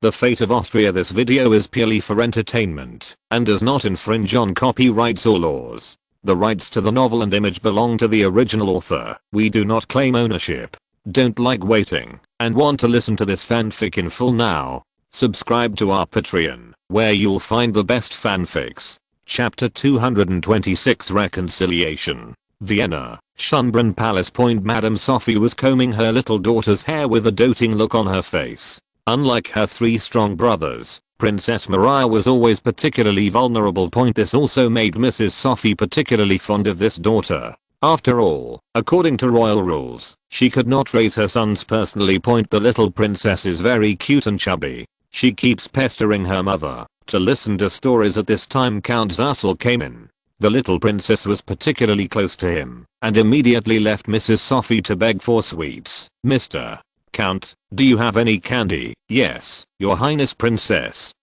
The Fate of Austria. This video is purely for entertainment and does not infringe on copyrights or laws. The rights to the novel and image belong to the original author. We do not claim ownership. Don't like waiting and want to listen to this fanfic in full now? Subscribe to our Patreon, where you'll find the best fanfics. Chapter 226 Reconciliation. Vienna, Schönbrunn Palace. Madame Sophie was combing her little daughter's hair with a doting look on her face. Unlike her three strong brothers, Princess Maria was always particularly vulnerable. This also made Mrs. Sophie particularly fond of this daughter. After all, according to royal rules, she could not raise her sons personally. The little princess is very cute and chubby. She keeps pestering her mother to listen to stories. At this time Count Zassel came in. The little princess was particularly close to him and immediately left Mrs. Sophie to beg for sweets. "Mr. Count, do you have any candy?" "Yes, your highness princess."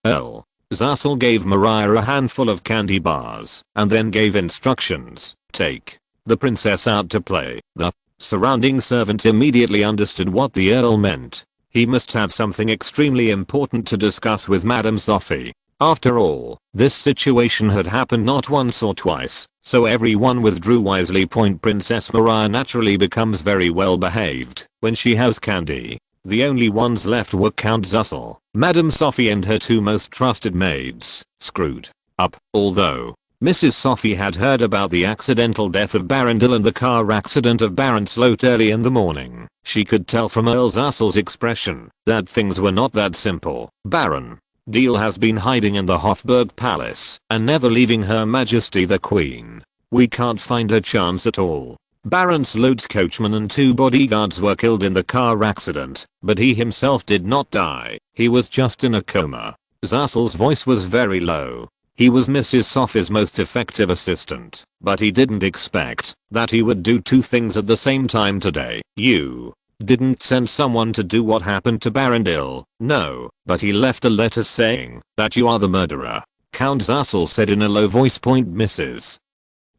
Zassel gave Maria a handful of candy bars and then gave instructions. "Take the princess out to play." The surrounding servant immediately understood what the earl meant. He must have something extremely important to discuss with Madame Sophie. After all, this situation had happened not once or twice, so everyone withdrew wisely. Princess Maria naturally becomes very well behaved when she has candy. The only ones left were Count Zassel, Madame Sophie and her two most trusted maids. Screwed up. Although Mrs. Sophie had heard about the accidental death of Baron Dill and the car accident of Baron Sloat early in the morning, she could tell from Earl Zassel's expression that things were not that simple. Baron Dill has been hiding in the Hofburg Palace and never leaving Her Majesty the Queen. We can't find a chance at all. Baron Sloat's coachman and two bodyguards were killed in the car accident, but he himself did not die. He was just in a coma. Zassel's voice was very low. He was Mrs. Sophie's most effective assistant, but he didn't expect that he would do two things at the same time today. "You didn't send someone to do what happened to Baron Dill?" "No, but he left a letter saying that you are the murderer," Count Zassel said in a low voice. Mrs.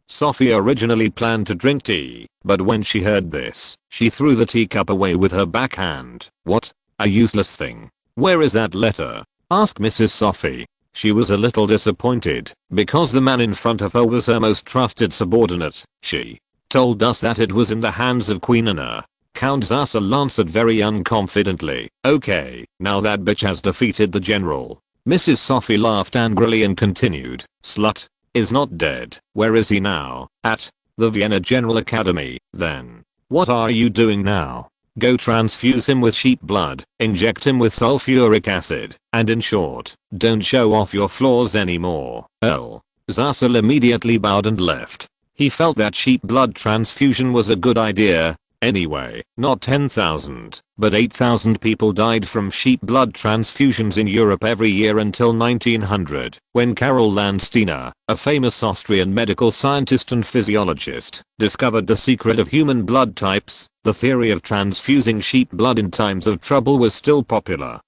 Sophie originally planned to drink tea, but when she heard this, she threw the teacup away with her backhand. "What a useless thing. Where is that letter?" asked Mrs. Sophie. She was a little disappointed because the man in front of her was her most trusted subordinate. "She told us that it was in the hands of Queen Anna," Count Zassel answered very unconfidently. "Okay, now that bitch has defeated the general." Mrs. Sophie laughed angrily and continued. "Slut is not dead. Where is he now?" "At the Vienna General Academy." "Then what are you doing now?" "Go transfuse him with sheep blood, inject him with sulfuric acid, and in short, don't show off your flaws anymore." Zassel immediately bowed and left. He felt that sheep blood transfusion was a good idea. Anyway, not 10,000, but 8,000 people died from sheep blood transfusions in Europe every year until 1900, when Karl Landsteiner, a famous Austrian medical scientist and physiologist, discovered the secret of human blood types. The theory of transfusing sheep blood in times of trouble was still popular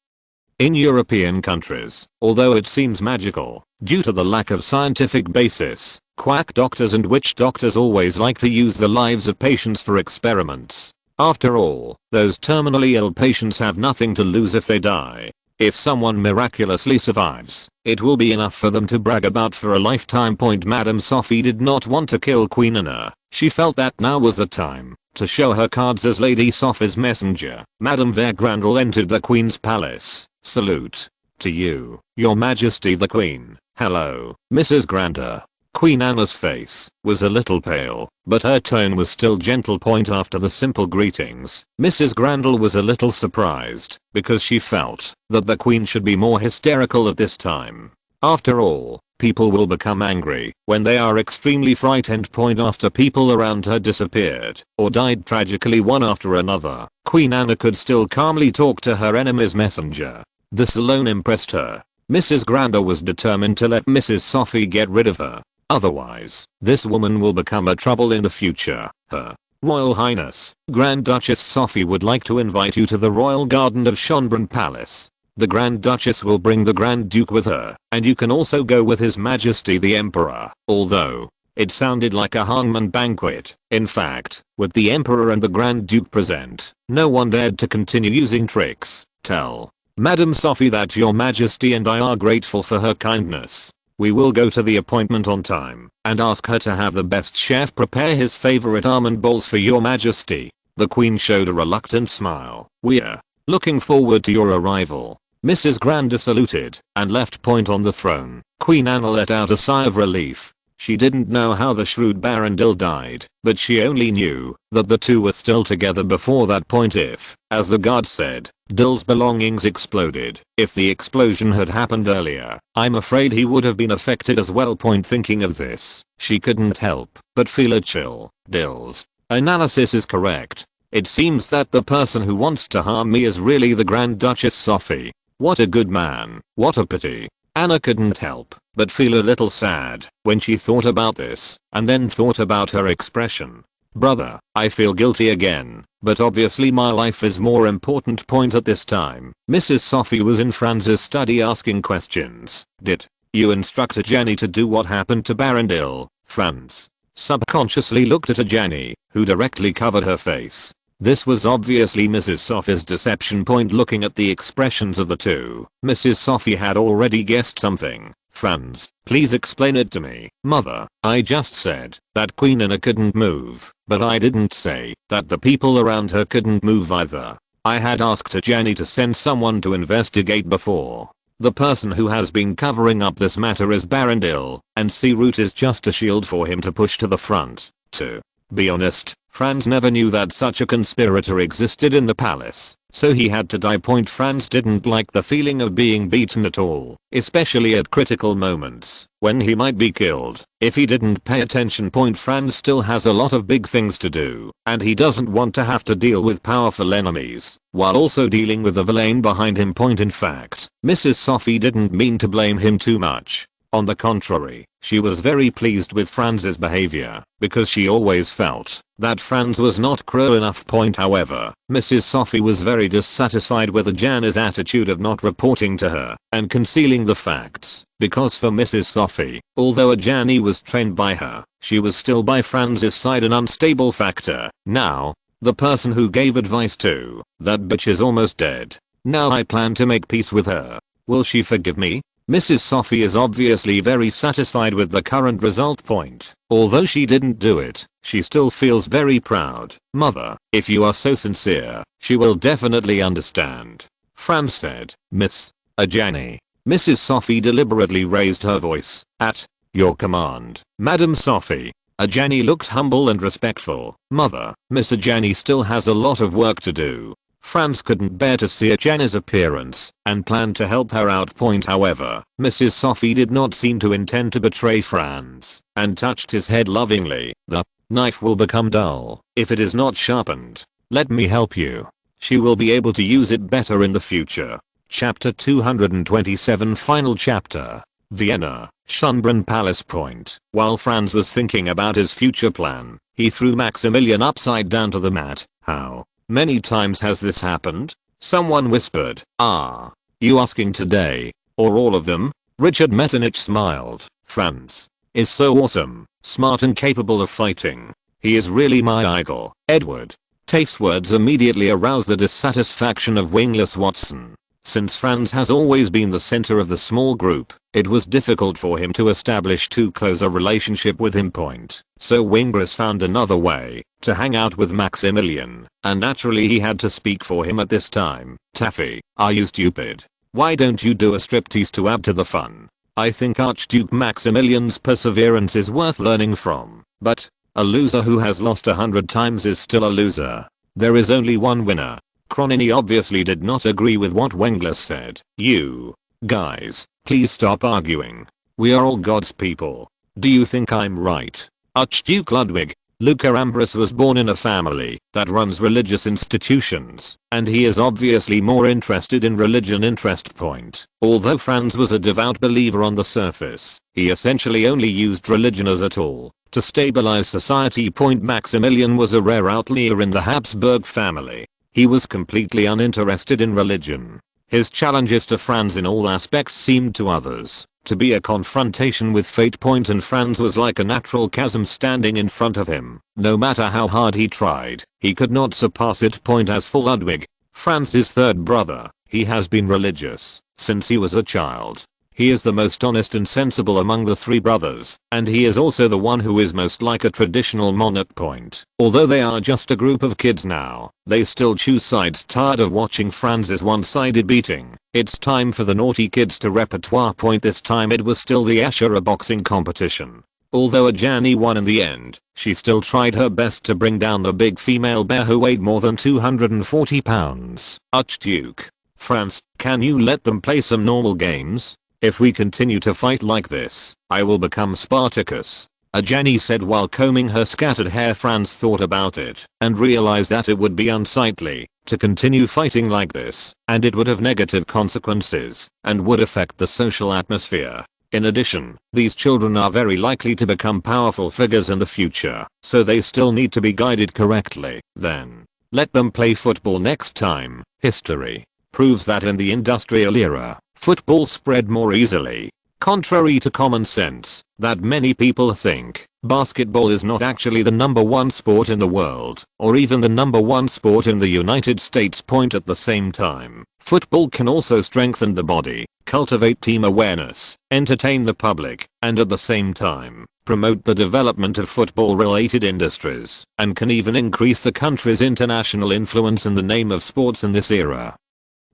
in European countries, although it seems magical due to the lack of scientific basis. Quack doctors and witch doctors always like to use the lives of patients for experiments. After all, those terminally ill patients have nothing to lose if they die. If someone miraculously survives, it will be enough for them to brag about for a lifetime. Madame Sophie did not want to kill Queen Anna. She felt that now was the time to show her cards as Lady Sophie's messenger. Madame Vergrandel entered the Queen's palace. "Salute to you, Your Majesty the Queen." "Hello, Mrs. Grander." Queen Anna's face was a little pale, but her tone was still gentle. After the simple greetings, Mrs. Grandel was a little surprised because she felt that the Queen should be more hysterical at this time. After all, people will become angry when they are extremely frightened. After people around her disappeared or died tragically one after another, Queen Anna could still calmly talk to her enemy's messenger. This alone impressed her. Mrs. Grander was determined to let Mrs. Sophie get rid of her. Otherwise, this woman will become a trouble in the future. Her Royal Highness, Grand Duchess Sophie would like to invite you to the Royal Garden of Schönbrunn Palace. The Grand Duchess will bring the Grand Duke with her, and you can also go with His Majesty the Emperor. Although it sounded like a hangman banquet. In fact, with the Emperor and the Grand Duke present, no one dared to continue using tricks. Tell Madam Sophie, that your majesty and I are grateful for her kindness. We will go to the appointment on time and ask her to have the best chef prepare his favorite almond balls for your majesty. The queen showed a reluctant smile. We're looking forward to your arrival. Mrs. Granda saluted and left point on the throne. Queen Anna let out a sigh of relief. She didn't know how the shrewd Barondil died, but she only knew that the two were still together before that point if, as the guard said, Dill's belongings exploded. If the explosion had happened earlier, I'm afraid he would have been affected as well. Point thinking of this, she couldn't help but feel a chill. Dill's analysis is correct. It seems that the person who wants to harm me is really the Grand Duchess Sophie. What a good man. What a pity. Anna couldn't help but feel a little sad when she thought about this, and then thought about her expression. Brother, I feel guilty again, but obviously my life is more important. Point at this time, Mrs. Sophie was in Franz's study asking questions. Did you instruct Jenny to do what happened to Barondil? Franz subconsciously looked at Jenny, who directly covered her face. This was obviously Mrs. Sophie's deception. Point looking at the expressions of the two, Mrs. Sophie had already guessed something. Franz, please explain it to me. Mother, I just said that Queen Anna couldn't move, but I didn't say that the people around her couldn't move either. I had asked Jenny to send someone to investigate before. The person who has been covering up this matter is Barondil, and Root is just a shield for him to push to the front. To be honest, Franz never knew that such a conspirator existed in the palace, so he had to die. Point Franz didn't like the feeling of being beaten at all, especially at critical moments, when he might be killed if he didn't pay attention. Point Franz still has a lot of big things to do, and he doesn't want to have to deal with powerful enemies, while also dealing with the villain behind him. Point in fact, Mrs. Sophie didn't mean to blame him too much. On the contrary, she was very pleased with Franz's behavior, because she always felt that Franz was not cruel enough. Point however, Mrs. Sophie was very dissatisfied with Ajani's attitude of not reporting to her and concealing the facts, because for Mrs. Sophie, although Ajani was trained by her, she was still by Franz's side, an unstable factor. Now, the person who gave advice to that bitch is almost dead. Now I plan to make peace with her. Will she forgive me? Mrs. Sophie is obviously very satisfied with the current result. Point. Although she didn't do it, she still feels very proud. Mother, if you are so sincere, she will definitely understand. Franz said. Miss Ajani. Mrs. Sophie deliberately raised her voice. At your command, Madam Sophie. Ajani looked humble and respectful. Mother, Miss Ajani still has a lot of work to do. Franz couldn't bear to see Ajani's appearance and planned to help her out. Point however, Mrs. Sophie did not seem to intend to betray Franz and touched his head lovingly. The knife will become dull if it is not sharpened. Let me help you. She will be able to use it better in the future. Chapter 227 Final chapter. Vienna, Schönbrunn Palace. Point. While Franz was thinking about his future plan, he threw Maximilian upside down to the mat. How many times has this happened? Someone whispered. Ah, you asking today? Or all of them? Richard Metternich smiled. Franz is so awesome, smart and capable of fighting. He is really my idol. Edward Taife's words immediately aroused the dissatisfaction of wingless Watson. Since Franz has always been the center of the small group, it was difficult for him to establish too close a relationship with him. Point. So Wingress found another way to hang out with Maximilian, and naturally he had to speak for him at this time. Taffy, are you stupid? Why don't you do a striptease to add to the fun? I think Archduke Maximilian's perseverance is worth learning from, but a loser who has lost 100 times is still a loser. There is only one winner. Cronini obviously did not agree with what Wengler said. You guys, please stop arguing. We are all God's people. Do you think I'm right? Archduke Ludwig Luca Ambras was born in a family that runs religious institutions, and he is obviously more interested in religion. Point. Although Franz was a devout believer on the surface, he essentially only used religion as a tool to stabilize society. Point. Maximilian was a rare outlier in the Habsburg family. He was completely uninterested in religion. His challenges to Franz in all aspects seemed to others to be a confrontation with fate. Point. And Franz was like a natural chasm standing in front of him. No matter how hard he tried, he could not surpass it. Point. As for Ludwig, Franz's third brother, He has been religious since he was a child. He is the most honest and sensible among the three brothers, and he is also the one who is most like a traditional monarch. Although they are just a group of kids now, they still choose sides. Tired of watching Franz's one-sided beating, it's time for the naughty kids to repertoire. This time it was still the Ashura boxing competition. Although Ajani won in the end, she still tried her best to bring down the big female bear who weighed more than 240 pounds. Archduke Franz, can you let them play some normal games? If we continue to fight like this, I will become Spartacus. Ajani said while combing her scattered hair. Franz thought about it and realized that it would be unsightly to continue fighting like this, and it would have negative consequences and would affect the social atmosphere. In addition, these children are very likely to become powerful figures in the future, so they still need to be guided correctly. Then, let them play football next time. History proves that in the industrial era, football spread more easily. Contrary to common sense, that many people think, basketball is not actually the #1 sport in the world, or even the #1 sport in the United States. At the same time, football can also strengthen the body, cultivate team awareness, entertain the public, and at the same time, promote the development of football-related industries, and can even increase the country's international influence in the name of sports in this era.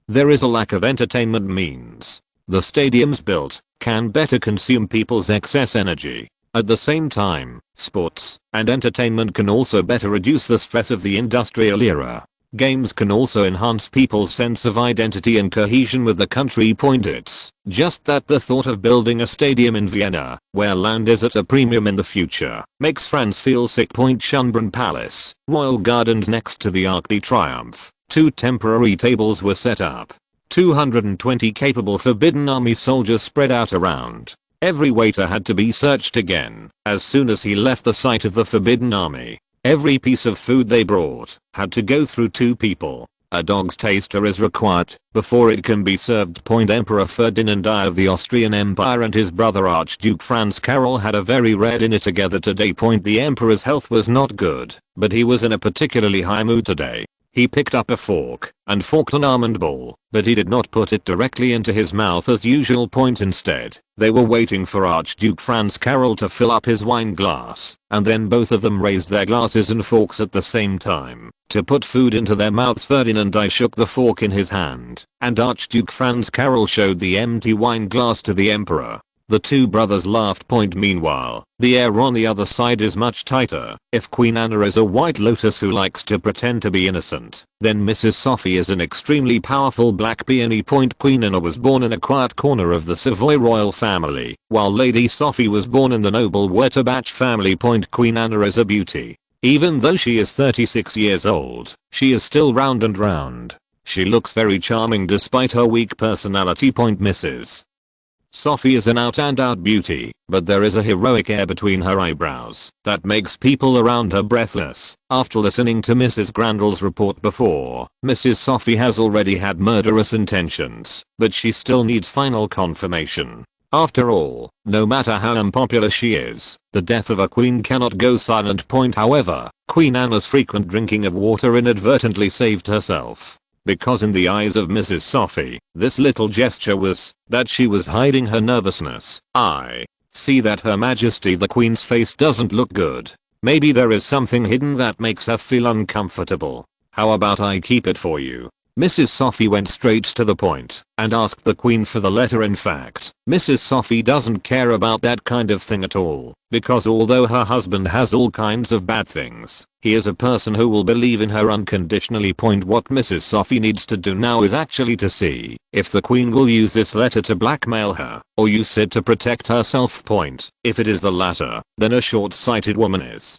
There is a lack of entertainment means the stadiums built can better consume people's excess energy. At the same time, sports and entertainment can also better reduce the stress of the industrial era. Games can also enhance people's sense of identity and cohesion with the country. It's just that the thought of building a stadium in Vienna, where land is at a premium in the future, makes Franz feel sick. Schönbrunn Palace, Royal Gardens next to the Arc de Triomphe. 2 temporary tables were set up. 220 capable Forbidden Army soldiers spread out around. Every waiter had to be searched again as soon as he left the site of the Forbidden Army. Every piece of food they brought had to go through 2 people. A dog's taster is required before it can be served. Emperor Ferdinand I of the Austrian Empire and his brother Archduke Franz Karol had a very rare dinner together today. The emperor's health was not good, but he was in a particularly high mood today. He picked up a fork and forked an almond ball, but he did not put it directly into his mouth as usual. Instead, they were waiting for Archduke Franz Karol to fill up his wine glass, and then both of them raised their glasses and forks at the same time to put food into their mouths. Ferdinand I shook the fork in his hand, and Archduke Franz Karol showed the empty wine glass to the emperor. The 2 brothers laughed. Meanwhile, the air on the other side is much tighter. If Queen Anna is a white lotus who likes to pretend to be innocent, then Mrs. Sophie is an extremely powerful black peony. Queen Anna was born in a quiet corner of the Savoy royal family, while Lady Sophie was born in the noble Wetterbach family. Queen Anna is a beauty. Even though she is 36 years old, she is still round and round. She looks very charming despite her weak personality. Mrs. Sophie is an out-and-out beauty, but there is a heroic air between her eyebrows that makes people around her breathless. After listening to Mrs. Grandel's report before, Mrs. Sophie has already had murderous intentions, but she still needs final confirmation. After all, no matter how unpopular she is, the death of a queen cannot go silent. However, Queen Anna's frequent drinking of water inadvertently saved herself. Because in the eyes of Mrs. Sophie, this little gesture was that she was hiding her nervousness. I see that Her Majesty the Queen's face doesn't look good. Maybe there is something hidden that makes her feel uncomfortable. How about I keep it for you? Mrs. Sophie went straight to the point and asked the Queen for the letter. In fact, Mrs. Sophie doesn't care about that kind of thing at all, because although her husband has all kinds of bad things, he is a person who will believe in her unconditionally. What Mrs. Sophie needs to do now is actually to see if the Queen will use this letter to blackmail her or use it to protect herself. If it is the latter, then a short-sighted woman is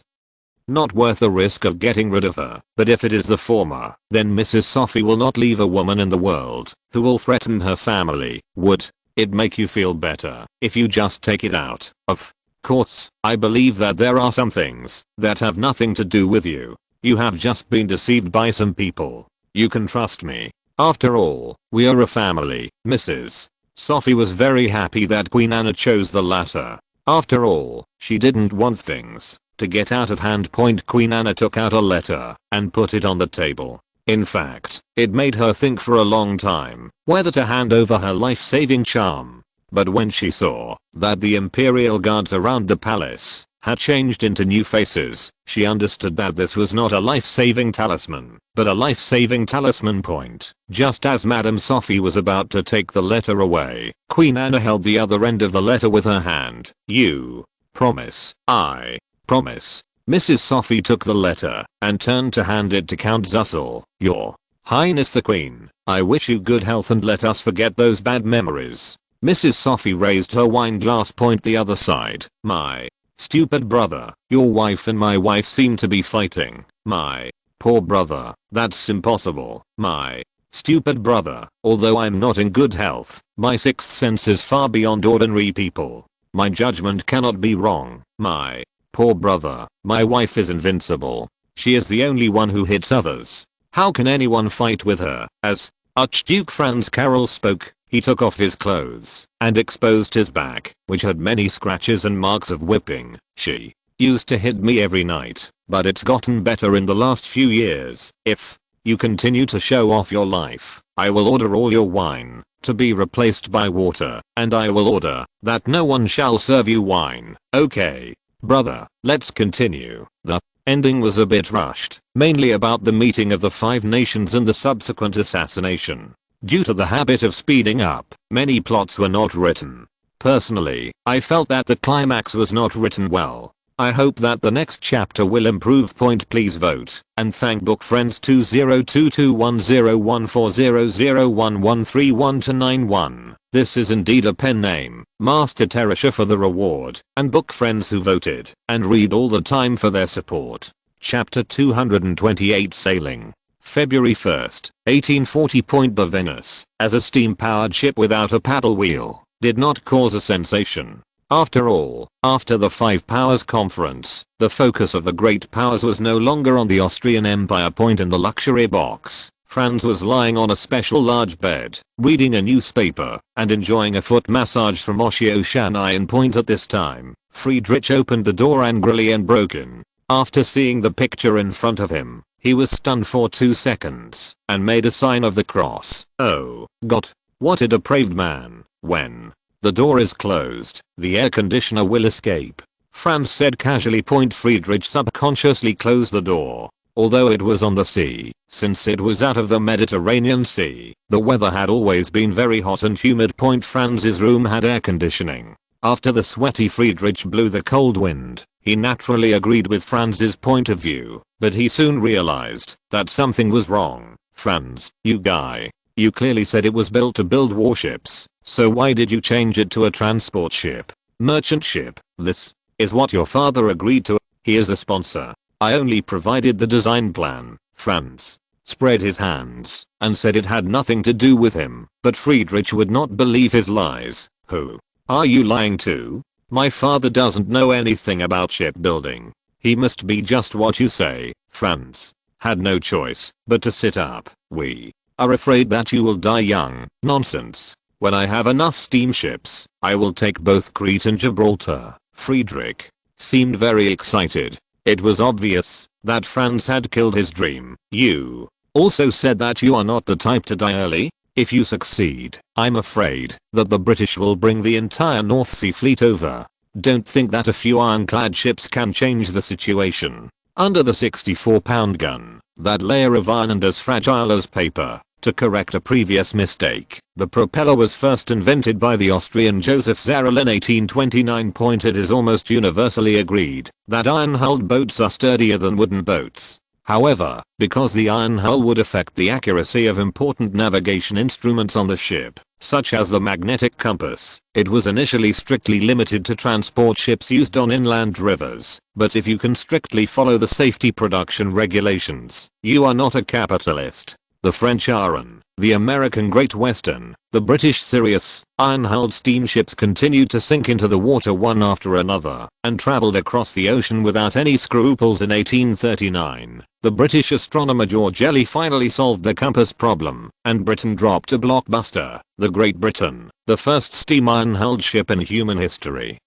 not worth the risk of getting rid of her, but if it is the former, then Mrs. Sophie will not leave a woman in the world who will threaten her family. Would it make you feel better if you just take it out? Of course, I believe that there are some things that have nothing to do with you. You have just been deceived by some people. You can trust me. After all, we are a family. Mrs. Sophie was very happy that Queen Anna chose the latter. After all, she didn't want things to get out of hand. Queen Anna took out a letter and put it on the table. In fact, it made her think for a long time whether to hand over her life-saving charm. But when she saw that the Imperial guards around the palace had changed into new faces, she understood that this was not a life-saving talisman, but a life-saving talisman point. Just as Madame Sophie was about to take the letter away, Queen Anna held the other end of the letter with her hand. "You promise?" "I promise." Mrs. Sophie took the letter and turned to hand it to Count Zussel. "Your Highness the Queen, I wish you good health and let us forget those bad memories." Mrs. Sophie raised her wine glass point the other side. "My stupid brother, your wife and my wife seem to be fighting." "My poor brother, that's impossible." "My stupid brother, although I'm not in good health, my sixth sense is far beyond ordinary people. My judgment cannot be wrong." "My poor brother, my wife is invincible. She is the only one who hits others. How can anyone fight with her?" As Archduke Franz Karol spoke, he took off his clothes and exposed his back, which had many scratches and marks of whipping. "She used to hit me every night, but it's gotten better in the last few years. If you continue to show off your life, I will order all your wine to be replaced by water, and I will order that no one shall serve you wine." "Okay, brother, let's continue." The ending was a bit rushed, mainly about the meeting of the 5 nations and the subsequent assassination. Due to the habit of speeding up, many plots were not written. Personally, I felt that the climax was not written well. I hope that the next chapter will improve. Please vote, and thank book friends 20221001400131 This is indeed a pen name, Master Teresha for the reward, and book friends who voted, and read all the time for their support. Chapter 228 Sailing. February 1st, 1840. The Venus, as a steam-powered ship without a paddle wheel, did not cause a sensation. After all, after the Five Powers Conference, the focus of the great powers was no longer on the Austrian Empire. In the luxury box, Franz was lying on a special large bed, reading a newspaper, and enjoying a foot massage from Oceanian. At this time, Friedrich opened the door angrily and broke in. After seeing the picture in front of him, he was stunned for 2 seconds, and made a sign of the cross. "Oh God, what a depraved man." "When the door is closed, the air conditioner will escape," Franz said casually. Friedrich subconsciously closed the door. Although it was on the sea, since it was out of the Mediterranean Sea, the weather had always been very hot and humid. Franz's room had air conditioning. After the sweaty Friedrich blew the cold wind, he naturally agreed with Franz's point of view, but he soon realized that something was wrong. "Franz, you guy, you clearly said it was built to build warships, so why did you change it to a transport ship? Merchant ship. This is what your father agreed to. He is a sponsor. I only provided the design plan." Franz spread his hands and said it had nothing to do with him, but Friedrich would not believe his lies. "Who are you lying to? My father doesn't know anything about shipbuilding. He must be just what you say." Franz had no choice but to sit up. "We are afraid that you will die young." "Nonsense. When I have enough steamships, I will take both Crete and Gibraltar." Friedrich seemed very excited. It was obvious that Franz had killed his dream. "You also said that you are not the type to die early. If you succeed, I'm afraid that the British will bring the entire North Sea fleet over. Don't think that a few ironclad ships can change the situation." Under the 64-pound gun, that layer of iron and as fragile as paper, to correct a previous mistake, the propeller was first invented by the Austrian Joseph Zarel in 1829. It is almost universally agreed that iron-hulled boats are sturdier than wooden boats. However, because the iron hull would affect the accuracy of important navigation instruments on the ship, such as the magnetic compass, it was initially strictly limited to transport ships used on inland rivers. But if you can strictly follow the safety production regulations, you are not a capitalist. The French Aran, the American Great Western, the British Sirius, iron-hulled steamships continued to sink into the water one after another, and traveled across the ocean without any scruples. In 1839, the British astronomer George Elly finally solved the compass problem, and Britain dropped a blockbuster, the Great Britain, the first steam iron-hulled ship in human history.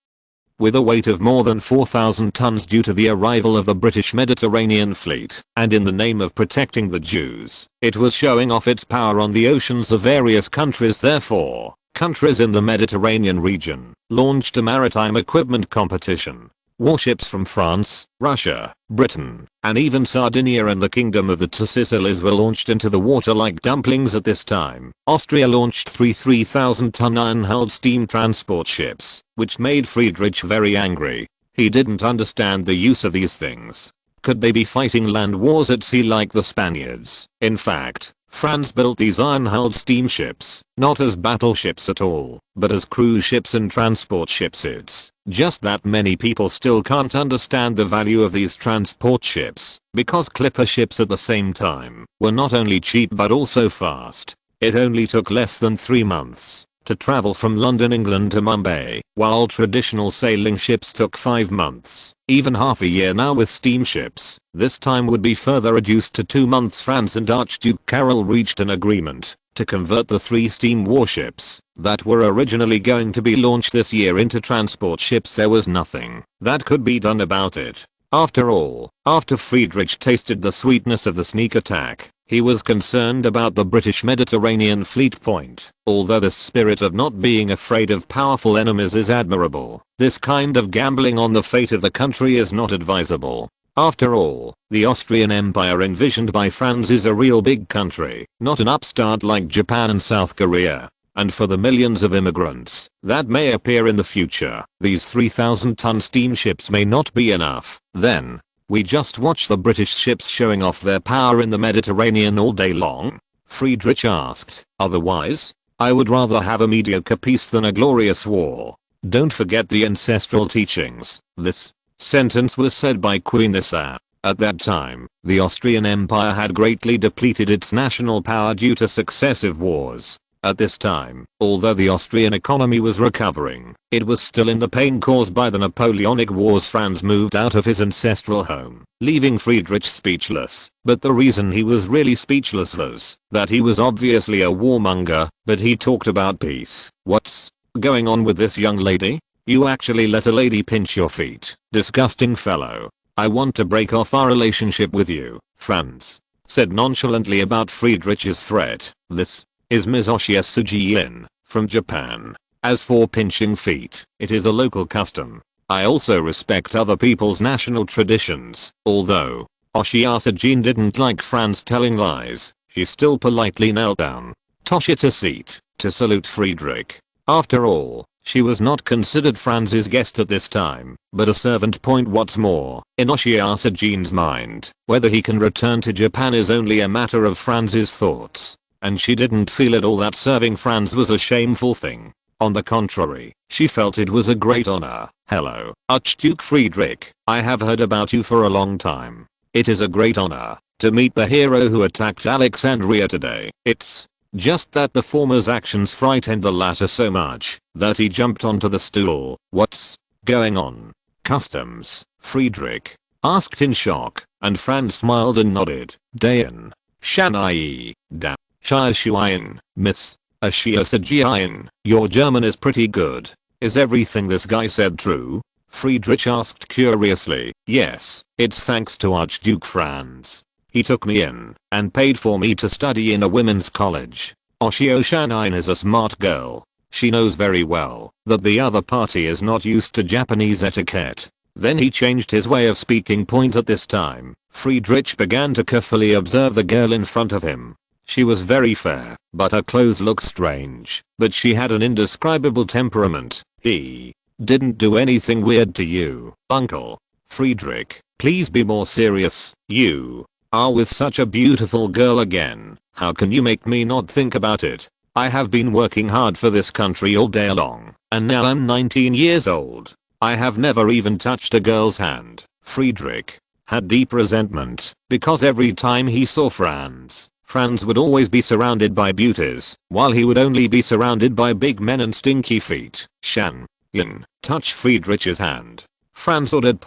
with a weight of more than 4,000 tons due to the arrival of the British Mediterranean fleet, and in the name of protecting the Jews, it was showing off its power on the oceans of various countries. Therefore, countries in the Mediterranean region launched a maritime equipment competition. Warships from France, Russia, Britain, and even Sardinia and the Kingdom of the Two Sicilies were launched into the water like dumplings at this time. Austria launched 3,000-ton iron-hulled steam transport ships, which made Friedrich very angry. He didn't understand the use of these things. Could they be fighting land wars at sea like the Spaniards? In fact, Franz built these iron-hulled steamships, not as battleships at all, but as cruise ships and transport ships. It's just that many people still can't understand the value of these transport ships, because clipper ships at the same time were not only cheap but also fast. It only took less than 3 months to travel from London, England to Mumbai, while traditional sailing ships took 5 months, even half a year now with steamships. This time would be further reduced to 2 months. Franz and Archduke Karol reached an agreement to convert the 3 steam warships that were originally going to be launched this year into transport ships. There was nothing that could be done about it. After all, after Friedrich tasted the sweetness of the sneak attack, he was concerned about the British Mediterranean fleet point. Although the spirit of not being afraid of powerful enemies is admirable, this kind of gambling on the fate of the country is not advisable. After all, the Austrian Empire envisioned by Franz is a real big country, not an upstart like Japan and South Korea. And for the millions of immigrants that may appear in the future, these 3,000-ton steamships may not be enough. Then, we just watch the British ships showing off their power in the Mediterranean all day long? Friedrich asked. Otherwise, I would rather have a mediocre peace than a glorious war. Don't forget the ancestral teachings. This sentence was said by Queen Issa. At that time, the Austrian Empire had greatly depleted its national power due to successive wars. At this time, although the Austrian economy was recovering, it was still in the pain caused by the Napoleonic Wars. Franz moved out of his ancestral home, leaving Friedrich speechless. But the reason he was really speechless was that he was obviously a warmonger, but he talked about peace. What's going on with this young lady? You actually let a lady pinch your feet. Disgusting fellow. I want to break off our relationship with you, Franz said nonchalantly about Friedrich's threat. This is Ms. Oshia Sujin, from Japan. As for pinching feet, it is a local custom. I also respect other people's national traditions. Although Oshia Sujin didn't like Franz telling lies, she still politely knelt down, toshed a seat, to salute Friedrich. After all, she was not considered Franz's guest at this time, but a servant. What's more, in Oshia Sujin's mind, whether he can return to Japan is only a matter of Franz's thoughts. And she didn't feel at all that serving Franz was a shameful thing. On the contrary, she felt it was a great honor. Hello, Archduke Friedrich. I have heard about you for a long time. It is a great honor to meet the hero who attacked Alexandria today. It's just that the former's actions frightened the latter so much that he jumped onto the stool. What's going on? Customs? Friedrich asked in shock, and Franz smiled and nodded. Dayan. Shanai. Da. Shuain, Miss Ashia Sajian, your German is pretty good. Is everything this guy said true? Friedrich asked curiously. Yes, it's thanks to Archduke Franz. He took me in and paid for me to study in a women's college. Oshio Shanine is a smart girl. She knows very well that the other party is not used to Japanese etiquette. Then he changed his way of speaking. At this time, Friedrich began to carefully observe the girl in front of him. She was very fair, but her clothes looked strange. But she had an indescribable temperament. He didn't do anything weird to you, uncle. Friedrich, please be more serious. You are with such a beautiful girl again. How can you make me not think about it? I have been working hard for this country all day long, and now I'm 19 years old. I have never even touched a girl's hand. Friedrich had deep resentment, because every time he saw Franz would always be surrounded by beauties, while he would only be surrounded by big men and stinky feet. Yin, touch Friedrich's hand. Franz ordered.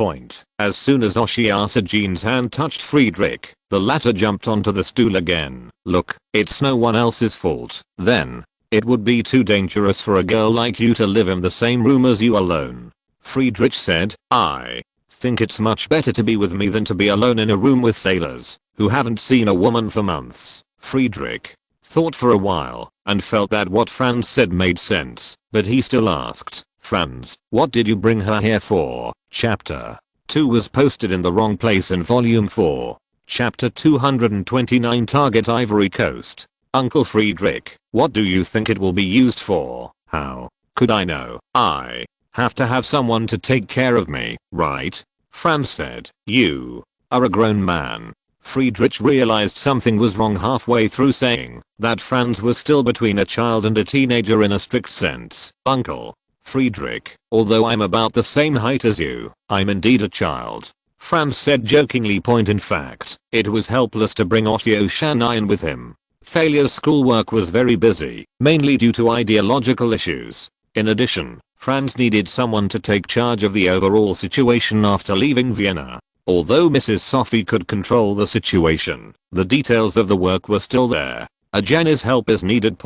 As soon as Oshia Sujin's hand touched Friedrich, the latter jumped onto the stool again. Look, it's no one else's fault. Then, it would be too dangerous for a girl like you to live in the same room as you alone. Friedrich said, I think it's much better to be with me than to be alone in a room with sailors who haven't seen a woman for months. Friedrich thought for a while and felt that what Franz said made sense, but he still asked, Franz, what did you bring her here for? Chapter 2 was posted in the wrong place in volume 4. Chapter 229 Target Ivory Coast. Uncle Friedrich, what do you think it will be used for? How could I know? I have to have someone to take care of me, right? Franz said, you are a grown man. Friedrich realized something was wrong halfway through saying that Franz was still between a child and a teenager in a strict sense. Uncle Friedrich, although I'm about the same height as you, I'm indeed a child. Franz said jokingly. In fact, it was helpless to bring Oceania with him. Failure's schoolwork was very busy, mainly due to ideological issues. In addition, Franz needed someone to take charge of the overall situation after leaving Vienna. Although Mrs. Sophie could control the situation, the details of the work were still there. A Jenny's help is needed.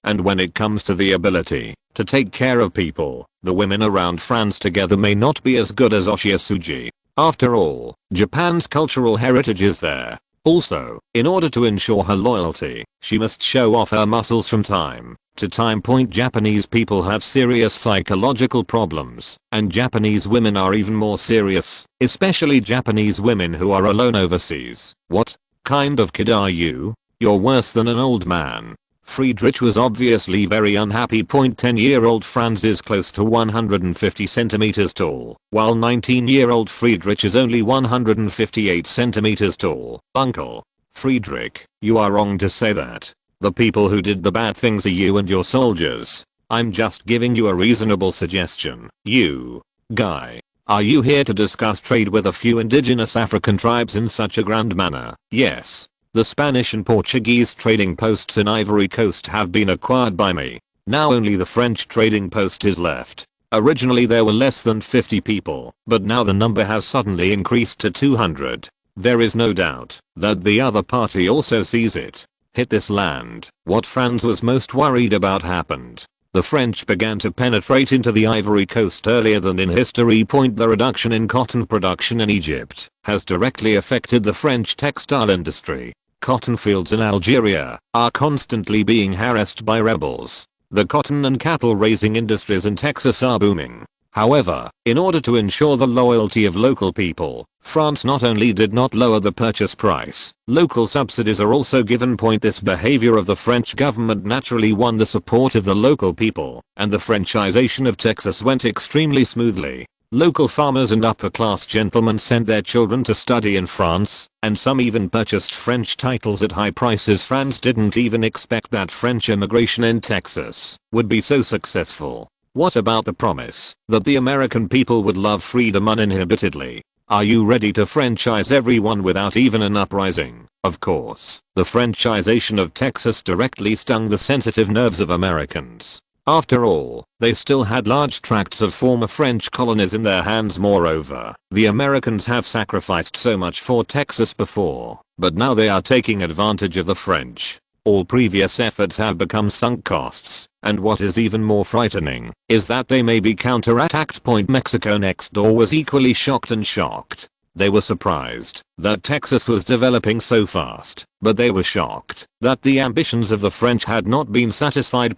And when it comes to the ability to take care of people, the women around Franz together may not be as good as Oshisuji. After all, Japan's cultural heritage is there. Also, in order to ensure her loyalty, she must show off her muscles from time to time. Japanese people have serious psychological problems, and Japanese women are even more serious, especially Japanese women who are alone overseas. What kind of kid are you? You're worse than an old man. Friedrich was obviously very unhappy. 10-year-old Franz is close to 150 centimeters tall, while 19-year-old Friedrich is only 158 centimeters tall. Uncle Friedrich, you are wrong to say that. The people who did the bad things are you and your soldiers. I'm just giving you a reasonable suggestion. You guy, are you here to discuss trade with a few indigenous African tribes in such a grand manner? Yes. The Spanish and Portuguese trading posts in Ivory Coast have been acquired by me. Now only the French trading post is left. Originally there were less than 50 people, but now the number has suddenly increased to 200. There is no doubt that the other party also sees it. Hit this land. What Franz was most worried about happened. The French began to penetrate into the Ivory Coast earlier than in history. The reduction in cotton production in Egypt has directly affected the French textile industry. Cotton fields in Algeria are constantly being harassed by rebels. The cotton and cattle raising industries in Texas are booming. However, in order to ensure the loyalty of local people, France not only did not lower the purchase price, local subsidies are also given. This behavior of the French government naturally won the support of the local people, and the franchisation of Texas went extremely smoothly. Local farmers and upper-class gentlemen sent their children to study in France, and some even purchased French titles at high prices. France didn't even expect that French immigration in Texas would be so successful. What about the promise that the American people would love freedom uninhibitedly? Are you ready to franchise everyone without even an uprising? Of course, the franchisation of Texas directly stung the sensitive nerves of Americans. After all, they still had large tracts of former French colonies in their hands. Moreover, the Americans have sacrificed so much for Texas before, but now they are taking advantage of the French. All previous efforts have become sunk costs, and what is even more frightening is that they may be counterattacked. Mexico next door was equally shocked. They were surprised that Texas was developing so fast, but they were shocked that the ambitions of the French had not been satisfied.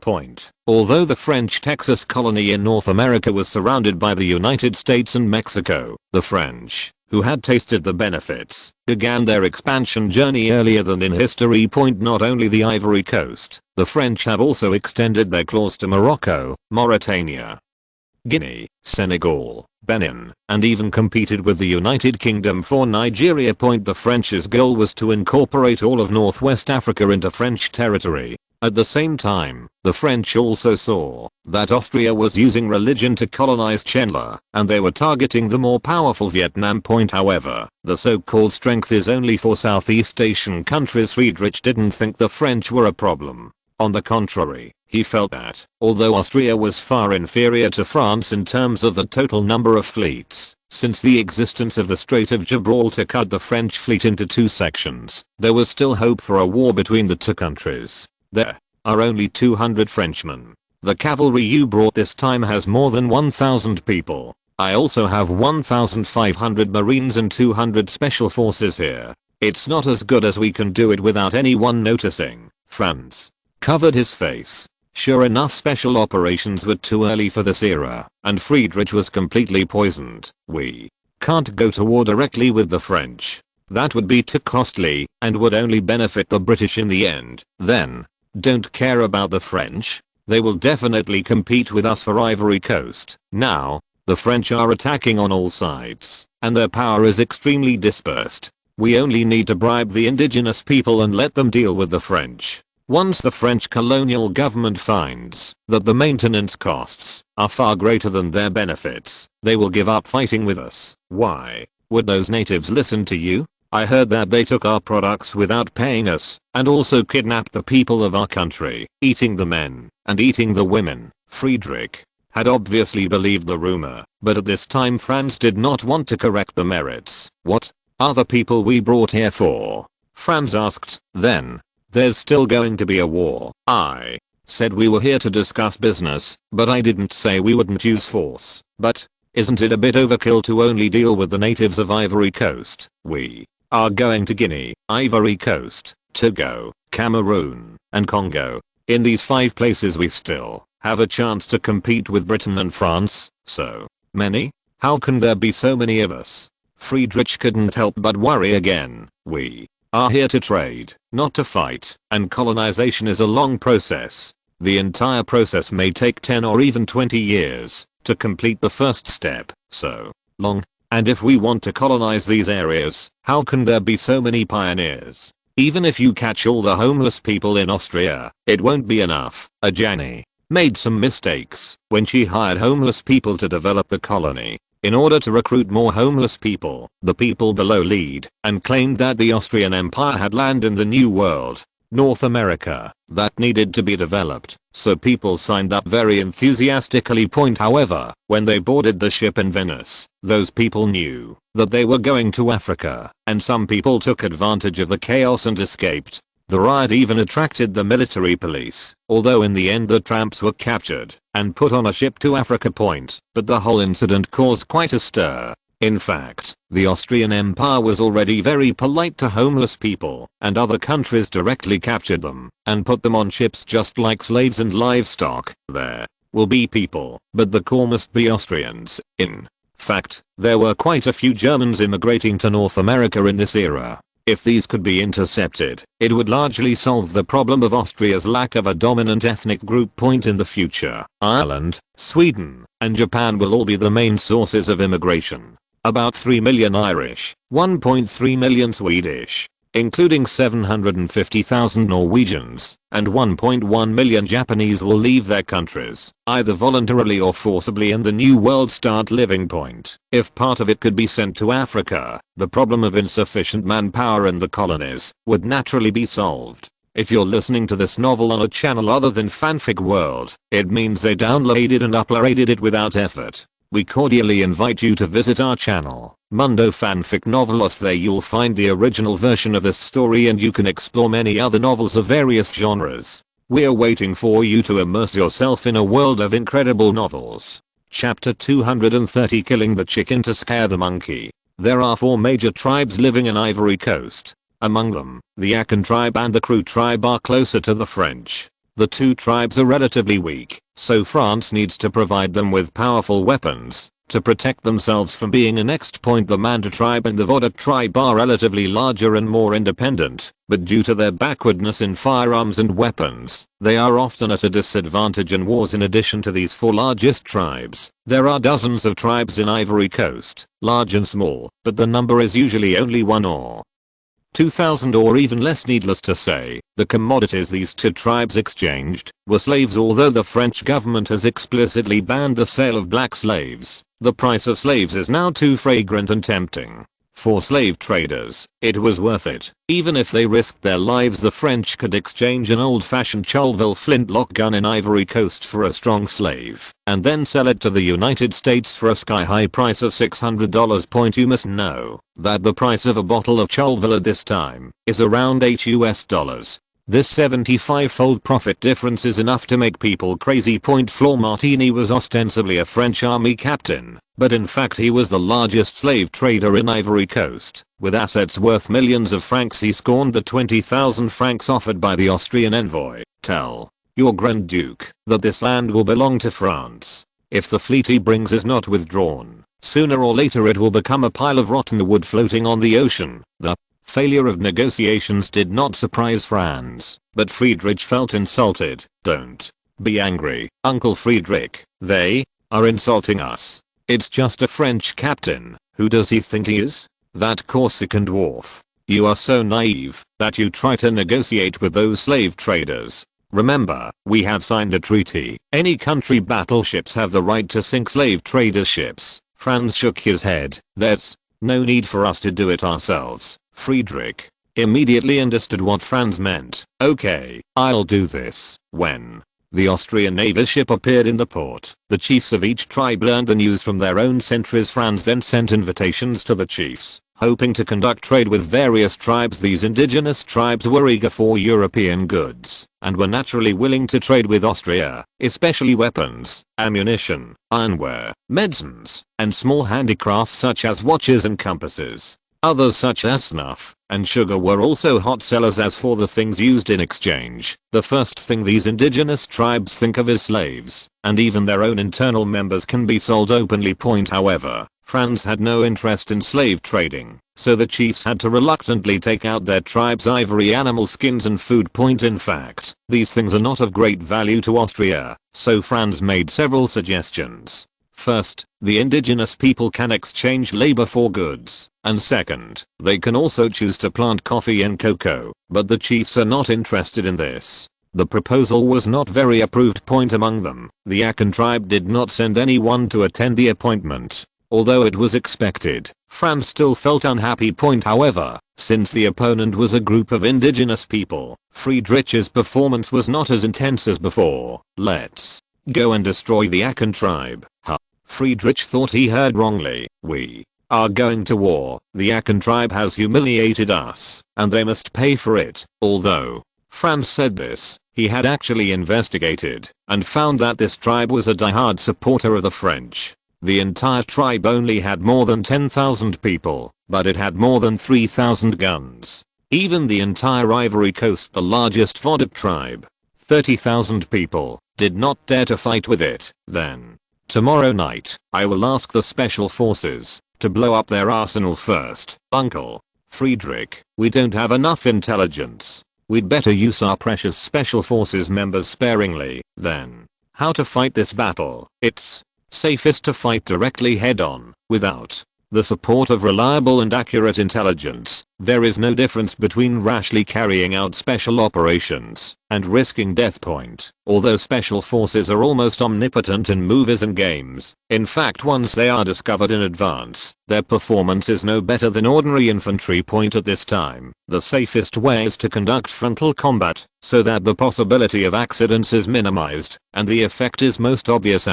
Although the French Texas colony in North America was surrounded by the United States and Mexico, the French, who had tasted the benefits, began their expansion journey earlier than in history. Not only the Ivory Coast, the French have also extended their claws to Morocco, Mauritania, Guinea, Senegal, Benin, and even competed with the United Kingdom for Nigeria. The French's goal was to incorporate all of Northwest Africa into French territory. At the same time, the French also saw that Austria was using religion to colonize Chenla, and they were targeting the more powerful Vietnam. However, the so-called strength is only for Southeast Asian countries. Friedrich didn't think the French were a problem. On the contrary, he felt that, although Austria was far inferior to France in terms of the total number of fleets, since the existence of the Strait of Gibraltar cut the French fleet into two sections, there was still hope for a war between the two countries. There are only 200 Frenchmen. The cavalry you brought this time has more than 1,000 people. I also have 1,500 marines and 200 special forces here. It's not as good as we can do it without anyone noticing. Franz covered his face. Sure enough, special operations were too early for this era, and Friedrich was completely poisoned. We can't go to war directly with the French. That would be too costly and would only benefit the British in the end. Then, don't care about the French. They will definitely compete with us for Ivory Coast. Now, the French are attacking on all sides, and their power is extremely dispersed. We only need to bribe the indigenous people and let them deal with the French. Once the French colonial government finds that the maintenance costs are far greater than their benefits, they will give up fighting with us. Why would those natives listen to you? I heard that they took our products without paying us, and also kidnapped the people of our country, eating the men and eating the women. Friedrich had obviously believed the rumor, but at this time Franz did not want to correct the merits. What are the people we brought here for? Franz asked. Then, there's still going to be a war. I said we were here to discuss business, but I didn't say we wouldn't use force. But, isn't it a bit overkill to only deal with the natives of Ivory Coast? We are going to Guinea, Ivory Coast, Togo, Cameroon, and Congo. In these 5 places we still have a chance to compete with Britain and France. So many? How can there be so many of us? Friedrich couldn't help but worry again. We are here to trade, not to fight, and colonization is a long process. The entire process may take 10 or even 20 years to complete the first step. So long. And if we want to colonize these areas, how can there be so many pioneers? Even if you catch all the homeless people in Austria, it won't be enough. Ajani made some mistakes when she hired homeless people to develop the colony. In order to recruit more homeless people, the people below lead and claimed that the Austrian Empire had land in the New World, North America, that needed to be developed, so people signed up very enthusiastically. However, when they boarded the ship in Venice, those people knew that they were going to Africa, and some people took advantage of the chaos and escaped. The riot even attracted the military police, although in the end the tramps were captured and put on a ship to Africa Point, but the whole incident caused quite a stir. In fact, the Austrian Empire was already very polite to homeless people, and other countries directly captured them and put them on ships just like slaves and livestock. There will be people, but the core must be Austrians. In fact, there were quite a few Germans immigrating to North America in this era. If these could be intercepted, it would largely solve the problem of Austria's lack of a dominant ethnic group. In the future, Ireland, Sweden, and Japan will all be the main sources of immigration. About 3 million Irish, 1.3 million Swedish, including 750,000 Norwegians, and 1.1 million Japanese will leave their countries, either voluntarily or forcibly, and the New World start living. If part of it could be sent to Africa, the problem of insufficient manpower in the colonies would naturally be solved. If you're listening to this novel on a channel other than Fanfic World, it means they downloaded and uploaded it without effort. We cordially invite you to visit our channel, Mundo Fanfic Novelos. There you'll find the original version of this story, and you can explore many other novels of various genres. We're waiting for you to immerse yourself in a world of incredible novels. Chapter 230, Killing the Chicken to Scare the Monkey. There are 4 major tribes living in Ivory Coast. Among them, the Akan tribe and the Kru tribe are closer to the French. The 2 tribes are relatively weak, so France needs to provide them with powerful weapons to protect themselves from being annexed. The Manda tribe and the Vodok tribe are relatively larger and more independent, but due to their backwardness in firearms and weapons, they are often at a disadvantage in wars. In addition to these 4 largest tribes, there are dozens of tribes in Ivory Coast, large and small, but the number is usually only 1 or 2,000 or even less. Needless to say, the commodities these 2 tribes exchanged were slaves. Although the French government has explicitly banned the sale of black slaves, the price of slaves is now too fragrant and tempting. For slave traders, it was worth it. Even if they risked their lives, the French could exchange an old-fashioned Cholville flintlock gun in Ivory Coast for a strong slave, and then sell it to the United States for a sky-high price of $600. You must know that the price of a bottle of Cholville at this time is around $8 US. This 75-fold profit difference is enough to make people crazy. Flor Martini was ostensibly a French army captain, but in fact he was the largest slave trader in Ivory Coast. With assets worth millions of francs, he scorned the 20,000 francs offered by the Austrian envoy. Tell your Grand Duke that this land will belong to France. If the fleet he brings is not withdrawn, sooner or later it will become a pile of rotten wood floating on the ocean. The failure of negotiations did not surprise Franz, but Friedrich felt insulted. Don't be angry, Uncle Friedrich. They are insulting us. It's just a French captain. Who does he think he is? That Corsican dwarf. You are so naive that you try to negotiate with those slave traders. Remember, we have signed a treaty. Any country battleships have the right to sink slave traders' ships. Franz shook his head. There's no need for us to do it ourselves. Friedrich immediately understood what Franz meant. Okay, I'll do this. When the Austrian naval ship appeared in the port, the chiefs of each tribe learned the news from their own sentries. Franz then sent invitations to the chiefs, hoping to conduct trade with various tribes. These indigenous tribes were eager for European goods, and were naturally willing to trade with Austria, especially weapons, ammunition, ironware, medicines, and small handicrafts such as watches and compasses. Others such as snuff and sugar were also hot sellers. As for the things used in exchange, the first thing these indigenous tribes think of is slaves, and even their own internal members can be sold openly. However, Franz had no interest in slave trading, so the chiefs had to reluctantly take out their tribe's ivory, animal skins and food. In fact, these things are not of great value to Austria, so Franz made several suggestions. First, the indigenous people can exchange labor for goods, and second, they can also choose to plant coffee and cocoa, but the chiefs are not interested in this. The proposal was not very approved. Among them, the Akan tribe did not send anyone to attend the appointment. Although it was expected, Franz still felt unhappy. However, since the opponent was a group of indigenous people, Friedrich's performance was not as intense as before. Let's go and destroy the Akan tribe. Friedrich thought he heard wrongly. We are going to war. The Akan tribe has humiliated us, and they must pay for it. Although Franz said this, he had actually investigated, and found that this tribe was a die-hard supporter of the French. The entire tribe only had more than 10,000 people, but it had more than 3,000 guns. Even the entire Ivory Coast, the largest Vodok tribe, 30,000 people, did not dare to fight with it. Then, tomorrow night, I will ask the special forces to blow up their arsenal first. Uncle Friedrich, we don't have enough intelligence. We'd better use our precious special forces members sparingly. Then, how to fight this battle? It's safest to fight directly head-on, without the support of reliable and accurate intelligence. There is no difference between rashly carrying out special operations and risking death. Although special forces are almost omnipotent in movies and games, in fact once they are discovered in advance, their performance is no better than ordinary infantry. At this time, the safest way is to conduct frontal combat, so that the possibility of accidents is minimized, and the effect is most obvious.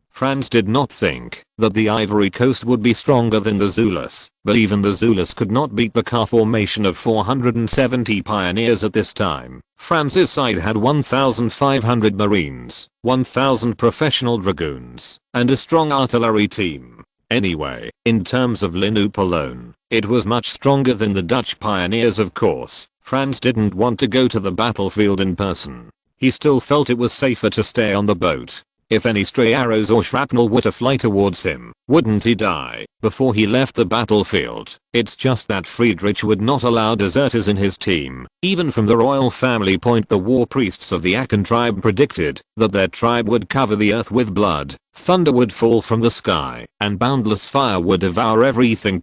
Franz did not think that the Ivory Coast would be stronger than the Zulus, but even the Zulus could not beat the car formation of 470 pioneers at this time. Franz's side had 1,500 marines, 1,000 professional dragoons, and a strong artillery team. Anyway, in terms of Linoup alone, it was much stronger than the Dutch pioneers. Of course, Franz didn't want to go to the battlefield in person. He still felt it was safer to stay on the boat. If any stray arrows or shrapnel were to fly towards him, wouldn't he die before he left the battlefield? It's just that Friedrich would not allow deserters in his team, even from the royal family. The war priests of the Akan tribe predicted that their tribe would cover the earth with blood, thunder would fall from the sky, and boundless fire would devour everything.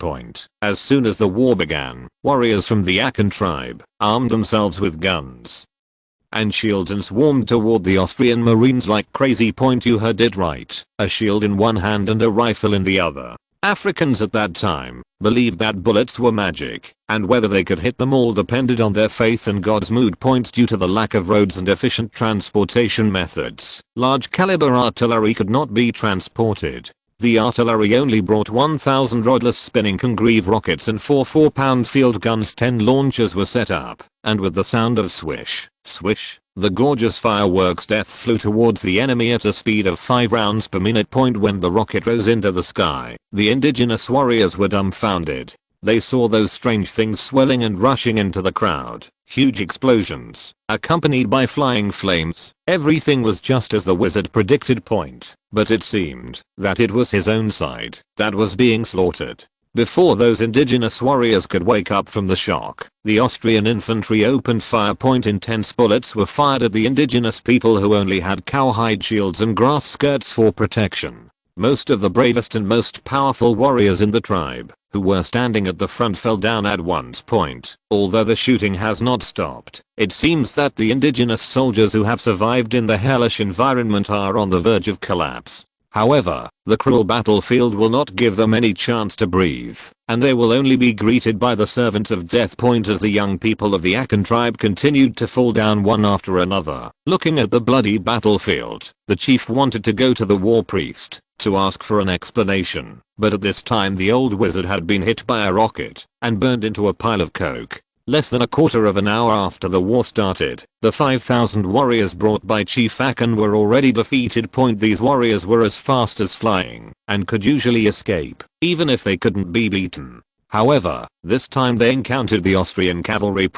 As soon as the war began, warriors from the Akan tribe armed themselves with guns and shields and swarmed toward the Austrian marines like crazy. You heard it right, a shield in one hand and a rifle in the other. Africans at that time believed that bullets were magic, and whether they could hit them all depended on their faith in God's mood. Due to the lack of roads and efficient transportation methods, large caliber artillery could not be transported. The artillery only brought 1,000 rodless spinning congreve rockets and 4 4-pound field guns. 10 launchers were set up, and with the sound of swish, swish, the gorgeous fireworks death flew towards the enemy at a speed of 5 rounds per minute. When the rocket rose into the sky, the indigenous warriors were dumbfounded. They saw those strange things swelling and rushing into the crowd. Huge explosions, accompanied by flying flames. Everything was just as the wizard predicted. But it seemed that it was his own side that was being slaughtered. Before those indigenous warriors could wake up from the shock, the Austrian infantry opened fire. Intense bullets were fired at the indigenous people who only had cowhide shields and grass skirts for protection. Most of the bravest and most powerful warriors in the tribe, who were standing at the front, fell down at once. Although the shooting has not stopped, it seems that the indigenous soldiers who have survived in the hellish environment are on the verge of collapse. However, the cruel battlefield will not give them any chance to breathe, and they will only be greeted by the servants of death. As the young people of the Akan tribe continued to fall down one after another, looking at the bloody battlefield, the chief wanted to go to the war priest to ask for an explanation, but at this time the old wizard had been hit by a rocket and burned into a pile of coke. Less than a quarter of an hour after the war started, the 5,000 warriors brought by Chief Akan were already defeated. These warriors were as fast as flying and could usually escape, even if they couldn't be beaten. However, this time they encountered the Austrian cavalry.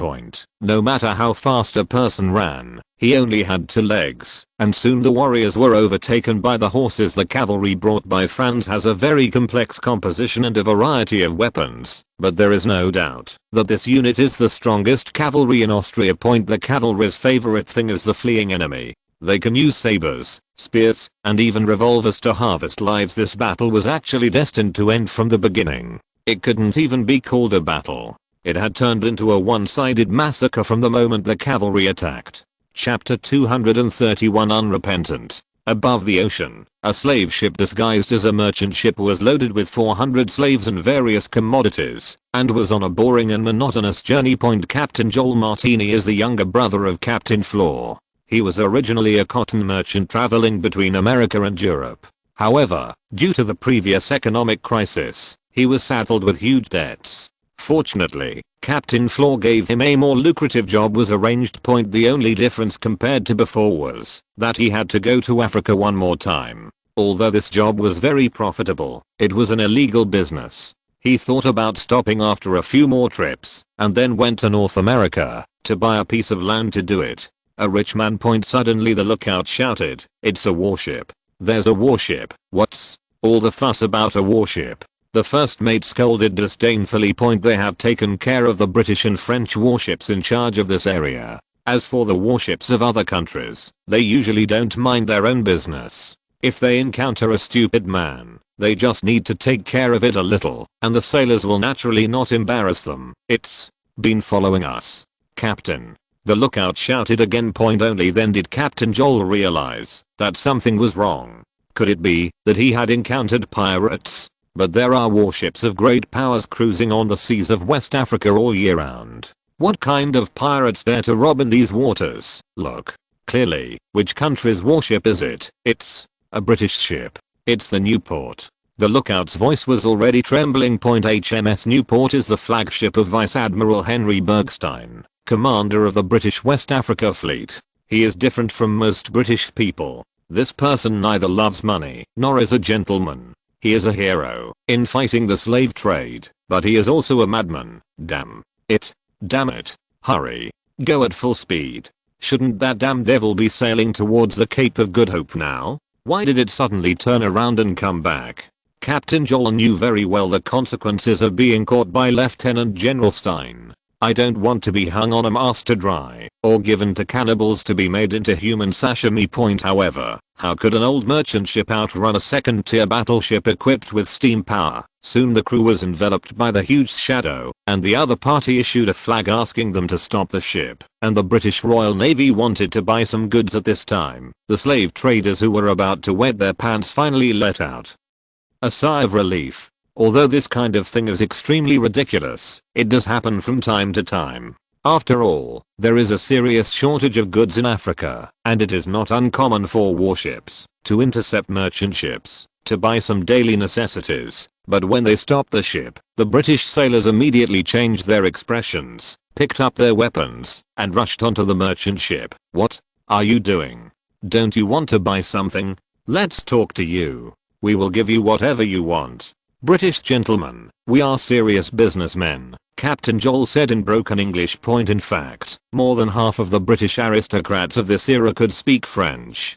No matter how fast a person ran, he only had 2 legs, and soon the warriors were overtaken by the horses. The cavalry brought by Franz has a very complex composition and a variety of weapons, but there is no doubt that this unit is the strongest cavalry in Austria. The cavalry's favorite thing is the fleeing enemy. They can use sabers, spears, and even revolvers to harvest lives. This battle was actually destined to end from the beginning. It couldn't even be called a battle. It had turned into a one-sided massacre from the moment the cavalry attacked. Chapter 231 Unrepentant. Above the ocean, a slave ship disguised as a merchant ship was loaded with 400 slaves and various commodities, and was on a boring and monotonous journey. Captain Joel Martini is the younger brother of Captain Flor. He was originally a cotton merchant traveling between America and Europe. However, due to the previous economic crisis, he was saddled with huge debts. Fortunately, Captain Flor gave him a more lucrative job was arranged. The only difference compared to before was that he had to go to Africa one more time. Although this job was very profitable, it was an illegal business. He thought about stopping after a few more trips, and then went to North America to buy a piece of land to do it. A rich man. Suddenly the lookout shouted, "It's a warship. There's a warship. What's all the fuss about a warship?" The first mate scolded disdainfully. They have taken care of the British and French warships in charge of this area. As for the warships of other countries, they usually don't mind their own business. If they encounter a stupid man, they just need to take care of it a little, and the sailors will naturally not embarrass them. "It's been following us, Captain," the lookout shouted again. Only then did Captain Joel realize that something was wrong. Could it be that he had encountered pirates? But there are warships of great powers cruising on the seas of West Africa all year round. What kind of pirates dare to rob in these waters? Look clearly. Which country's warship is it? It's a British ship. It's the Newport. The lookout's voice was already trembling. HMS Newport is the flagship of Vice Admiral Henry Bergstein, commander of the British West Africa Fleet. He is different from most British people. This person neither loves money nor is a gentleman. He is a hero in fighting the slave trade, but he is also a madman. Damn it. Hurry. Go at full speed. Shouldn't that damn devil be sailing towards the Cape of Good Hope now? Why did it suddenly turn around and come back? Captain Joel knew very well the consequences of being caught by Lieutenant General Stein. I don't want to be hung on a mast to dry, or given to cannibals to be made into human sashimi. However, how could an old merchant ship outrun a second-tier battleship equipped with steam power? Soon the crew was enveloped by the huge shadow, and the other party issued a flag asking them to stop the ship, and the British Royal Navy wanted to buy some goods at this time. The slave traders who were about to wet their pants finally let out a sigh of relief. Although this kind of thing is extremely ridiculous, it does happen from time to time. After all, there is a serious shortage of goods in Africa, and it is not uncommon for warships to intercept merchant ships. to buy some daily necessities, but when they stopped the ship, the British sailors immediately changed their expressions, picked up their weapons, and rushed onto the merchant ship. "What are you doing? Don't you want to buy something? Let's talk to you. We will give you whatever you want. British gentlemen, we are serious businessmen," Captain Joel said in broken English. In fact, more than half of the British aristocrats of this era could speak French.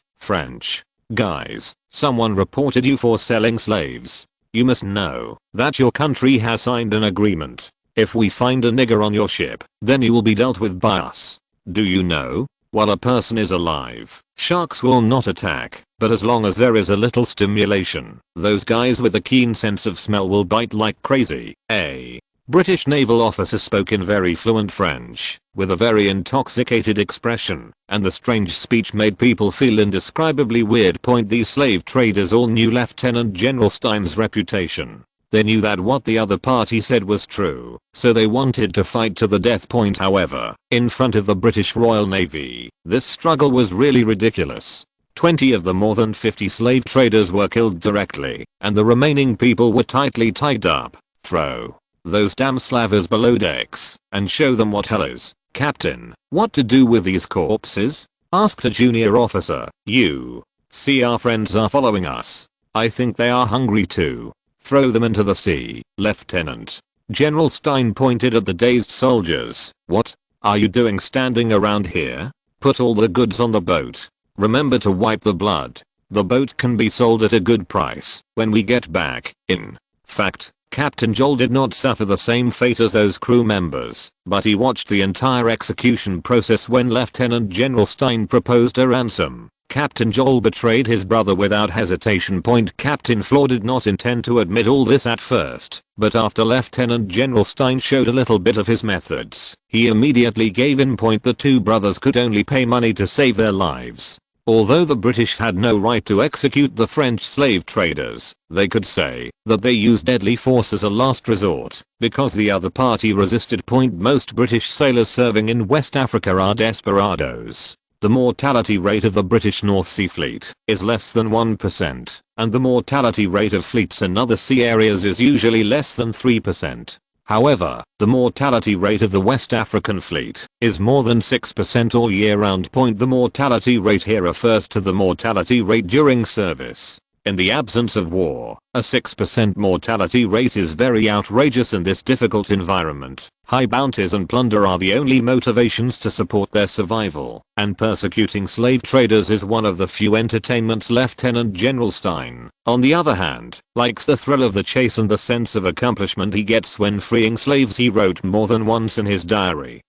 Guys, someone reported you for selling slaves. You must know that your country has signed an agreement. If we find a nigger on your ship, then you will be dealt with by us. Do you know? While a person is alive, sharks will not attack, but as long as there is a little stimulation, those guys with a keen sense of smell will bite like crazy. A British naval officer spoke in very fluent French, with a very intoxicated expression, and the strange speech made people feel indescribably weird. These slave traders all knew Lieutenant General Stein's reputation. They knew that what the other party said was true, so they wanted to fight to the death. However, in front of the British Royal Navy, this struggle was really ridiculous. 20 of the more than 50 slave traders were killed directly, and the remaining people were tightly tied up. "Throw those damn slavers below decks, and show them what hell is." "Captain, what to do with these corpses?" asked a junior officer. "You see, our friends are following us. I think they are hungry too. Throw them into the sea." Lieutenant General Stein pointed at the dazed soldiers. "What are you doing standing around here? Put all the goods on the boat. Remember to wipe the blood. The boat can be sold at a good price when we get back." In fact, Captain Joel did not suffer the same fate as those crew members, but he watched the entire execution process when Lieutenant General Stein proposed a ransom. Captain Joel betrayed his brother without hesitation. Captain Floor did not intend to admit all this at first, but after Lieutenant General Stein showed a little bit of his methods, he immediately gave in. The two brothers could only pay money to save their lives. Although the British had no right to execute the French slave traders, they could say that they used deadly force as a last resort, because the other party resisted. Most British sailors serving in West Africa are desperados. The mortality rate of the British North Sea Fleet is less than 1%, and the mortality rate of fleets in other sea areas is usually less than 3%. However, the mortality rate of the West African Fleet is more than 6% all year round. The mortality rate here refers to the mortality rate during service. In the absence of war, a 6% mortality rate is very outrageous in this difficult environment. High bounties and plunder are the only motivations to support their survival, and persecuting slave traders is one of the few entertainments Lieutenant General Stein, on the other hand, likes the thrill of the chase and the sense of accomplishment he gets when freeing slaves. He wrote more than once in his diary.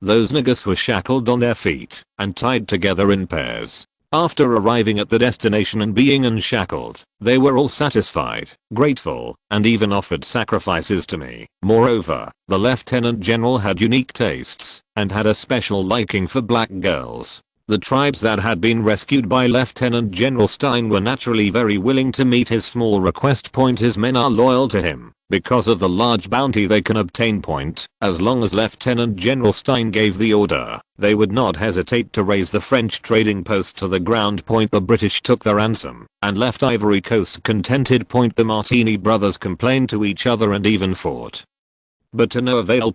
"Those niggers were shackled on their feet and tied together in pairs. After arriving at the destination and being unshackled, they were all satisfied, grateful, and even offered sacrifices to me." Moreover, the Lieutenant General had unique tastes and had a special liking for black girls. The tribes that had been rescued by Lieutenant General Stein were naturally very willing to meet his small request. His men are loyal to him because of the large bounty they can obtain. As long as Lieutenant General Stein gave the order, they would not hesitate to raise the French trading post to the ground. The British took the ransom and left Ivory Coast contented. The Martini brothers complained to each other and even fought, but to no avail.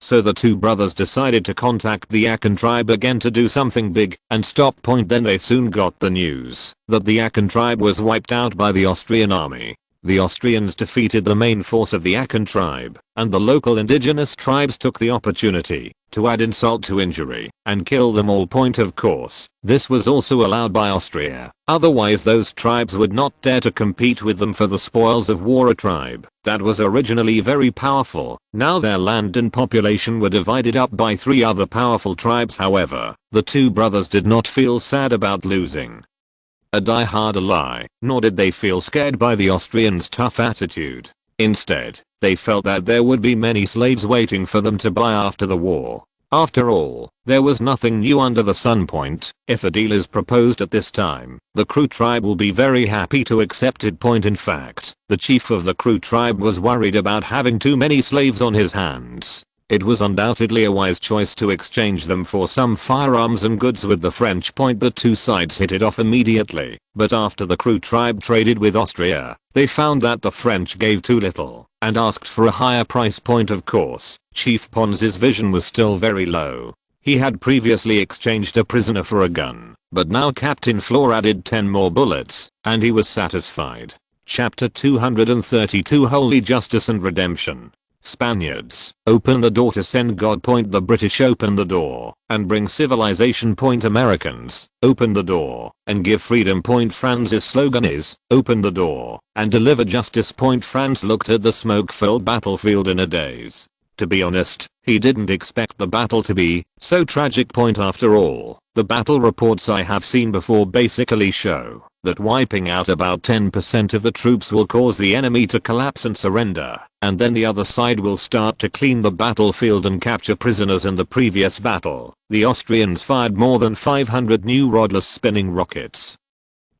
So the two brothers decided to contact the Akan tribe again to do something big and stop. Then they soon got the news that the Akan tribe was wiped out by the Austrian army. The Austrians defeated the main force of the Akan tribe, and the local indigenous tribes took the opportunity to add insult to injury and kill them all. Of course, this was also allowed by Austria, otherwise those tribes would not dare to compete with them for the spoils of war. A tribe that was originally very powerful, now their land and population were divided up by 3 other powerful tribes. However, the two brothers did not feel sad about losing a die-hard ally, nor did they feel scared by the Austrians' tough attitude. Instead, they felt that there would be many slaves waiting for them to buy after the war. After all, there was nothing new under the sun. If a deal is proposed at this time, the Crew tribe will be very happy to accept it. In fact, the chief of the Crew tribe was worried about having too many slaves on his hands. It was undoubtedly a wise choice to exchange them for some firearms and goods with the French. The two sides hit it off immediately, but after the Kru tribe traded with Austria, they found that the French gave too little and asked for a higher price. Of course, Chief Ponz's vision was still very low. He had previously exchanged a prisoner for a gun, but now Captain Floor added 10 more bullets, and he was satisfied. Chapter 232 Holy Justice and Redemption. Spaniards, open the door to send God. The British open the door and bring civilization. Americans, open the door and give freedom. Franz's slogan is, open the door and deliver justice. Franz looked at the smoke-filled battlefield in a daze. To be honest, he didn't expect the battle to be so tragic. After all, the battle reports I have seen before basically show that wiping out about 10% of the troops will cause the enemy to collapse and surrender, and then the other side will start to clean the battlefield and capture prisoners. In the previous battle, the Austrians fired more than 500 new rodless spinning rockets.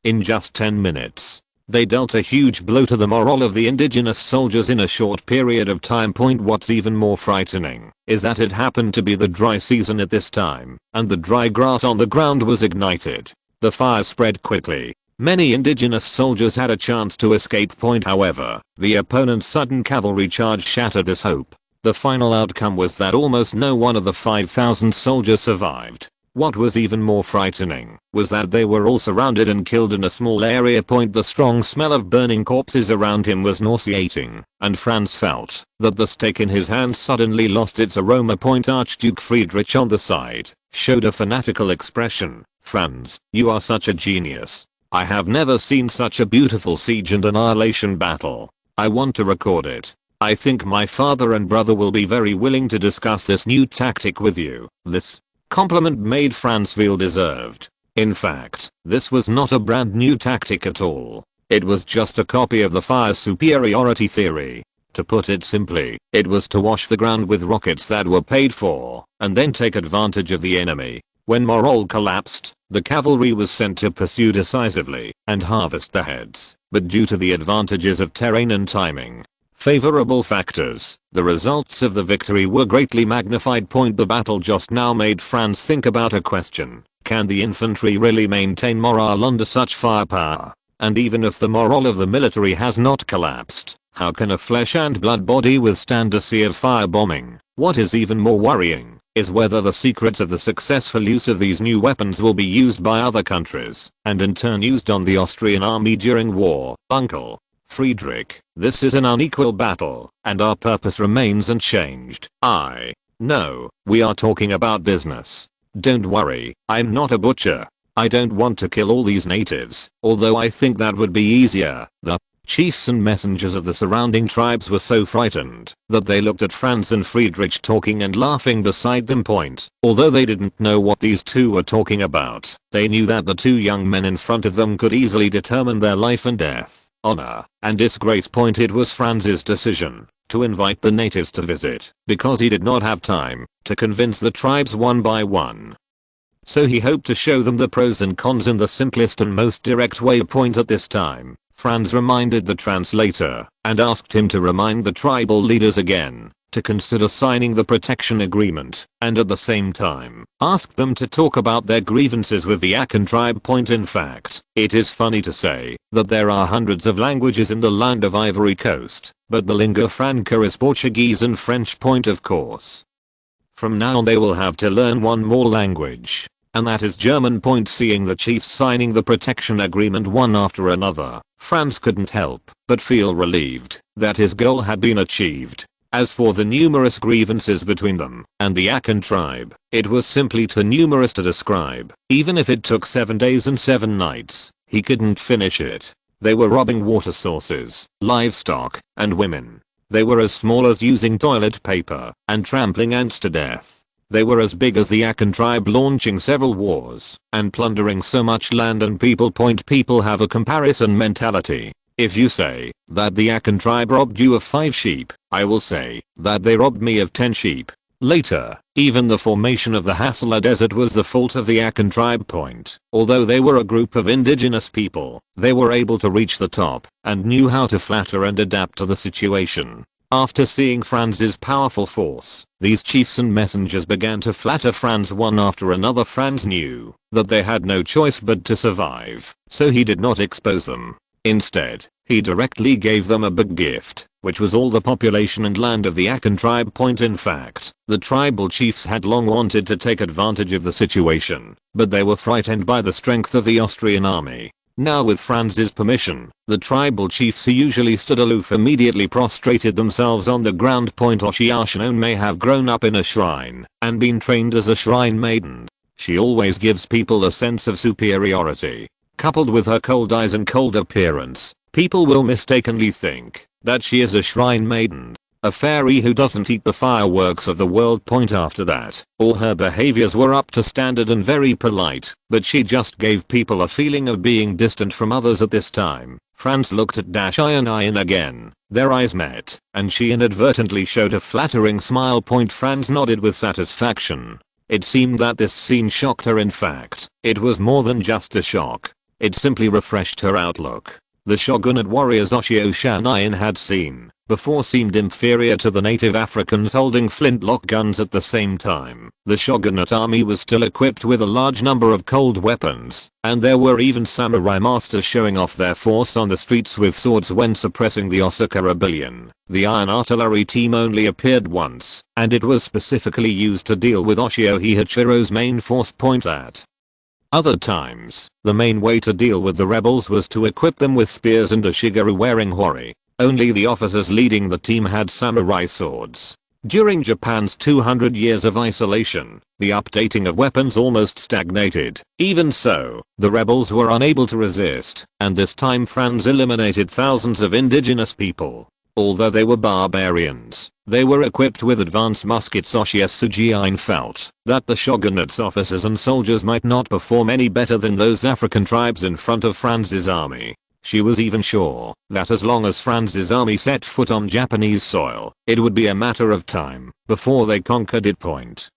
In just 10 minutes, they dealt a huge blow to the morale of the indigenous soldiers in a short period of time. What's even more frightening is that it happened to be the dry season at this time, and the dry grass on the ground was ignited. The fire spread quickly. Many indigenous soldiers had a chance to escape. However, the opponent's sudden cavalry charge shattered this hope. The final outcome was that almost no one of the 5,000 soldiers survived. What was even more frightening was that they were all surrounded and killed in a small area. The strong smell of burning corpses around him was nauseating, and Franz felt that the stake in his hand suddenly lost its aroma. Archduke Friedrich on the side showed a fanatical expression. Franz, you are such a genius. I have never seen such a beautiful siege and annihilation battle. I want to record it. I think my father and brother will be very willing to discuss this new tactic with you. This compliment made Franz feel deserved. In fact, this was not a brand new tactic at all. It was just a copy of the fire superiority theory. To put it simply, it was to wash the ground with rockets that were paid for, and then take advantage of the enemy. When morale collapsed, the cavalry was sent to pursue decisively and harvest the heads, but due to the advantages of terrain and timing, favorable factors, the results of the victory were greatly magnified. The battle just now made Franz think about a question. Can the infantry really maintain morale under such firepower? And even if the morale of the military has not collapsed, how can a flesh and blood body withstand a sea of firebombing? What is even more worrying is whether the secrets of the successful use of these new weapons will be used by other countries, and in turn used on the Austrian army during war. Uncle Friedrich, this is an unequal battle, and our purpose remains unchanged. I know, we are talking about business. Don't worry, I'm not a butcher. I don't want to kill all these natives, although I think that would be easier. The chiefs and messengers of the surrounding tribes were so frightened that they looked at Franz and Friedrich talking and laughing beside them. Although they didn't know what these two were talking about, they knew that the two young men in front of them could easily determine their life and death, honor, and disgrace. It was Franz's decision to invite the natives to visit because he did not have time to convince the tribes one by one. So he hoped to show them the pros and cons in the simplest and most direct way. At this time, Franz reminded the translator and asked him to remind the tribal leaders again to consider signing the protection agreement, and at the same time asked them to talk about their grievances with the Akan tribe. In fact, it is funny to say that there are hundreds of languages in the land of Ivory Coast, but the lingua franca is Portuguese and French. Of course, from now on they will have to learn one more language, and that is German. Seeing the chiefs signing the protection agreement one after another, Franz couldn't help but feel relieved that his goal had been achieved. As for the numerous grievances between them and the Akan tribe, it was simply too numerous to describe. Even if it took 7 days and 7 nights, he couldn't finish it. They were robbing water sources, livestock, and women. They were as small as using toilet paper and trampling ants to death. They were as big as the Akan tribe launching several wars and plundering so much land and people. People have a comparison mentality. If you say that the Akan tribe robbed you of 5 sheep, I will say that they robbed me of 10 sheep. Later, even the formation of the Hassala Desert was the fault of the Akan tribe. Although they were a group of indigenous people, they were able to reach the top and knew how to flatter and adapt to the situation. After seeing Franz's powerful force, these chiefs and messengers began to flatter Franz one after another. Franz knew that they had no choice but to survive, so he did not expose them. Instead, he directly gave them a big gift, which was all the population and land of the Aachen tribe. In fact, the tribal chiefs had long wanted to take advantage of the situation, but they were frightened by the strength of the Austrian army. Now with Franz's permission, the tribal chiefs who usually stood aloof immediately prostrated themselves on the ground. Oshiyashino may have grown up in a shrine and been trained as a shrine maiden. She always gives people a sense of superiority. Coupled with her cold eyes and cold appearance, people will mistakenly think that she is a shrine maiden, a fairy who doesn't eat the fireworks of the world. After that, all her behaviors were up to standard and very polite, but she just gave people a feeling of being distant from others at this time. Franz looked at Ian again. Their eyes met, and she inadvertently showed a flattering smile. Franz nodded with satisfaction. It seemed that this scene shocked her. In fact, it was more than just a shock. It simply refreshed her outlook. The shogunate warriors Oshiyashino had seen before seemed inferior to the native Africans holding flintlock guns at the same time. The shogunate army was still equipped with a large number of cold weapons, and there were even samurai masters showing off their force on the streets with swords when suppressing the Osaka rebellion. The iron artillery team only appeared once, and it was specifically used to deal with Oshio Heihachiro's main force. At other times, the main way to deal with the rebels was to equip them with spears and a shigeru wearing hori. Only the officers leading the team had samurai swords. During Japan's 200 years of isolation, the updating of weapons almost stagnated. Even so, the rebels were unable to resist, and this time Franz eliminated thousands of indigenous people. Although they were barbarians, they were equipped with advanced muskets. Oshiyasujiin felt that the shogunate's officers and soldiers might not perform any better than those African tribes in front of Franz's army. She was even sure that as long as Franz's army set foot on Japanese soil, it would be a matter of time before they conquered it.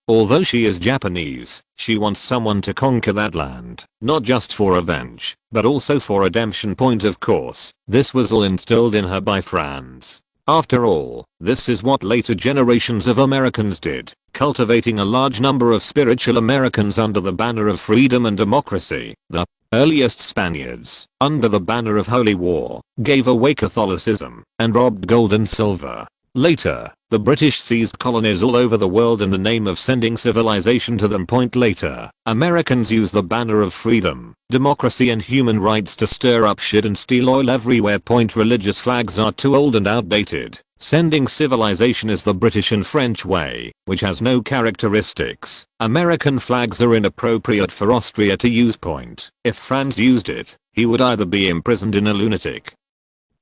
Although she is Japanese, she wants someone to conquer that land, not just for revenge, but also for redemption. Of course, this was all instilled in her by Franz. After all, this is what later generations of Americans did, cultivating a large number of spiritual Americans under the banner of freedom and democracy. The earliest Spaniards, under the banner of holy war, gave away Catholicism and robbed gold and silver. Later, the British seized colonies all over the world in the name of sending civilization to them. Later, Americans used the banner of freedom, democracy and human rights to stir up shit and steal oil everywhere. Religious flags are too old and outdated. Sending civilization is the British and French way, which has no characteristics. American flags are inappropriate for Austria to use. If Franz used it, he would either be imprisoned in a lunatic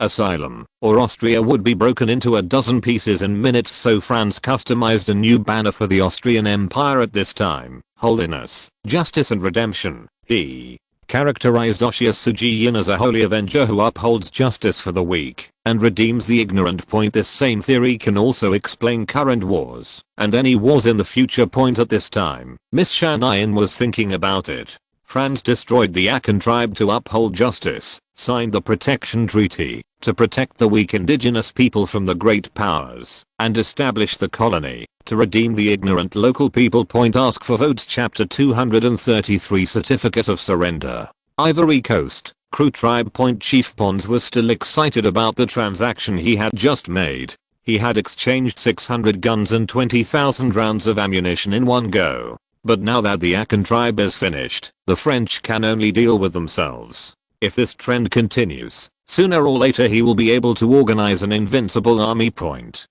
asylum, or Austria would be broken into a dozen pieces in minutes. So Franz customized a new banner for the Austrian Empire at this time: holiness, justice and redemption. He characterized Oshiyasujiin as a holy avenger who upholds justice for the weak and redeems the ignorant. This same theory can also explain current wars and any wars in the future. At this time, Miss Shanayan was thinking about it. Franz destroyed the Aachen tribe to uphold justice, signed the Protection Treaty to protect the weak indigenous people from the great powers, and established the colony to redeem the ignorant local people. Ask for votes. Chapter 233 Certificate of Surrender. Ivory Coast, Kru tribe. Chief Pons was still excited about the transaction he had just made. He had exchanged 600 guns and 20,000 rounds of ammunition in one go. But now that the Aachen tribe is finished, the French can only deal with themselves. If this trend continues, sooner or later he will be able to organize an invincible army.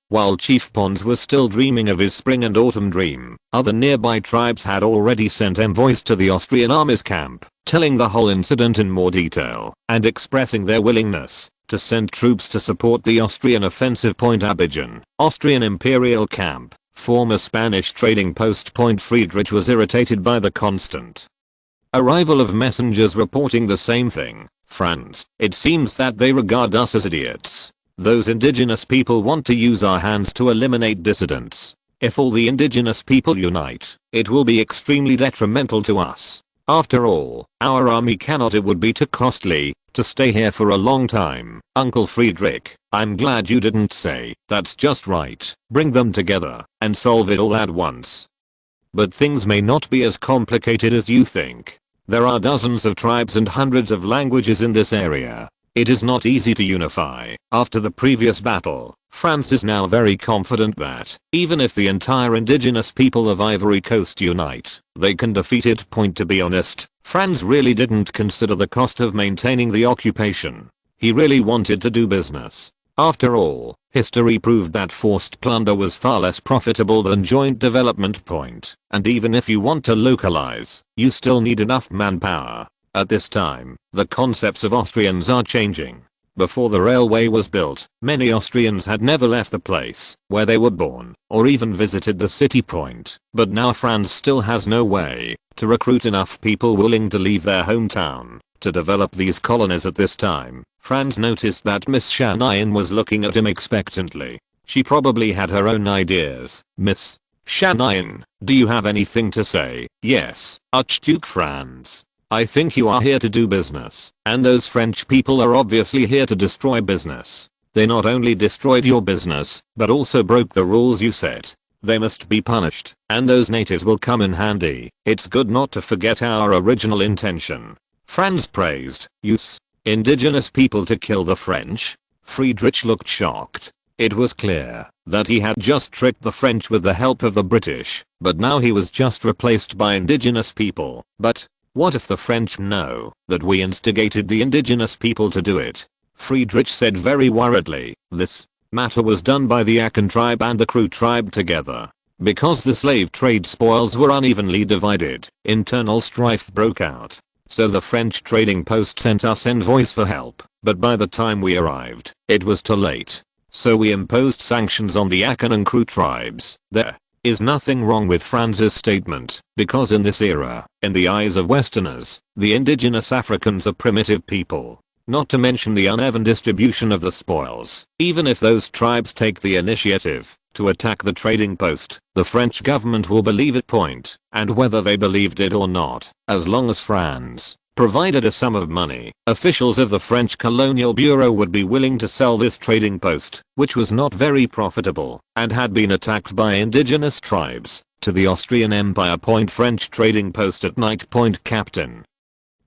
While Chief Pons was still dreaming of his spring and autumn dream, other nearby tribes had already sent envoys to the Austrian army's camp, telling the whole incident in more detail and expressing their willingness to send troops to support the Austrian offensive. Abidjan, Austrian Imperial camp, former Spanish trading post. Friedrich was irritated by the constant arrival of messengers reporting the same thing. Franz, it seems that they regard us as idiots. Those indigenous people want to use our hands to eliminate dissidents. If all the indigenous people unite, it will be extremely detrimental to us. After all, our army cannot, it would be too costly to stay here for a long time. Uncle Friedrich, I'm glad you didn't say, that's just right, bring them together and solve it all at once. But things may not be as complicated as you think. There are dozens of tribes and hundreds of languages in this area. It is not easy to unify. After the previous battle, France is now very confident that, even if the entire indigenous people of Ivory Coast unite, they can defeat it. To be honest, Franz really didn't consider the cost of maintaining the occupation. He really wanted to do business. After all, history proved that forced plunder was far less profitable than joint development. And even if you want to localize, you still need enough manpower. At this time, the concepts of Austrians are changing. Before the railway was built, many Austrians had never left the place where they were born, or even visited the city. But now France still has no way to recruit enough people willing to leave their hometown to develop these colonies. At this time, Franz noticed that Miss Shanayan was looking at him expectantly. She probably had her own ideas. Miss Shanayan, do you have anything to say? Yes, Archduke Franz. I think you are here to do business, and those French people are obviously here to destroy business. They not only destroyed your business, but also broke the rules you set. They must be punished, and those natives will come in handy. It's good not to forget our original intention. Franz praised, use indigenous people to kill the French. Friedrich looked shocked. It was clear that he had just tricked the French with the help of the British, but now he was just replaced by indigenous people. But what if the French know that we instigated the indigenous people to do it? Friedrich said very worriedly. This matter was done by the Akan tribe and the Kru tribe together. Because the slave trade spoils were unevenly divided, internal strife broke out. So the French trading post sent us envoys for help, but by the time we arrived, it was too late. So we imposed sanctions on the Akan and Kru tribes. There is nothing wrong with Franz's statement, because in this era, in the eyes of Westerners, the indigenous Africans are primitive people. Not to mention the uneven distribution of the spoils. Even if those tribes take the initiative to attack the trading post, the French government will believe it. And whether they believed it or not, as long as Franz provided a sum of money, officials of the French Colonial Bureau would be willing to sell this trading post, which was not very profitable, and had been attacked by indigenous tribes, to the Austrian Empire. French trading post at night. Captain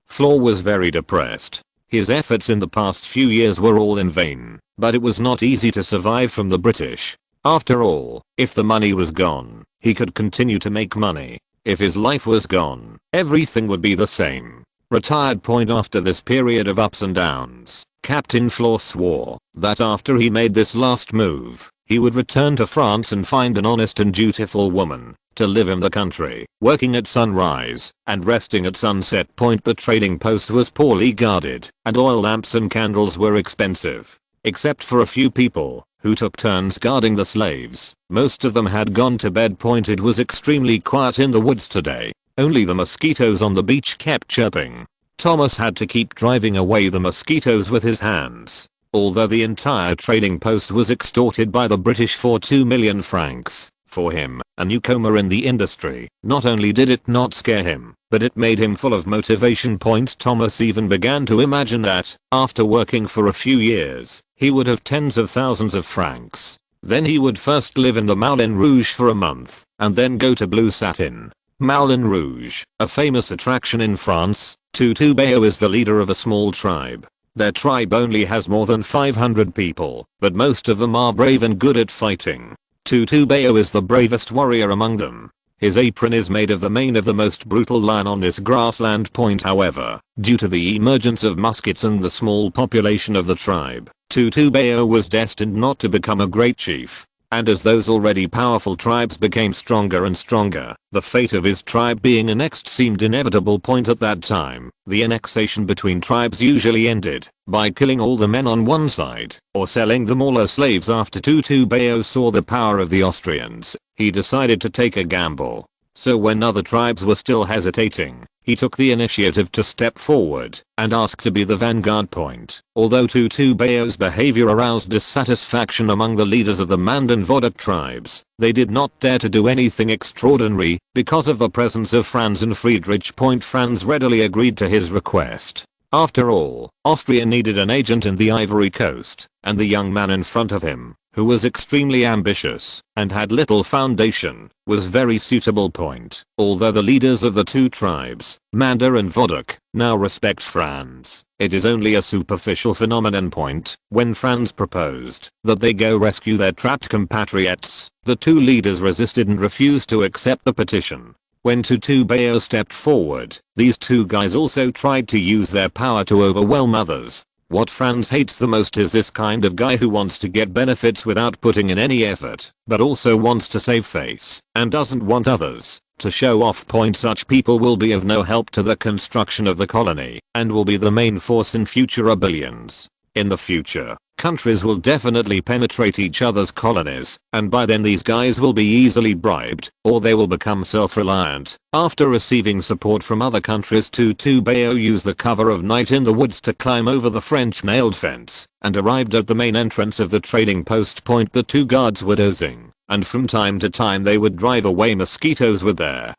Flor was very depressed. His efforts in the past few years were all in vain, but it was not easy to survive from the British. After all, if the money was gone, he could continue to make money. If his life was gone, everything would be the same. Retired. After this period of ups and downs, Captain Flor swore that after he made this last move, he would return to France and find an honest and dutiful woman to live in the country, working at sunrise and resting at sunset. The trading post was poorly guarded, and oil lamps and candles were expensive. Except for a few people who took turns guarding the slaves, most of them had gone to bed. It was extremely quiet in the woods today. Only the mosquitoes on the beach kept chirping. Thomas had to keep driving away the mosquitoes with his hands. Although the entire trading post was extorted by the British for 2 million francs, for him, a newcomer in the industry, not only did it not scare him, but it made him full of motivation. Thomas even began to imagine that, after working for a few years, he would have tens of thousands of francs. Then he would first live in the Moulin Rouge for a month, and then go to Blue Satin. Moulin Rouge, a famous attraction in France. Tutu Bayo is the leader of a small tribe. Their tribe only has more than 500 people, but most of them are brave and good at fighting. Tutu Bayo is the bravest warrior among them. His apron is made of the mane of the most brutal lion on this grassland. However, due to the emergence of muskets and the small population of the tribe, Tutu Bayo was destined not to become a great chief. And as those already powerful tribes became stronger and stronger, the fate of his tribe being annexed seemed inevitable. At that time, the annexation between tribes usually ended by killing all the men on one side or selling them all as slaves. After Tutu Bayo saw the power of the Austrians, he decided to take a gamble. So when other tribes were still hesitating, he took the initiative to step forward and ask to be the vanguard point. Although Tutubayo's behavior aroused dissatisfaction among the leaders of the Mand and Vodok tribes, they did not dare to do anything extraordinary because of the presence of Franz and Friedrich. Franz readily agreed to his request. After all, Austria needed an agent in the Ivory Coast, and the young man in front of him, who was extremely ambitious and had little foundation, was very suitable. Although the leaders of the two tribes, Manda and Vodok, now respect Franz, it is only a superficial phenomenon. When Franz proposed that they go rescue their trapped compatriots, the two leaders resisted and refused to accept the petition. When Tutubayo stepped forward, these two guys also tried to use their power to overwhelm others. What Franz hates the most is this kind of guy who wants to get benefits without putting in any effort, but also wants to save face, and doesn't want others to show off. Such people will be of no help to the construction of the colony, and will be the main force in future rebellions. In the future, countries will definitely penetrate each other's colonies, and by then these guys will be easily bribed, or they will become self-reliant. After receiving support from other countries, Tutubayo used the cover of night in the woods to climb over the French nailed fence, and arrived at the main entrance of the trading post. The two guards were dozing, and from time to time they would drive away mosquitoes with their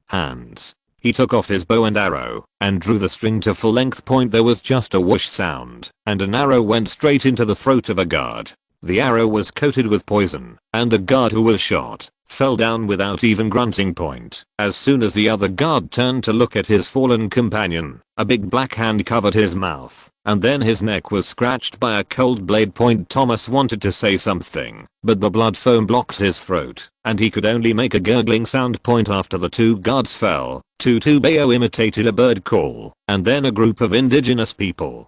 hands. He took off his bow and arrow, and drew the string to full length. There was just a whoosh sound, and an arrow went straight into the throat of a guard. The arrow was coated with poison, and the guard who was shot fell down without even grunting. As soon as the other guard turned to look at his fallen companion, a big black hand covered his mouth, and then his neck was scratched by a cold blade. Thomas wanted to say something, but the blood foam blocked his throat, and he could only make a gurgling sound. After the two guards fell, Tutubayo imitated a bird call, and then a group of indigenous people,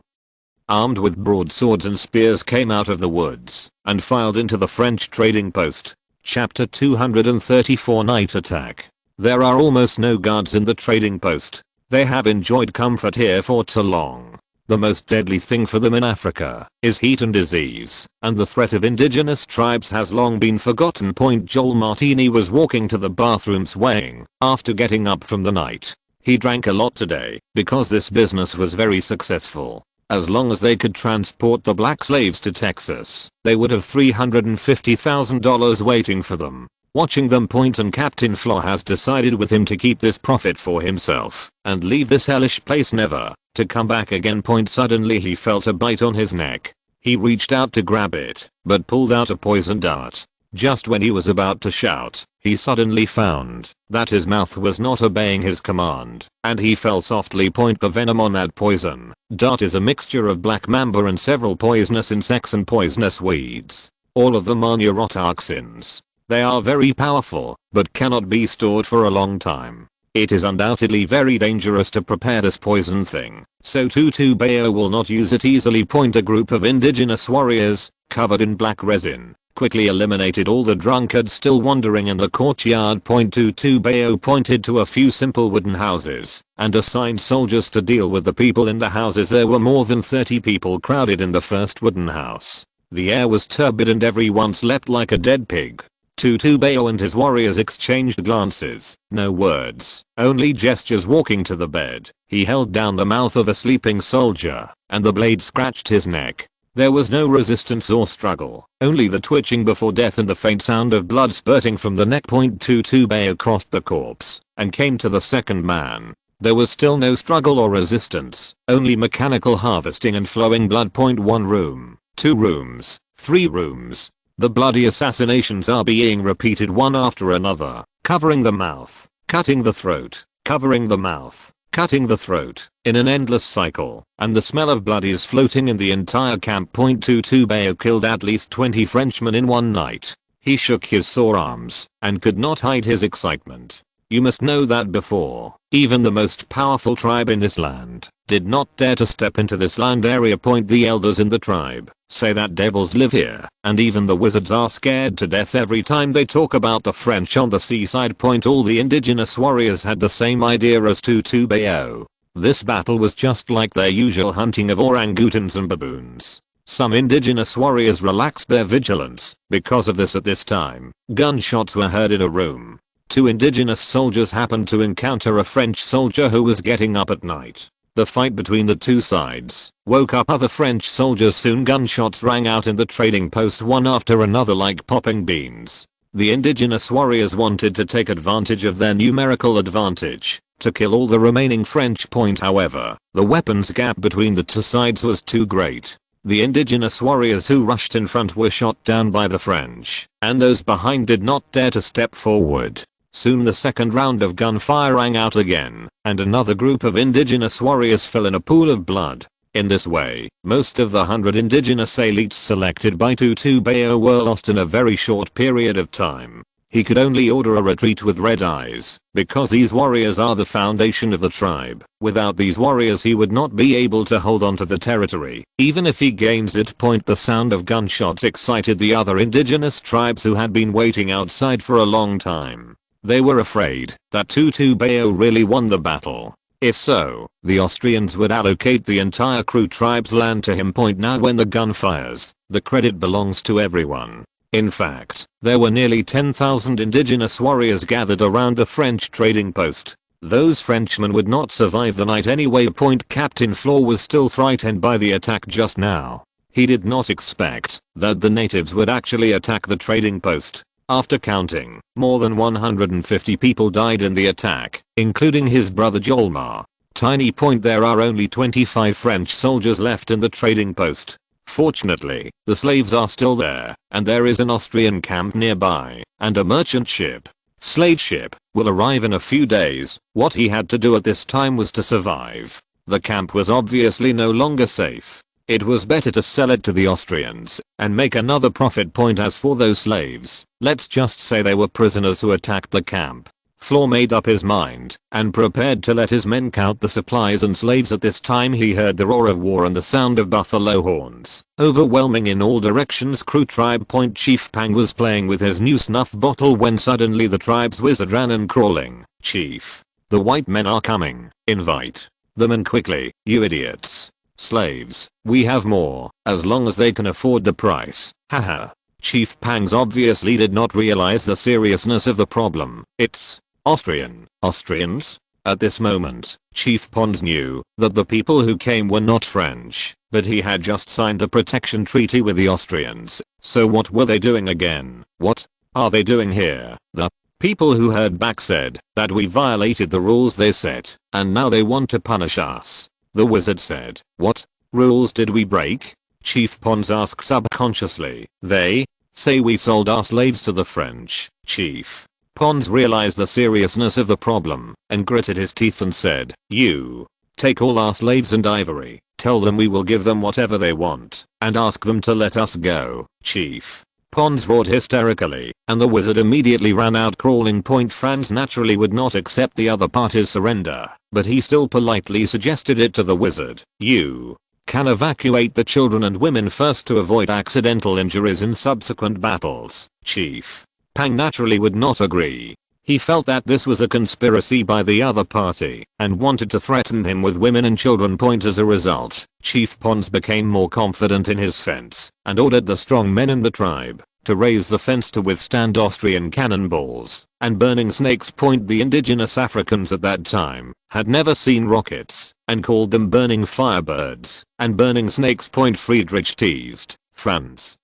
armed with broadswords and spears, came out of the woods and filed into the French trading post. Chapter 234 Night Attack. There are almost no guards in the trading post. They have enjoyed comfort here for too long. The most deadly thing for them in Africa is heat and disease, and the threat of indigenous tribes has long been forgotten. Joel Martini was walking to the bathroom swaying after getting up from the night. He drank a lot today because this business was very successful. As long as they could transport the black slaves to Texas, they would have $350,000 waiting for them. Watching them and Captain Flaw has decided with him to keep this profit for himself and leave this hellish place never to come back again. Suddenly he felt a bite on his neck. He reached out to grab it, but pulled out a poison dart. Just when he was about to shout, he suddenly found that his mouth was not obeying his command, and he fell softly. The venom on that poison dart is a mixture of black mamba and several poisonous insects and poisonous weeds. All of them are neurotoxins. They are very powerful, but cannot be stored for a long time. It is undoubtedly very dangerous to prepare this poison thing, so Tutubayo will not use it easily. A group of indigenous warriors, covered in black resin, quickly eliminated all the drunkards still wandering in the courtyard. Tutubayo pointed to a few simple wooden houses and assigned soldiers to deal with the people in the houses. There were more than 30 people crowded in the first wooden house. The air was turbid and everyone slept like a dead pig. Tutubayo and his warriors exchanged glances, no words, only gestures. Walking to the bed, he held down the mouth of a sleeping soldier, and the blade scratched his neck. There was no resistance or struggle, only the twitching before death and the faint sound of blood spurting from the neck. Tutubayo crossed the corpse and came to the second man. There was still no struggle or resistance, only mechanical harvesting and flowing blood. 1 room, 2 rooms, 3 rooms. The bloody assassinations are being repeated one after another, covering the mouth, cutting the throat, covering the mouth, cutting the throat, in an endless cycle, and the smell of blood is floating in the entire camp. Tutubayo killed at least 20 Frenchmen in one night. He shook his sore arms and could not hide his excitement. You must know that before, even the most powerful tribe in this land did not dare to step into this land area. The elders in the tribe say that devils live here, and even the wizards are scared to death every time they talk about the French on the seaside. All the indigenous warriors had the same idea as Tutubayo. This battle was just like their usual hunting of orangutans and baboons. Some indigenous warriors relaxed their vigilance because of this. At this time, gunshots were heard in a room Two indigenous soldiers happened to encounter a French soldier who was getting up at night. The fight between the two sides woke up other French soldiers. Soon gunshots rang out in the trading post one after another like popping beans. The indigenous warriors wanted to take advantage of their numerical advantage to kill all the remaining French. However, the weapons gap between the two sides was too great. The indigenous warriors who rushed in front were shot down by the French, and those behind did not dare to step forward. Soon the second round of gunfire rang out again, and another group of indigenous warriors fell in a pool of blood. In this way, most of the 100 indigenous elites selected by Tutu Bayo were lost in a very short period of time. He could only order a retreat with red eyes, because these warriors are the foundation of the tribe. Without these warriors he would not be able to hold on to the territory, even if he gains it. The sound of gunshots excited the other indigenous tribes who had been waiting outside for a long time. They were afraid that Tutu Bayo really won the battle. If so, the Austrians would allocate the entire Kru tribe's land to him. Now when the gun fires, the credit belongs to everyone. In fact, there were nearly 10,000 indigenous warriors gathered around the French trading post. Those Frenchmen would not survive the night anyway. Captain Flaw was still frightened by the attack just now. He did not expect that the natives would actually attack the trading post. After counting, more than 150 people died in the attack, including his brother Jolmar. Tiny point: there are only 25 French soldiers left in the trading post. Fortunately, the slaves are still there, and there is an Austrian camp nearby, and a merchant ship. Slave ship will arrive in a few days. What he had to do at this time was to survive. The camp was obviously no longer safe. It was better to sell it to the Austrians and make another profit. As for those slaves, let's just say they were prisoners who attacked the camp. Flaw made up his mind and prepared to let his men count the supplies and slaves. At this time he heard the roar of war and the sound of buffalo horns, overwhelming in all directions. Kru tribe. Chief Pang was playing with his new snuff bottle when suddenly the tribe's wizard ran in crawling. Chief, the white men are coming. Invite them in quickly, you idiots. Slaves, we have more, as long as they can afford the price. Haha. Chief Pangs obviously did not realize the seriousness of the problem. It's Austrians? At this moment, Chief Pons knew that the people who came were not French, but he had just signed a protection treaty with the Austrians. So what were they doing again? What are they doing here? The people who heard back said that we violated the rules they set, and now they want to punish us. The wizard said, what rules did we break? Chief Pons asked subconsciously. They say we sold our slaves to the French. Chief Pons realized the seriousness of the problem and gritted his teeth and said, you take all our slaves and ivory, tell them we will give them whatever they want, and ask them to let us go. Chief Pons roared hysterically, and the wizard immediately ran out crawling. Franz naturally would not accept the other party's surrender, but he still politely suggested it to the wizard. You can evacuate the children and women first to avoid accidental injuries in subsequent battles. Chief Pang naturally would not agree. He felt that this was a conspiracy by the other party and wanted to threaten him with women and children. As a result, Chief Pons became more confident in his fence and ordered the strong men in the tribe to raise the fence to withstand Austrian cannonballs and burning snakes. The indigenous Africans at that time had never seen rockets and called them burning firebirds and burning snakes. Friedrich teased Franz,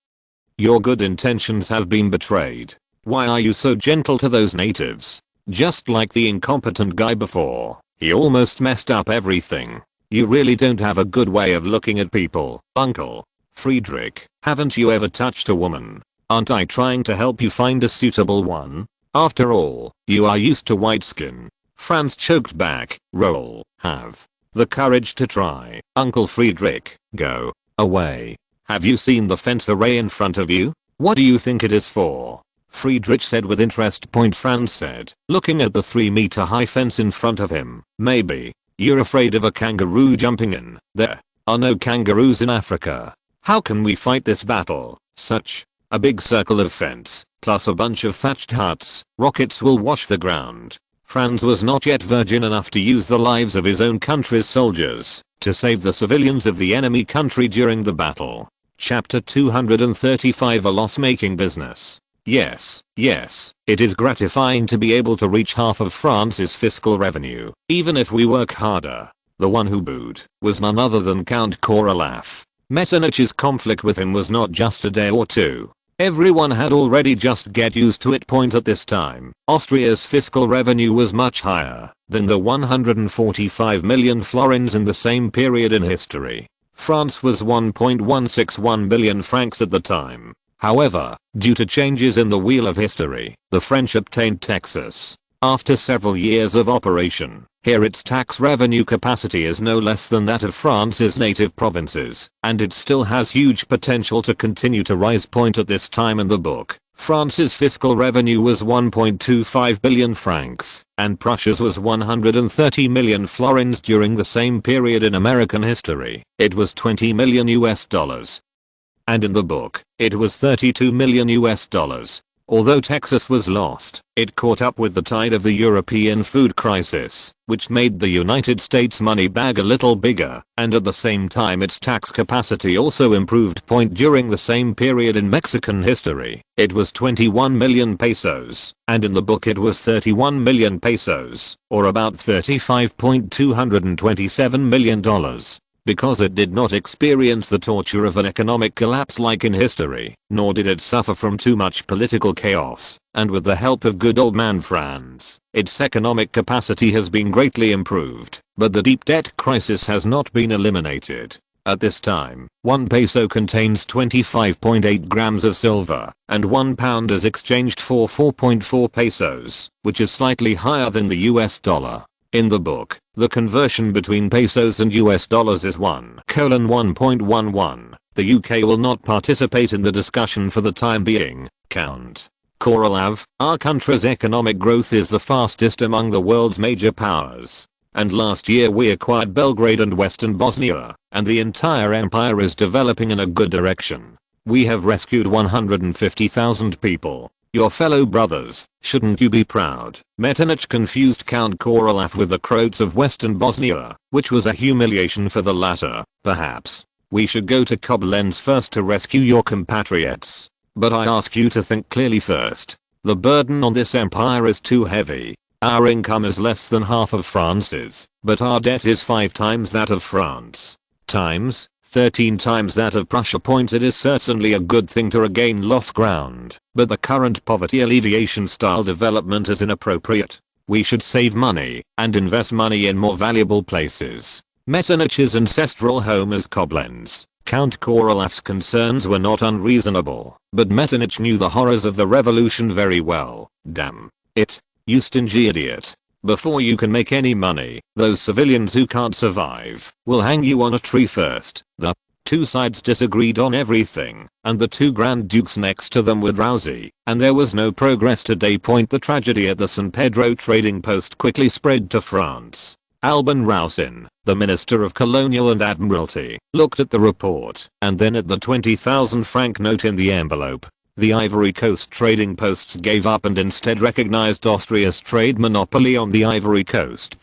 your good intentions have been betrayed. Why are you so gentle to those natives? Just like the incompetent guy before, he almost messed up everything. You really don't have a good way of looking at people. Uncle Friedrich, haven't you ever touched a woman? Aren't I trying to help you find a suitable one? After all, you are used to white skin. Franz choked back. Roll. Have the courage to try. Uncle Friedrich, go away. Have you seen the fence array in front of you? What do you think it is for? Friedrich said with interest. Franz said, looking at the 3-meter high fence in front of him. Maybe you're afraid of a kangaroo jumping in. There are no kangaroos in Africa. How can we fight this battle? Such a big circle of fence, plus a bunch of thatched huts. Rockets will wash the ground. Franz was not yet virgin enough to use the lives of his own country's soldiers to save the civilians of the enemy country during the battle. Chapter 235. A loss-making business. Yes, it is gratifying to be able to reach half of France's fiscal revenue, even if we work harder. The one who booed was none other than Count Korolov. Metternich's conflict with him was not just a day or two. Everyone had already just get used to it point at this time. Austria's fiscal revenue was much higher than the 145 million florins in the same period in history. France was 1.161 billion francs at the time. However, due to changes in the wheel of history, the French obtained Texas. After several years of operation, here its tax revenue capacity is no less than that of France's native provinces, and it still has huge potential to continue to rise. Point at this time in the book, France's fiscal revenue was 1.25 billion francs, and Prussia's was 130 million florins during the same period in American history. It was 20 million US dollars. And in the book, it was 32 million US dollars. Although Texas was lost, it caught up with the tide of the European food crisis, which made the United States money bag a little bigger, and at the same time its tax capacity also improved. During the same period in Mexican history, it was 21 million pesos, and in the book it was 31 million pesos, or about $35.227 million. Because it did not experience the torture of an economic collapse like in history, nor did it suffer from too much political chaos, and with the help of good old man Franz, its economic capacity has been greatly improved, but the deep debt crisis has not been eliminated. At this time, 1 peso contains 25.8 grams of silver, and 1 pound is exchanged for 4.4 pesos, which is slightly higher than the US dollar. In the book, the conversion between pesos and US dollars is 1:1.11. The UK will not participate in the discussion for the time being. Count Korolov, our country's economic growth is the fastest among the world's major powers. And last year we acquired Belgrade and Western Bosnia, and the entire empire is developing in a good direction. We have rescued 150,000 people. Your fellow brothers, shouldn't you be proud? Metternich confused Count Korolov with the Croats of Western Bosnia, which was a humiliation for the latter. Perhaps we should go to Koblenz first to rescue your compatriots. But I ask you to think clearly first. The burden on this empire is too heavy. Our income is less than half of France's, but our debt is 5 times that of France. Times 13 times that of Prussia. It is certainly a good thing to regain lost ground, but the current poverty alleviation style development is inappropriate. We should save money and invest money in more valuable places. Metternich's ancestral home is Koblenz. Count Korolov's concerns were not unreasonable, but Metternich knew the horrors of the revolution very well. Damn it, you stingy idiot. Before you can make any money, those civilians who can't survive will hang you on a tree first. The two sides disagreed on everything, and the 2 Grand Dukes next to them were drowsy, and there was no progress today. The tragedy at the San Pedro trading post quickly spread to France. Alban Rousin, the Minister of Colonial and Admiralty, looked at the report, and then at the 20,000 franc note in the envelope. The Ivory Coast trading posts gave up and instead recognized Austria's trade monopoly on the Ivory Coast.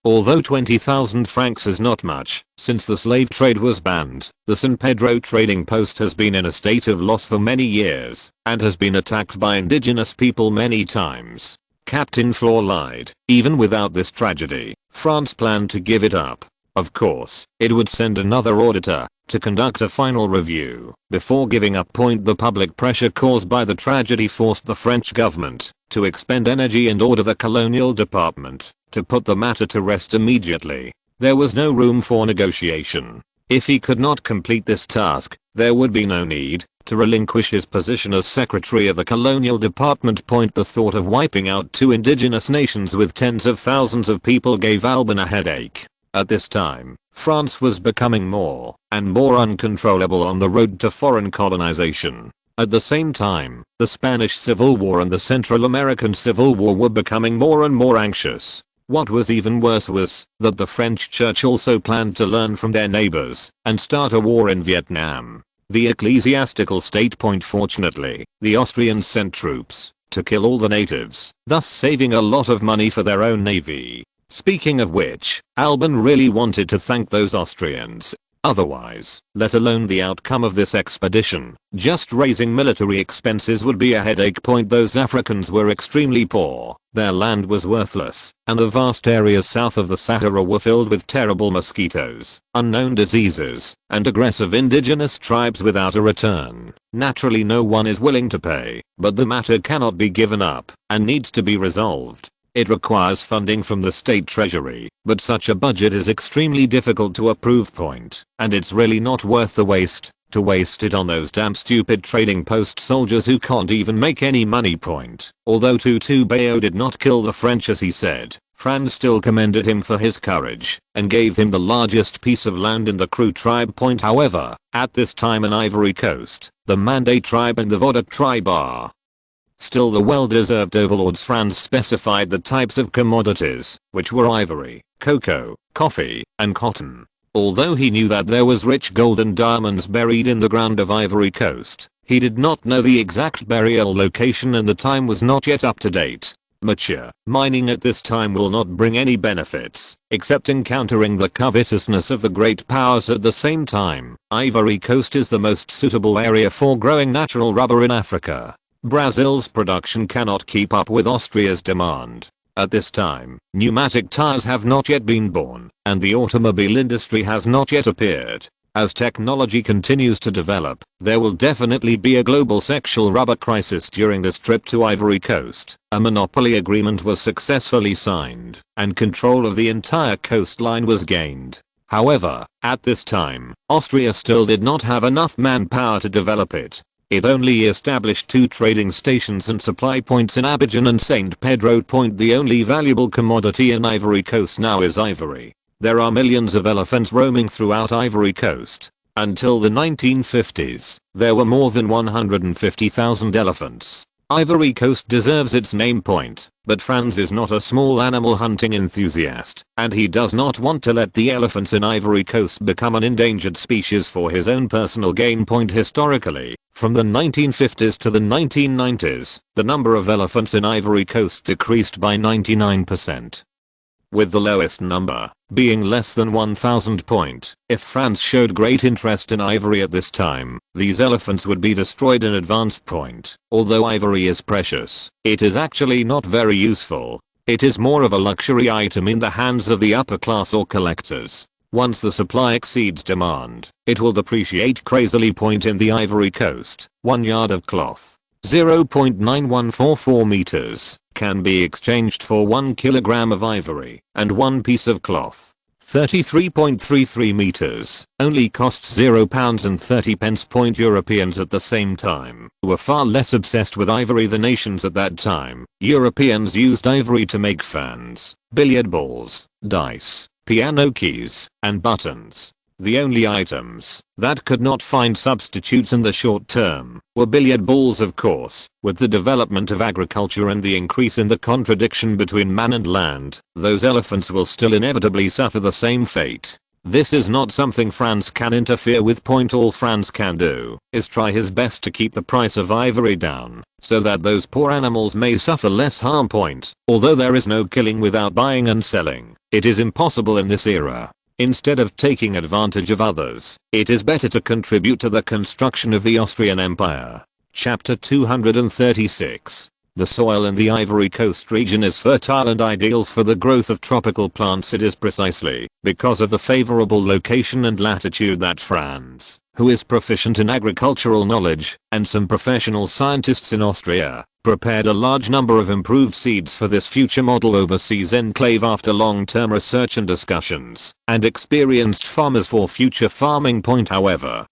Although 20,000 francs is not much, since the slave trade was banned, the San Pedro trading post has been in a state of loss for many years, and has been attacked by indigenous people many times. Captain Flor lied. Even without this tragedy, France planned to give it up. Of course, it would send another auditor to conduct a final review before giving up. The public pressure caused by the tragedy forced the French government to expend energy and order the colonial department to put the matter to rest immediately. There was no room for negotiation. If he could not complete this task, there would be no need to relinquish his position as secretary of the colonial department. The thought of wiping out 2 indigenous nations with tens of thousands of people gave Alban a headache. At this time, France was becoming more and more uncontrollable on the road to foreign colonization. At the same time, the Spanish Civil War and the Central American Civil War were becoming more and more anxious. What was even worse was that the French Church also planned to learn from their neighbors and start a war in Vietnam. The ecclesiastical state. Fortunately, the Austrians sent troops to kill all the natives, thus saving a lot of money for their own navy. Speaking of which, Alban really wanted to thank those Austrians. Otherwise, let alone the outcome of this expedition, just raising military expenses would be a headache. Those Africans were extremely poor, their land was worthless, and the vast areas south of the Sahara were filled with terrible mosquitoes, unknown diseases, and aggressive indigenous tribes without a return. Naturally no one is willing to pay, but the matter cannot be given up, and needs to be resolved. It requires funding from the state treasury, but such a budget is extremely difficult to approve. And it's really not worth the waste, to waste it on those damn stupid trading post soldiers who can't even make any money. Although Tutu Bayo did not kill the French as he said, Franz still commended him for his courage, and gave him the largest piece of land in the Kru tribe. However, at this time in Ivory Coast, the Mande tribe and the Vodok tribe are still the well-deserved overlords. Franz specified the types of commodities, which were ivory, cocoa, coffee, and cotton. Although he knew that there was rich gold and diamonds buried in the ground of Ivory Coast, he did not know the exact burial location and the time was not yet up to date. Mature mining at this time will not bring any benefits, except encountering the covetousness of the great powers at the same time. Ivory Coast is the most suitable area for growing natural rubber in Africa. Brazil's production cannot keep up with Austria's demand. At this time, pneumatic tires have not yet been born, and the automobile industry has not yet appeared. As technology continues to develop, there will definitely be a global sexual rubber crisis. During this trip to Ivory Coast, a monopoly agreement was successfully signed, and control of the entire coastline was gained. However, at this time, Austria still did not have enough manpower to develop it. It only established 2 trading stations and supply points in Abidjan and St. Pedro. The only valuable commodity in Ivory Coast now is ivory. There are millions of elephants roaming throughout Ivory Coast. Until the 1950s, there were more than 150,000 elephants. Ivory Coast deserves its name. But Franz is not a small animal hunting enthusiast, and he does not want to let the elephants in Ivory Coast become an endangered species for his own personal gain. Historically, from the 1950s to the 1990s, the number of elephants in Ivory Coast decreased by 99%. With the lowest number being less than 1,000. If France showed great interest in ivory at this time, these elephants would be destroyed in advance. Although ivory is precious, it is actually not very useful. It is more of a luxury item in the hands of the upper class or collectors. Once the supply exceeds demand, it will depreciate crazily. In the Ivory Coast, 1 yard of cloth, 0.9144 meters, can be exchanged for 1 kilogram of ivory, and 1 piece of cloth, 33.33 meters, only costs £0.30. Europeans at the same time were far less obsessed with ivory than Asians at that time. Europeans used ivory to make fans, billiard balls, dice, piano keys, and buttons. The only items that could not find substitutes in the short term were billiard balls. Of course, with the development of agriculture and the increase in the contradiction between man and land, those elephants will still inevitably suffer the same fate. This is not something Franz can interfere with. All Franz can do is try his best to keep the price of ivory down, so that those poor animals may suffer less harm. Although there is no killing without buying and selling, it is impossible in this era. Instead of taking advantage of others, it is better to contribute to the construction of the Austrian Empire. Chapter 236. The soil in the Ivory Coast region is fertile and ideal for the growth of tropical plants. It is precisely because of the favorable location and latitude that Franz, who is proficient in agricultural knowledge, and some professional scientists in Austria, prepared a large number of improved seeds for this future model overseas enclave. After long-term research and discussions, and experienced farmers for future farming. However,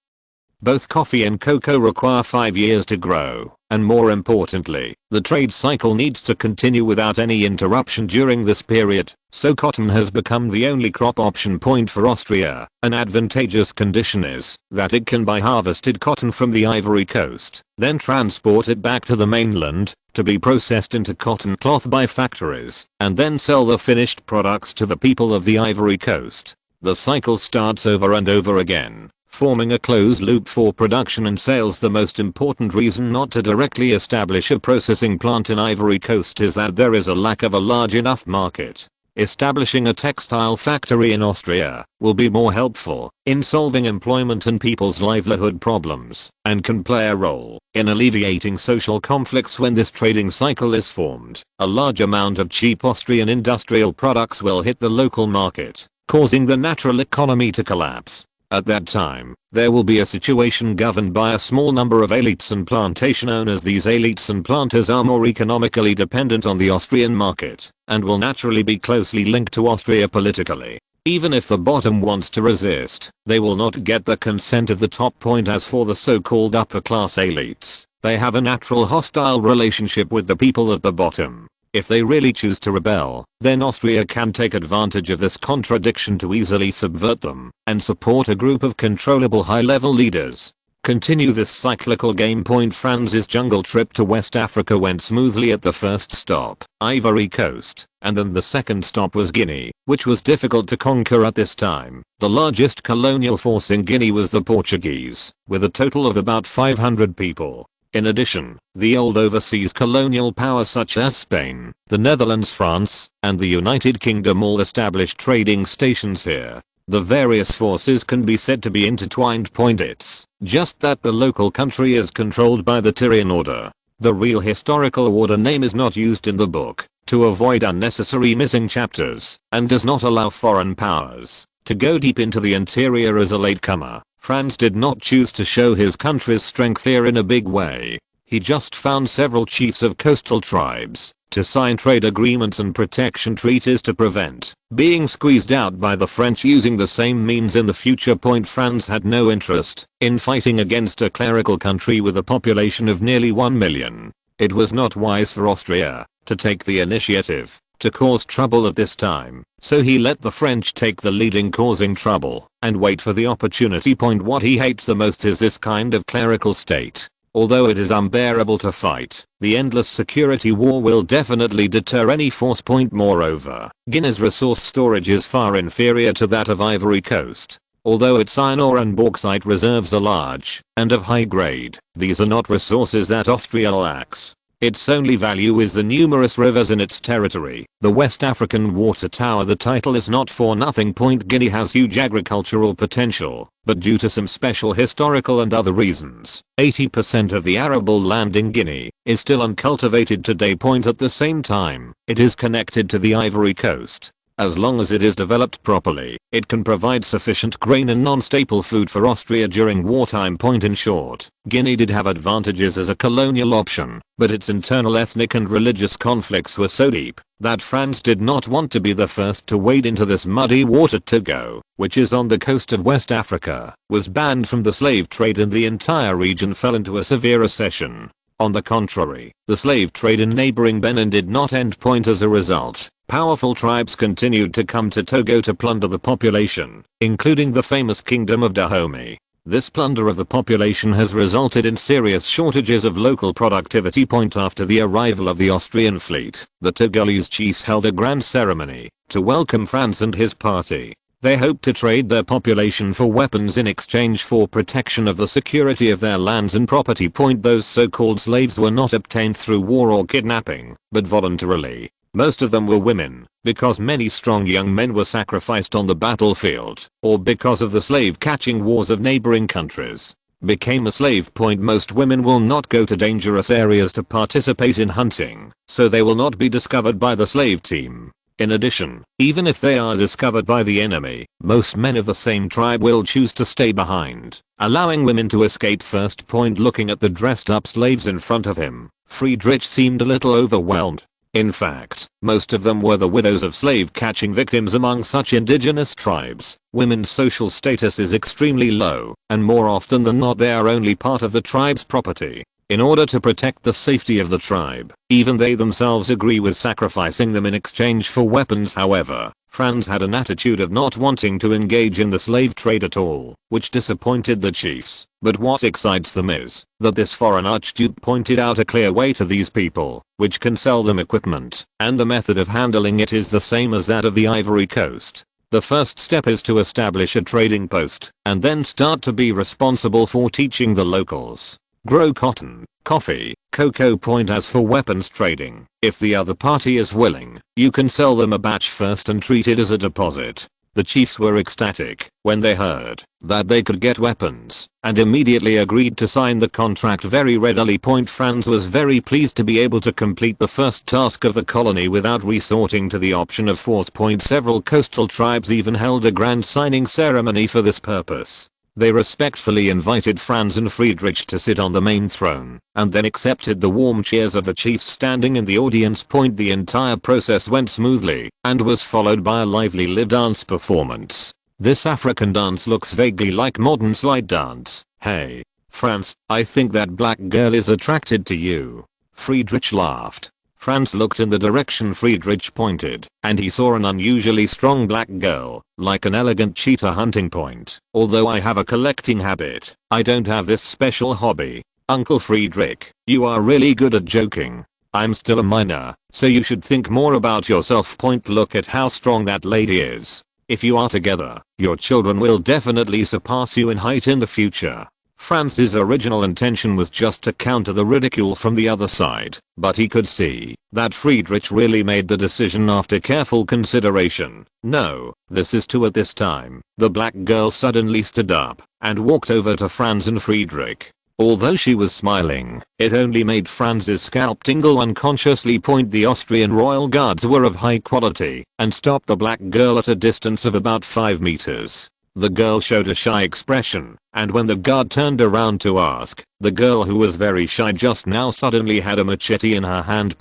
both coffee and cocoa require 5 years to grow, and more importantly, the trade cycle needs to continue without any interruption during this period, so cotton has become the only crop option. For Austria, an advantageous condition is that it can buy harvested cotton from the Ivory Coast, then transport it back to the mainland, to be processed into cotton cloth by factories, and then sell the finished products to the people of the Ivory Coast. The cycle starts over and over again, forming a closed loop for production and sales. The most important reason not to directly establish a processing plant in Ivory Coast is that there is a lack of a large enough market. Establishing a textile factory in Austria will be more helpful in solving employment and people's livelihood problems, and can play a role in alleviating social conflicts when this trading cycle is formed. A large amount of cheap Austrian industrial products will hit the local market, causing the natural economy to collapse. At that time, there will be a situation governed by a small number of elites and plantation owners. These elites and planters are more economically dependent on the Austrian market, and will naturally be closely linked to Austria politically. Even if the bottom wants to resist, they will not get the consent of the top. As for the so-called upper class elites, they have a natural hostile relationship with the people at the bottom. If they really choose to rebel, then Austria can take advantage of this contradiction to easily subvert them and support a group of controllable high-level leaders. Continue this cyclical game. Franz's jungle trip to West Africa went smoothly at the first stop, Ivory Coast, and then the second stop was Guinea, which was difficult to conquer at this time. The largest colonial force in Guinea was the Portuguese, with a total of about 500 people. In addition, the old overseas colonial powers such as Spain, the Netherlands, France, and the United Kingdom all established trading stations here. The various forces can be said to be intertwined. It's just that the local country is controlled by the Tyrian order. The real historical order name is not used in the book, to avoid unnecessary missing chapters, and does not allow foreign powers to go deep into the interior as a latecomer. Franz did not choose to show his country's strength here in a big way. He just found several chiefs of coastal tribes to sign trade agreements and protection treaties to prevent being squeezed out by the French using the same means in the future. Franz had no interest in fighting against a clerical country with a population of nearly 1 million. It was not wise for Austria to take the initiative to cause trouble at this time, so he let the French take the lead in causing trouble and wait for the opportunity. What he hates the most is this kind of clerical state. Although it is unbearable to fight, the endless security war will definitely deter any force. Moreover, Guinea's resource storage is far inferior to that of Ivory Coast. Although its iron ore and bauxite reserves are large and of high grade, these are not resources that Austria lacks. Its only value is the numerous rivers in its territory. The West African Water Tower. The title is not for nothing. Guinea has huge agricultural potential, but due to some special historical and other reasons, 80% of the arable land in Guinea is still uncultivated today. At the same time, it is connected to the Ivory Coast. As long as it is developed properly, it can provide sufficient grain and non-staple food for Austria during wartime. In short, Guinea did have advantages as a colonial option, but its internal ethnic and religious conflicts were so deep that Franz did not want to be the first to wade into this muddy water. Togo, which is on the coast of West Africa, was banned from the slave trade and the entire region fell into a severe recession. On the contrary, the slave trade in neighboring Benin did not end. As a result, powerful tribes continued to come to Togo to plunder the population, including the famous kingdom of Dahomey. This plunder of the population has resulted in serious shortages of local productivity. After the arrival of the Austrian fleet, the Togolese chiefs held a grand ceremony to welcome Franz and his party. They hoped to trade their population for weapons in exchange for protection of the security of their lands and property. Those so-called slaves were not obtained through war or kidnapping, but voluntarily. Most of them were women, because many strong young men were sacrificed on the battlefield, or because of the slave-catching wars of neighboring countries. Became a slave. Most women will not go to dangerous areas to participate in hunting, so they will not be discovered by the slave team. In addition, even if they are discovered by the enemy, most men of the same tribe will choose to stay behind, allowing women to escape first. Looking at the dressed up slaves in front of him, Friedrich seemed a little overwhelmed. In fact, most of them were the widows of slave catching victims. Among such indigenous tribes, women's social status is extremely low, and more often than not they are only part of the tribe's property. In order to protect the safety of the tribe, even they themselves agree with sacrificing them in exchange for weapons. However, Franz had an attitude of not wanting to engage in the slave trade at all, which disappointed the chiefs. But what excites them is that this foreign archduke pointed out a clear way to these people, which can sell them equipment, and the method of handling it is the same as that of the Ivory Coast. The first step is to establish a trading post, and then start to be responsible for teaching the locals. grow cotton, coffee, cocoa. As for weapons trading, if the other party is willing, you can sell them a batch first and treat it as a deposit. The chiefs were ecstatic when they heard that they could get weapons and immediately agreed to sign the contract very readily. Franz was very pleased to be able to complete the first task of the colony without resorting to the option of force. Several coastal tribes even held a grand signing ceremony for this purpose. They respectfully invited Franz and Friedrich to sit on the main throne, and then accepted the warm cheers of the chiefs standing in the audience. The entire process went smoothly, and was followed by a lively live dance performance. This African dance looks vaguely like modern slide dance. Hey, Franz, I think that black girl is attracted to you. Friedrich laughed. Franz looked in the direction Friedrich pointed, and he saw an unusually strong black girl, like an elegant cheetah hunting point. Although I have a collecting habit, I don't have this special hobby. Uncle Friedrich, you are really good at joking. I'm still a minor, so you should think more about yourself. Look at how strong that lady is. If you are together, your children will definitely surpass you in height in the future. Franz's original intention was just to counter the ridicule from the other side, but he could see that Friedrich really made the decision after careful consideration. No, this is too. At this time, the black girl suddenly stood up and walked over to Franz and Friedrich. Although she was smiling, it only made Franz's scalp tingle unconsciously. The Austrian royal guards were of high quality and stopped the black girl at a distance of about 5 meters. The girl showed a shy expression, and when the guard turned around to ask, the girl, who was very shy just now, suddenly had a machete in her hand.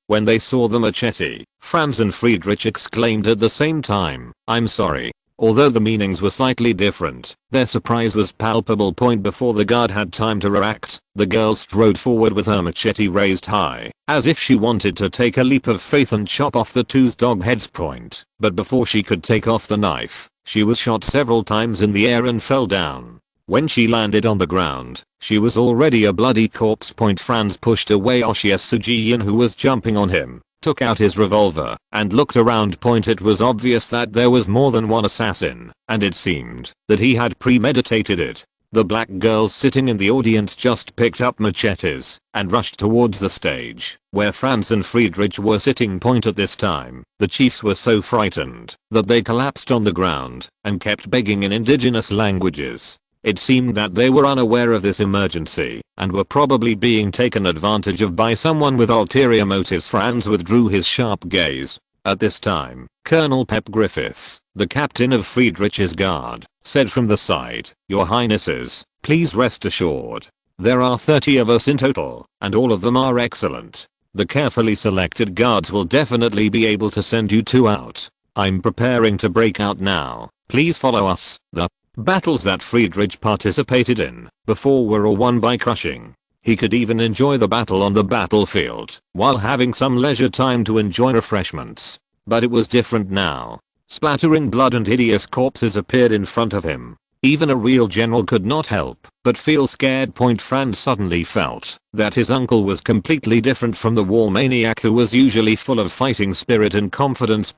When they saw the machete, Franz and Friedrich exclaimed at the same time, "I'm sorry." Although the meanings were slightly different, their surprise was palpable. Before the guard had time to react, the girl strode forward with her machete raised high, as if she wanted to take a leap of faith and chop off the two dog heads. But before she could take off the knife, she was shot several times in the air and fell down. When she landed on the ground, she was already a bloody corpse. Franz pushed away Sujian, who was jumping on him, took out his revolver, and looked around. It was obvious that there was more than one assassin, and it seemed that he had premeditated it. The black girls sitting in the audience just picked up machetes and rushed towards the stage, where Franz and Friedrich were sitting. At this time, the chiefs were so frightened that they collapsed on the ground and kept begging in indigenous languages. It seemed that they were unaware of this emergency and were probably being taken advantage of by someone with ulterior motives. Franz withdrew his sharp gaze. At this time, Colonel Pep Griffiths, the captain of Friedrich's guard, said from the side, "Your Highnesses, please rest assured. There are 30 of us in total, and all of them are excellent. The carefully selected guards will definitely be able to send you two out. I'm preparing to break out now. Please follow us." The battles that Friedrich participated in before were all won by crushing. He could even enjoy the battle on the battlefield while having some leisure time to enjoy refreshments. But it was different now. Splattering blood and hideous corpses appeared in front of him. Even a real general could not help but feel scared. Franz suddenly felt that his uncle was completely different from the war maniac who was usually full of fighting spirit and confidence.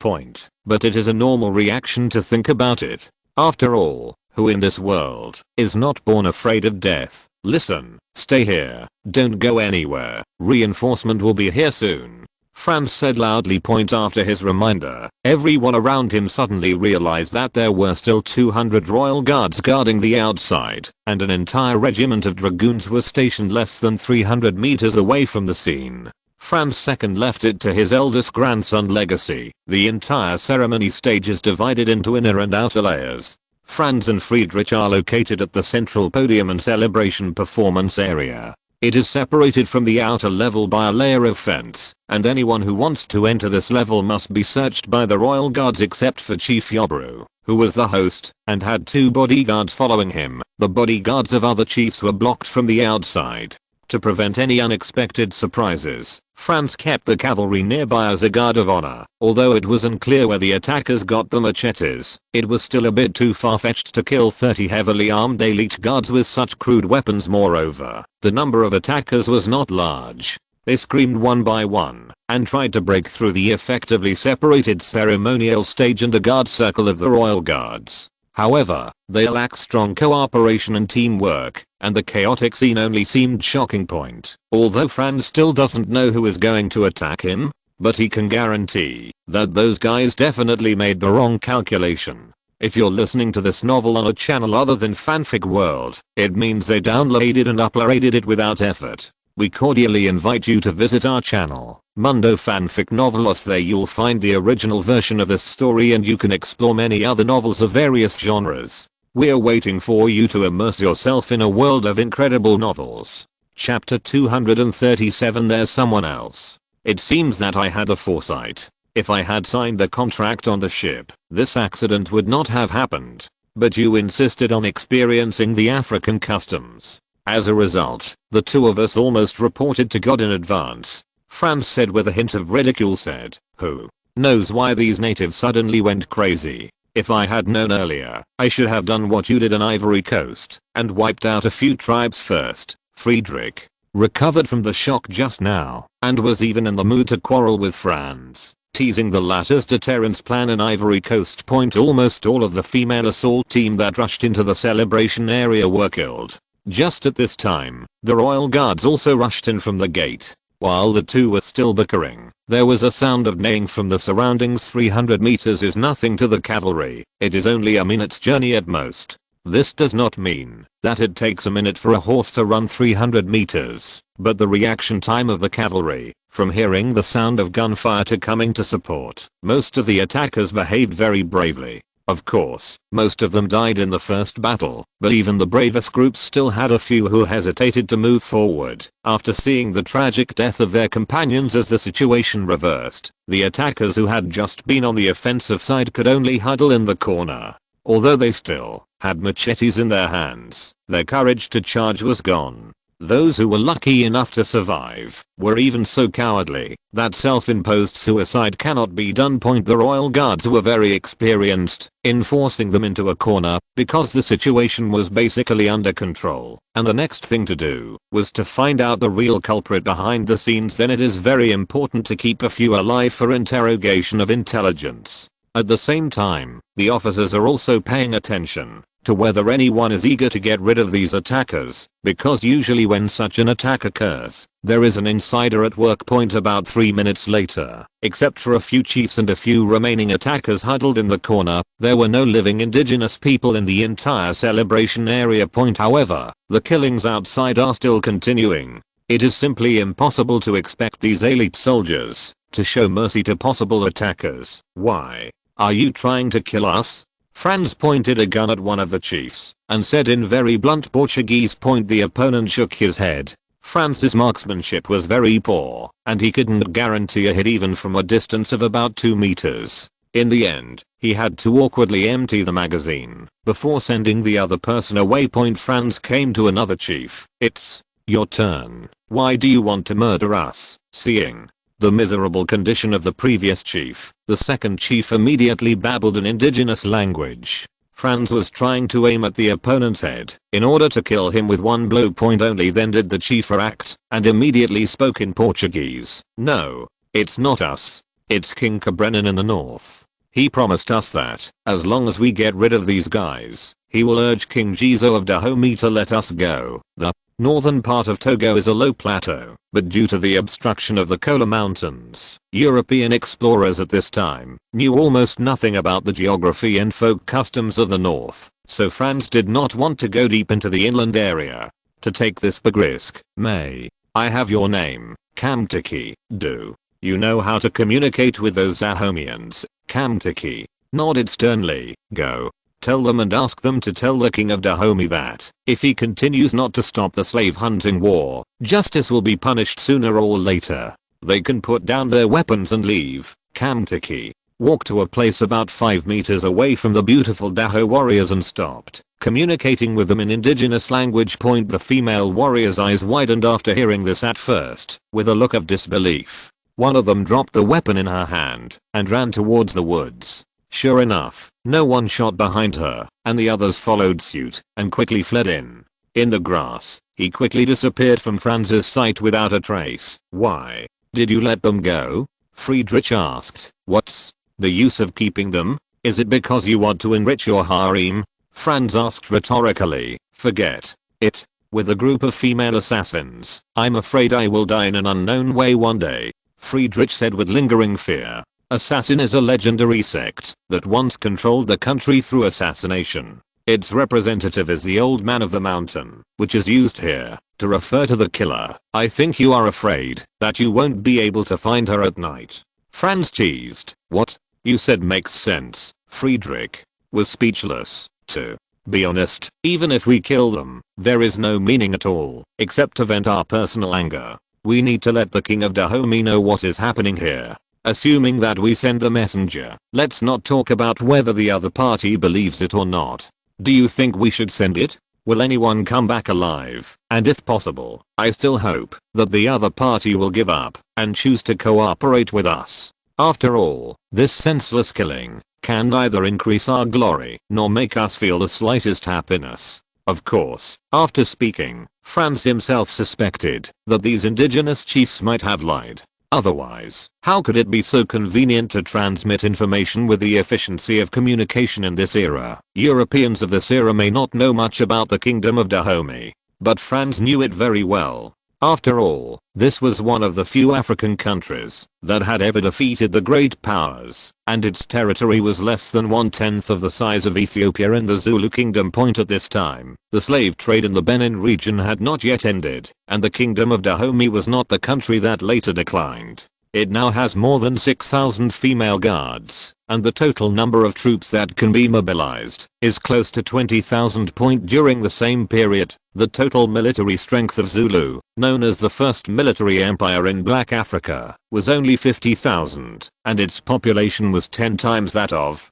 But it is a normal reaction to think about it. After all, who in this world is not born afraid of death? Listen, stay here, don't go anywhere, reinforcement will be here soon, Franz said loudly. After his reminder, everyone around him suddenly realized that there were still 200 royal guards guarding the outside, and an entire regiment of dragoons was stationed less than 300 meters away from the scene. Franz II left it to his eldest grandson Legacy. The entire ceremony stage is divided into inner and outer layers. Franz and Friedrich are located at the central podium and celebration performance area. It is separated from the outer level by a layer of fence, and anyone who wants to enter this level must be searched by the royal guards except for Chief Yobru, who was the host and had 2 bodyguards following him. The bodyguards of other chiefs were blocked from the outside. To prevent any unexpected surprises, Franz kept the cavalry nearby as a guard of honor. Although it was unclear where the attackers got the machetes, it was still a bit too far-fetched to kill 30 heavily armed elite guards with such crude weapons. Moreover, the number of attackers was not large. They screamed one by one and tried to break through the effectively separated ceremonial stage and the guard circle of the royal guards. However, they lacked strong cooperation and teamwork. and the chaotic scene only seemed shocking point. Although Franz still doesn't know who is going to attack him, but he can guarantee that those guys definitely made the wrong calculation. If you're listening to this novel on a channel other than Fanfic World, it means they downloaded and uploaded it without effort. We cordially invite you to visit our channel, Mundo Fanfic Novelos. There you'll find the original version of this story and you can explore many other novels of various genres. We're waiting for you to immerse yourself in a world of incredible novels. Chapter 237. There's someone else. It seems that I had the foresight. If I had signed the contract on the ship, this accident would not have happened. But you insisted on experiencing the African customs. As a result, the two of us almost reported to God in advance. Franz said with a hint of ridicule. Said, who knows why these natives suddenly went crazy? If I had known earlier, I should have done what you did on Ivory Coast and wiped out a few tribes first. Friedrich recovered from the shock just now and was even in the mood to quarrel with Franz, teasing the latter's deterrence plan in Ivory Coast. Almost all of the female assault team that rushed into the celebration area were killed. Just at this time, the royal guards also rushed in from the gate. While the two were still bickering, there was a sound of neighing from the surroundings. 300 meters is nothing to the cavalry. It is only a minute's journey at most. This does not mean that it takes a minute for a horse to run 300 meters, but the reaction time of the cavalry, from hearing the sound of gunfire to coming to support, most of the attackers behaved very bravely. Of course, most of them died in the first battle, but even the bravest groups still had a few who hesitated to move forward after seeing the tragic death of their companions. As the situation reversed, the attackers who had just been on the offensive side could only huddle in the corner. Although they still had machetes in their hands, their courage to charge was gone. Those who were lucky enough to survive were even so cowardly that self-imposed suicide cannot be done. The royal guards were very experienced in forcing them into a corner because the situation was basically under control, and the next thing to do was to find out the real culprit behind the scenes. Then it is very important to keep a few alive for interrogation of intelligence. At the same time, the officers are also paying attention to whether anyone is eager to get rid of these attackers, because usually when such an attack occurs, there is an insider at work. About 3 minutes later, except for a few chiefs and a few remaining attackers huddled in the corner, there were no living indigenous people in the entire celebration area. However, the killings outside are still continuing. It is simply impossible to expect these elite soldiers to show mercy to possible attackers. Why are you trying to kill us? Franz pointed a gun at one of the chiefs and said in very blunt Portuguese. The opponent shook his head. Franz's marksmanship was very poor, and he couldn't guarantee a hit even from a distance of about 2 meters. In the end, he had to awkwardly empty the magazine before sending the other person away. Franz came to another chief. It's your turn. Why do you want to murder us? Seeing the miserable condition of the previous chief, the second chief immediately babbled in indigenous language. Franz was trying to aim at the opponent's head in order to kill him with one blow. Only then did the chief react and immediately spoke in Portuguese. No, it's not us. It's King Cabrenin in the north. He promised us that, as long as we get rid of these guys, he will urge King Jizo of Dahomey to let us go. The northern part of Togo is a low plateau, but due to the obstruction of the Kola Mountains, European explorers at this time knew almost nothing about the geography and folk customs of the north, so Franz did not want to go deep into the inland area. To take this big risk, may I have your name? Kamtiki. Do you know how to communicate with those Dahomians? Kamtiki nodded sternly. Go. Tell them and ask them to tell the king of Dahomey that, if he continues not to stop the slave hunting war, justice will be punished sooner or later. They can put down their weapons and leave. Kamtiki walked to a place about 5 meters away from the beautiful Daho warriors and stopped communicating with them in indigenous language. The female warrior's eyes widened after hearing this at first, with a look of disbelief. One of them dropped the weapon in her hand and ran towards the woods. Sure enough, no one shot behind her, and the others followed suit and quickly fled in. In the grass, he quickly disappeared from Franz's sight without a trace. Why did you let them go? Friedrich asked. What's the use of keeping them? Is it because you want to enrich your harem? Franz asked rhetorically. Forget it. with a group of female assassins. I'm afraid I will die in an unknown way one day, Friedrich said with lingering fear. Assassin is a legendary sect that once controlled the country through assassination. Its representative is the Old Man of the Mountain, which is used here to refer to the killer. I think you are afraid that you won't be able to find her at night. Franz cheesed. What you said makes sense. Friedrich was speechless. To be honest, even if we kill them, there is no meaning at all, except to vent our personal anger. We need to let the king of Dahomey know what is happening here. Assuming that we send the messenger, let's not talk about whether the other party believes it or not. Do you think we should send it? Will anyone come back alive? And if possible, I still hope that the other party will give up and choose to cooperate with us. After all, this senseless killing can neither increase our glory nor make us feel the slightest happiness. Of course, after speaking, Franz himself suspected that these indigenous chiefs might have lied. Otherwise, how could it be so convenient to transmit information with the efficiency of communication in this era? Europeans of this era may not know much about the Kingdom of Dahomey, but Franz knew it very well. After all, this was one of the few African countries that had ever defeated the great powers, and its territory was less than 1/10 of the size of Ethiopia and the Zulu Kingdom. At this time, the slave trade in the Benin region had not yet ended, and the Kingdom of Dahomey was not the country that later declined. It now has more than 6,000 female guards, and the total number of troops that can be mobilized is close to 20,000. During the same period, the total military strength of Zulu, known as the first military empire in Black Africa, was only 50,000, and its population was 10 times that of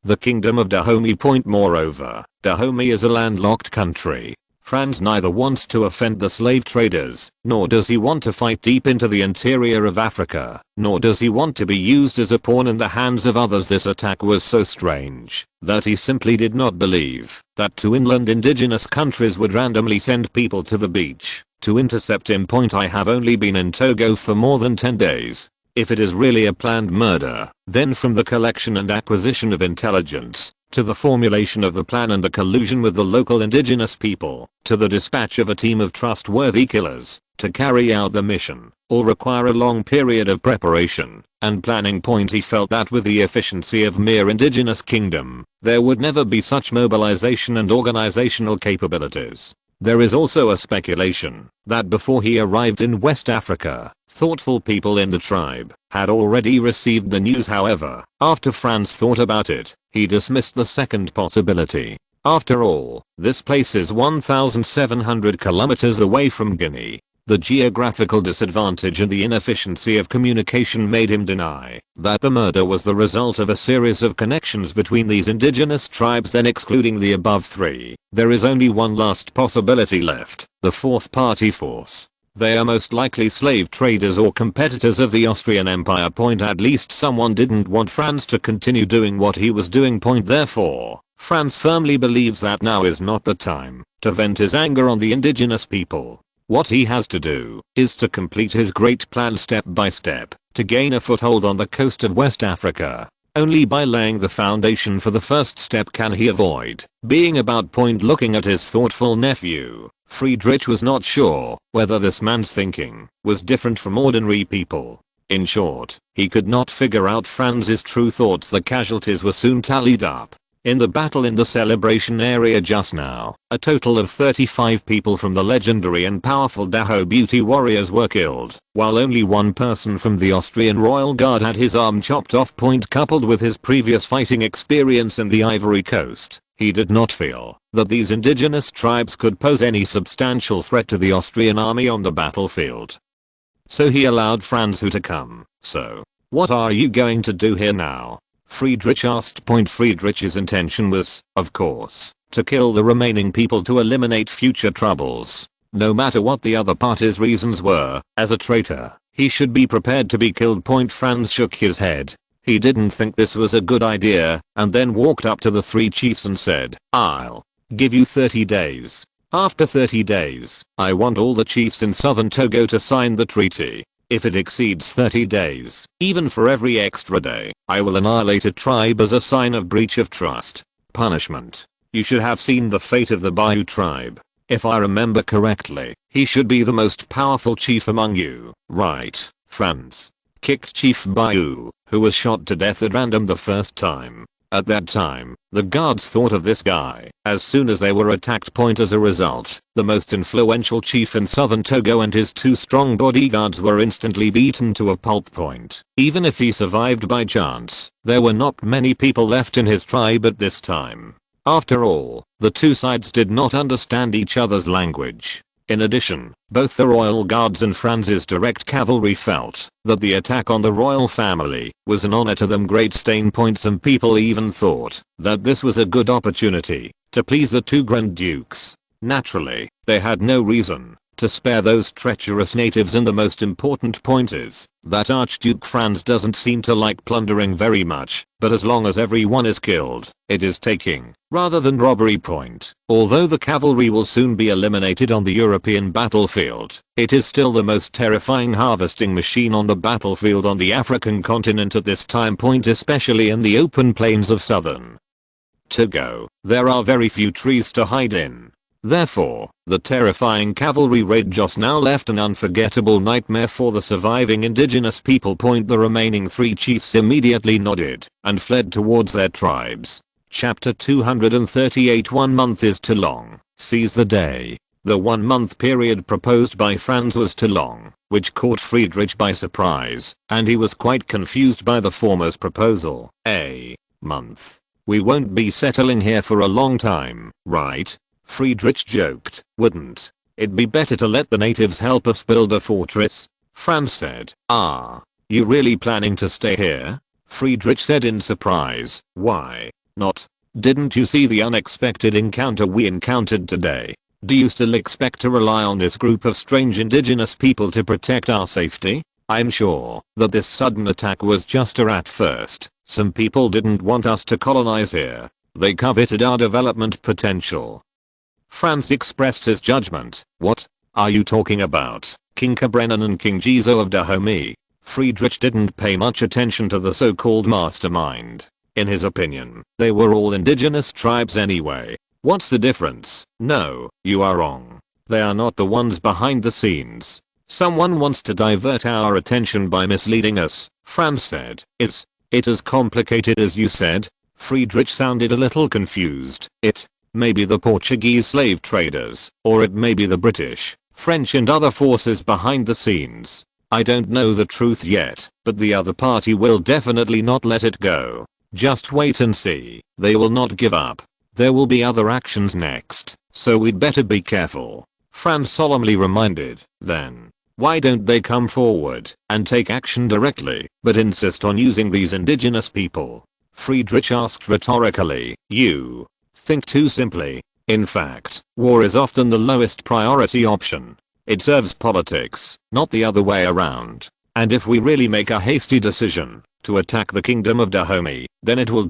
the Kingdom of Dahomey. Moreover, Dahomey is a landlocked country. Franz neither wants to offend the slave traders, nor does he want to fight deep into the interior of Africa, nor does he want to be used as a pawn in the hands of others. This attack was so strange that he simply did not believe that two inland indigenous countries would randomly send people to the beach to intercept him. I have only been in Togo for more than 10 days. If it is really a planned murder, then from the collection and acquisition of intelligence, to the formulation of the plan and the collusion with the local indigenous people, to the dispatch of a team of trustworthy killers to carry out the mission, all require a long period of preparation and planning. He felt that with the efficiency of mere indigenous kingdom, there would never be such mobilization and organizational capabilities. There is also a speculation that before he arrived in West Africa, thoughtful people in the tribe had already received the news. However, after Franz thought about it, he dismissed the second possibility. After all, this place is 1,700 kilometers away from Guinea. The geographical disadvantage and the inefficiency of communication made him deny that the murder was the result of a series of connections between these indigenous tribes. Then, excluding the above three, there is only one last possibility left: the fourth party force. They are most likely slave traders or competitors of the Austrian Empire. At least someone didn't want Franz to continue doing what he was doing. Therefore, Franz firmly believes that now is not the time to vent his anger on the indigenous people. What he has to do is to complete his great plan step by step to gain a foothold on the coast of West Africa. Only by laying the foundation for the first step can he avoid being about. Looking at his thoughtful nephew, Friedrich was not sure whether this man's thinking was different from ordinary people. In short, he could not figure out Franz's true thoughts. The casualties were soon tallied up. In the battle in the celebration area just now, a total of 35 people from the legendary and powerful Daho beauty warriors were killed, while only one person from the Austrian Royal Guard had his arm chopped off. Coupled with his previous fighting experience in the Ivory Coast, he did not feel that these indigenous tribes could pose any substantial threat to the Austrian army on the battlefield. So he allowed Franz to come. So, what are you going to do here now? Friedrich asked. Friedrich's intention was, of course, to kill the remaining people to eliminate future troubles. No matter what the other party's reasons were, as a traitor, he should be prepared to be killed. Franz shook his head. He didn't think this was a good idea, and then walked up to the three chiefs and said, "I'll give you 30 days. After 30 days, I want all the chiefs in southern Togo to sign the treaty. If it exceeds 30 days, even for every extra day, I will annihilate a tribe as a sign of breach of trust." Punishment. You should have seen the fate of the Bayou tribe. If I remember correctly, he should be the most powerful chief among you, right, Franz? Kicked Chief Bayou, who was shot to death at random the first time. At that time, the guards thought of this guy as soon as they were attacked. As a result, the most influential chief in southern Togo and his 2 strong bodyguards were instantly beaten to a pulp point. Even if he survived by chance, there were not many people left in his tribe at this time. After all, the 2 sides did not understand each other's language. In addition, both the royal guards and Franz's direct cavalry felt that the attack on the royal family was an honor to them. Some people even thought that this was a good opportunity to please the 2 Grand Dukes. Naturally, they had no reason to spare those treacherous natives, and the most important point is that Archduke Franz doesn't seem to like plundering very much, but as long as everyone is killed, it is taking rather than robbery point. Although the cavalry will soon be eliminated on the European battlefield, it is still the most terrifying harvesting machine on the battlefield on the African continent at this time point, especially in the open plains of southern Togo. There are very few trees to hide in. Therefore, the terrifying cavalry raid just now left an unforgettable nightmare for the surviving indigenous people. The remaining 3 chiefs immediately nodded and fled towards their tribes. Chapter 238. 1 month is too long. Seize the day. The 1 month period proposed by Franz was too long, which caught Friedrich by surprise, and he was quite confused by the former's proposal. A month. We won't be settling here for a long time, right? Friedrich joked. Wouldn't it be better to let the natives help us build a fortress? Franz said. Ah, you really planning to stay here? Friedrich said in surprise. Why not? Didn't you see the unexpected encounter we encountered today? Do you still expect to rely on this group of strange indigenous people to protect our safety? I'm sure that this sudden attack was just at first. Some people didn't want us to colonize here. They coveted our development potential. Franz expressed his judgment. What are you talking about, King Kabrenon and King Jizo of Dahomey? Friedrich didn't pay much attention to the so-called mastermind. In his opinion, they were all indigenous tribes anyway. What's the difference? No, you are wrong. They are not the ones behind the scenes. Someone wants to divert our attention by misleading us, Franz said. Is it as complicated as you said? Friedrich sounded a little confused. It may be the Portuguese slave traders, or it may be the British, French and other forces behind the scenes. I don't know the truth yet, but the other party will definitely not let it go. Just wait and see. They will not give up. There will be other actions next, so we'd better be careful. Franz solemnly reminded. Then, why don't they come forward and take action directly, but insist on using these indigenous people? Friedrich asked rhetorically. You think too simply. In fact, war is often the lowest priority option. It serves politics, not the other way around. And if we really make a hasty decision to attack the kingdom of Dahomey, then it will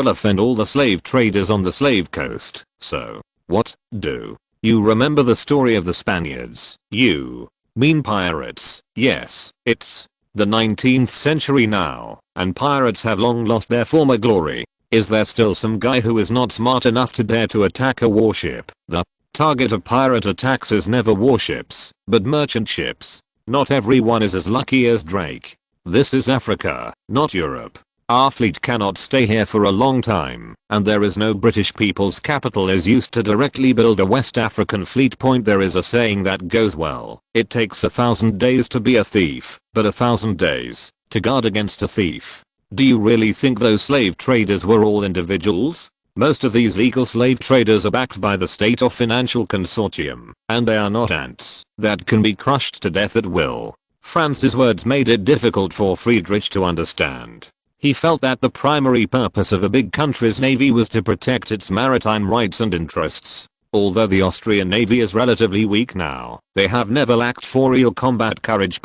offend all the slave traders on the slave coast. So, what do you remember the story of the Spaniards? You mean pirates? Yes, it's the 19th century now, and pirates have long lost their former glory. Is there still some guy who is not smart enough to dare to attack a warship? The target of pirate attacks is never warships, but merchant ships. Not everyone is as lucky as Drake. This is Africa, not Europe. Our fleet cannot stay here for a long time, and there is no British people's capital is used to directly build a West African fleet. There is a saying that goes well. It takes 1,000 days to be a thief, but 1,000 days to guard against a thief. Do you really think those slave traders were all individuals? Most of these legal slave traders are backed by the state or financial consortium, and they are not ants that can be crushed to death at will. Franz's words made it difficult for Friedrich to understand. He felt that the primary purpose of a big country's navy was to protect its maritime rights and interests. Although the Austrian navy is relatively weak now, they have never lacked for real combat courage.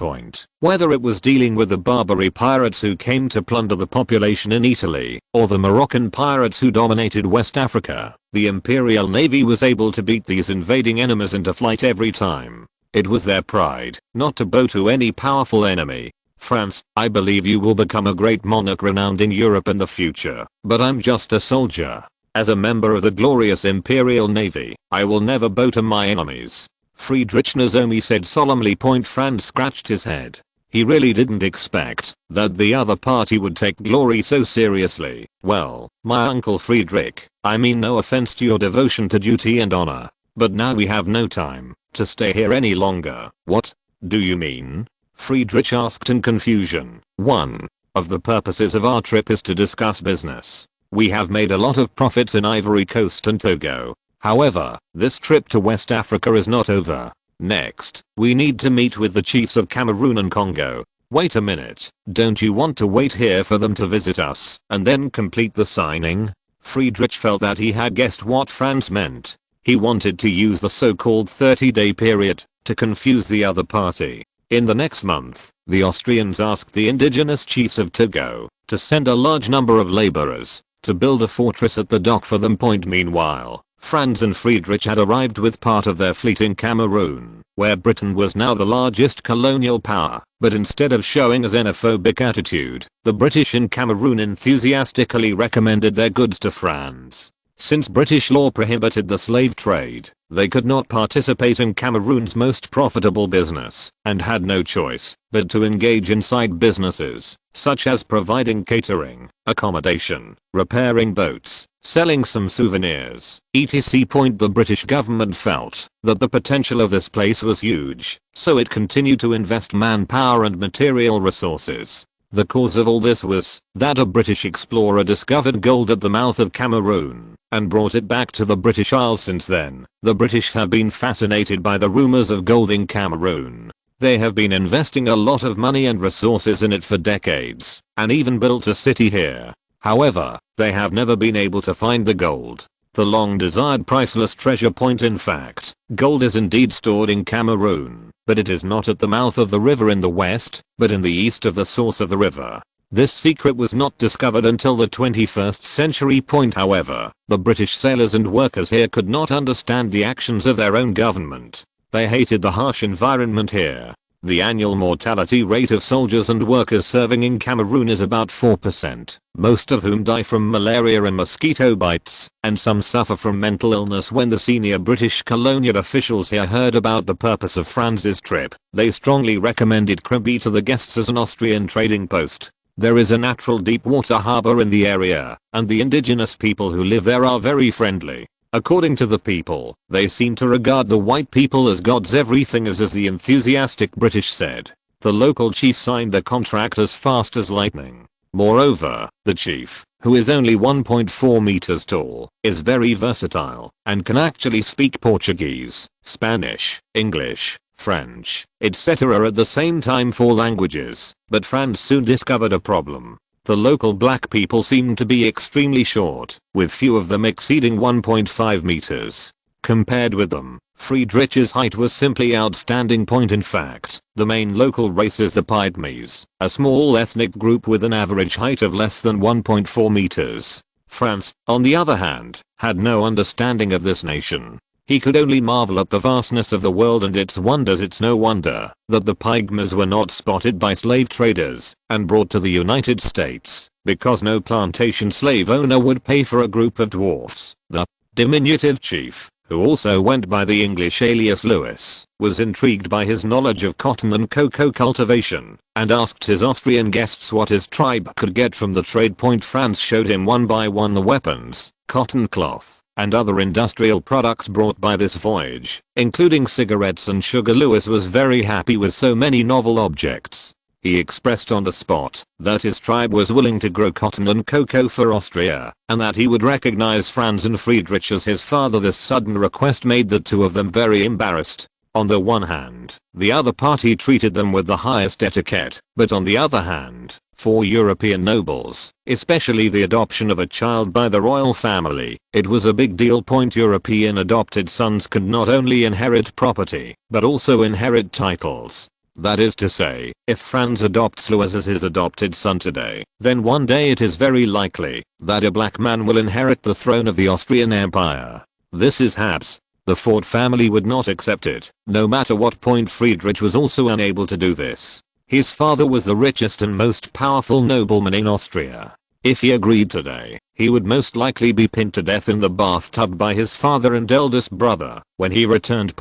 Whether it was dealing with the Barbary pirates who came to plunder the population in Italy, or the Moroccan pirates who dominated West Africa, the Imperial navy was able to beat these invading enemies into flight every time. It was their pride not to bow to any powerful enemy. Franz, I believe you will become a great monarch renowned in Europe in the future, but I'm just a soldier. As a member of the glorious Imperial Navy, I will never bow to my enemies. Friedrich Nozomi said solemnly. Franz scratched his head. He really didn't expect that the other party would take glory so seriously. Well, my uncle Friedrich, I mean no offense to your devotion to duty and honor, but now we have no time to stay here any longer. What do you mean? Friedrich asked in confusion. One of the purposes of our trip is to discuss business. We have made a lot of profits in Ivory Coast and Togo. However, this trip to West Africa is not over. Next, we need to meet with the chiefs of Cameroon and Congo. Wait a minute, don't you want to wait here for them to visit us and then complete the signing? Friedrich felt that he had guessed what Franz meant. He wanted to use the so-called 30-day period to confuse the other party. In the next month, the Austrians asked the indigenous chiefs of Togo to send a large number of laborers to build a fortress at the dock for them. Meanwhile, Franz and Friedrich had arrived with part of their fleet in Cameroon, where Britain was now the largest colonial power, but instead of showing a xenophobic attitude, the British in Cameroon enthusiastically recommended their goods to Franz. Since British law prohibited the slave trade, they could not participate in Cameroon's most profitable business, and had no choice but to engage in side businesses, such as providing catering, accommodation, repairing boats, selling some souvenirs, etc. The British government felt that the potential of this place was huge, so it continued to invest manpower and material resources. The cause of all this was that a British explorer discovered gold at the mouth of Cameroon and brought it back to the British Isles. Since then, the British have been fascinated by the rumors of gold in Cameroon. They have been investing a lot of money and resources in it for decades, and even built a city here. However, they have never been able to find the gold. The long desired priceless treasure. In fact, gold is indeed stored in Cameroon, but it is not at the mouth of the river in the west, but in the east of the source of the river. This secret was not discovered until the 21st century. However, the British sailors and workers here could not understand the actions of their own government. They hated the harsh environment here. The annual mortality rate of soldiers and workers serving in Cameroon is about 4%, most of whom die from malaria and mosquito bites, and some suffer from mental illness. When the senior British colonial officials here heard about the purpose of Franz's trip, they strongly recommended Krabi to the guests as an Austrian trading post. There is a natural deep water harbor in the area, and the indigenous people who live there are very friendly. According to the people, they seem to regard the white people as gods. Everything is as the enthusiastic British said. The local chief signed the contract as fast as lightning. Moreover, the chief, who is only 1.4 meters tall, is very versatile and can actually speak Portuguese, Spanish, English, French, etc. at the same time, 4 languages. But Franz soon discovered a problem. The local black people seemed to be extremely short, with few of them exceeding 1.5 meters. Compared with them, Friedrich's height was simply outstanding. In fact, the main local race is the Pygmies, a small ethnic group with an average height of less than 1.4 meters. Franz, on the other hand, had no understanding of this nation. He could only marvel at the vastness of the world and its wonders. It's no wonder that the Pygmies were not spotted by slave traders and brought to the United States, because no plantation slave owner would pay for a group of dwarfs. The diminutive chief, who also went by the English alias Lewis, was intrigued by his knowledge of cotton and cocoa cultivation, and asked his Austrian guests what his tribe could get from the trade. Franz showed him one by one the weapons, cotton cloth, and other industrial products brought by this voyage, including cigarettes and sugar. Lewis was very happy with so many novel objects. He expressed on the spot that his tribe was willing to grow cotton and cocoa for Austria, and that he would recognize Franz and Friedrich as his father. This sudden request made the two of them very embarrassed. On the one hand, the other party treated them with the highest etiquette, but on the other hand, for European nobles, especially the adoption of a child by the royal family, it was a big deal. European adopted sons could not only inherit property, but also inherit titles. That is to say, if Franz adopts Lewis as his adopted son today, then one day it is very likely that a black man will inherit the throne of the Austrian Empire. This is Habs. The Ford family would not accept it, no matter what. Friedrich was also unable to do this. His father was the richest and most powerful nobleman in Austria. If he agreed today, he would most likely be pinned to death in the bathtub by his father and eldest brother when he returned.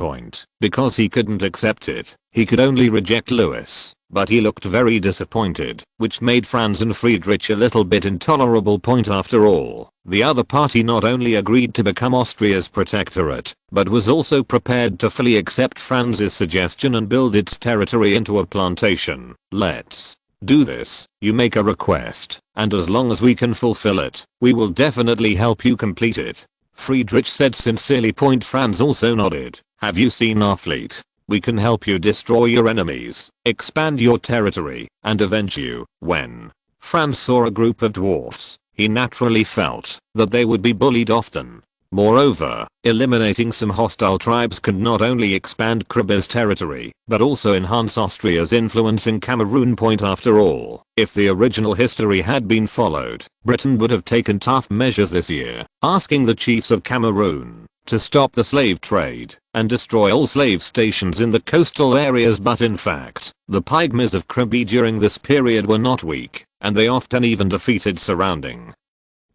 Because he couldn't accept it, he could only reject Louis, but he looked very disappointed, which made Franz and Friedrich a little bit intolerable. After all, the other party not only agreed to become Austria's protectorate, but was also prepared to fully accept Franz's suggestion and build its territory into a plantation. Let's do this. You make a request, and as long as we can fulfill it, we will definitely help you complete it, Friedrich said sincerely. Franz also nodded. Have you seen our fleet? We can help you destroy your enemies, expand your territory, and avenge you. When Franz saw a group of dwarfs, he naturally felt that they would be bullied often. Moreover, eliminating some hostile tribes could not only expand Kriber's territory, but also enhance Austria's influence in Cameroon. After all, if the original history had been followed, Britain would have taken tough measures this year, asking the chiefs of Cameroon to stop the slave trade and destroy all slave stations in the coastal areas. But in fact, the pygmies of Kribe during this period were not weak, and they often even defeated surrounding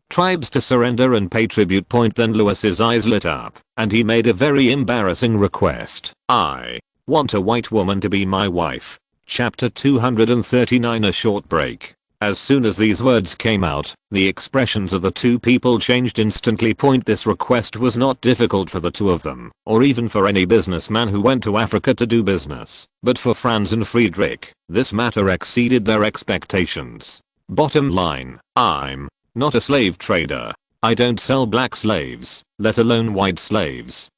tribes to surrender and pay tribute. Then Louis's eyes lit up, and he made a very embarrassing request. I want a white woman to be my wife. Chapter 239. A short break. As soon as these words came out, the expressions of the two people changed instantly. This request was not difficult for the two of them, or even for any businessman who went to Africa to do business, but for Franz and Friedrich, this matter exceeded their expectations. Bottom line, I'm not a slave trader. I don't sell black slaves, let alone white slaves.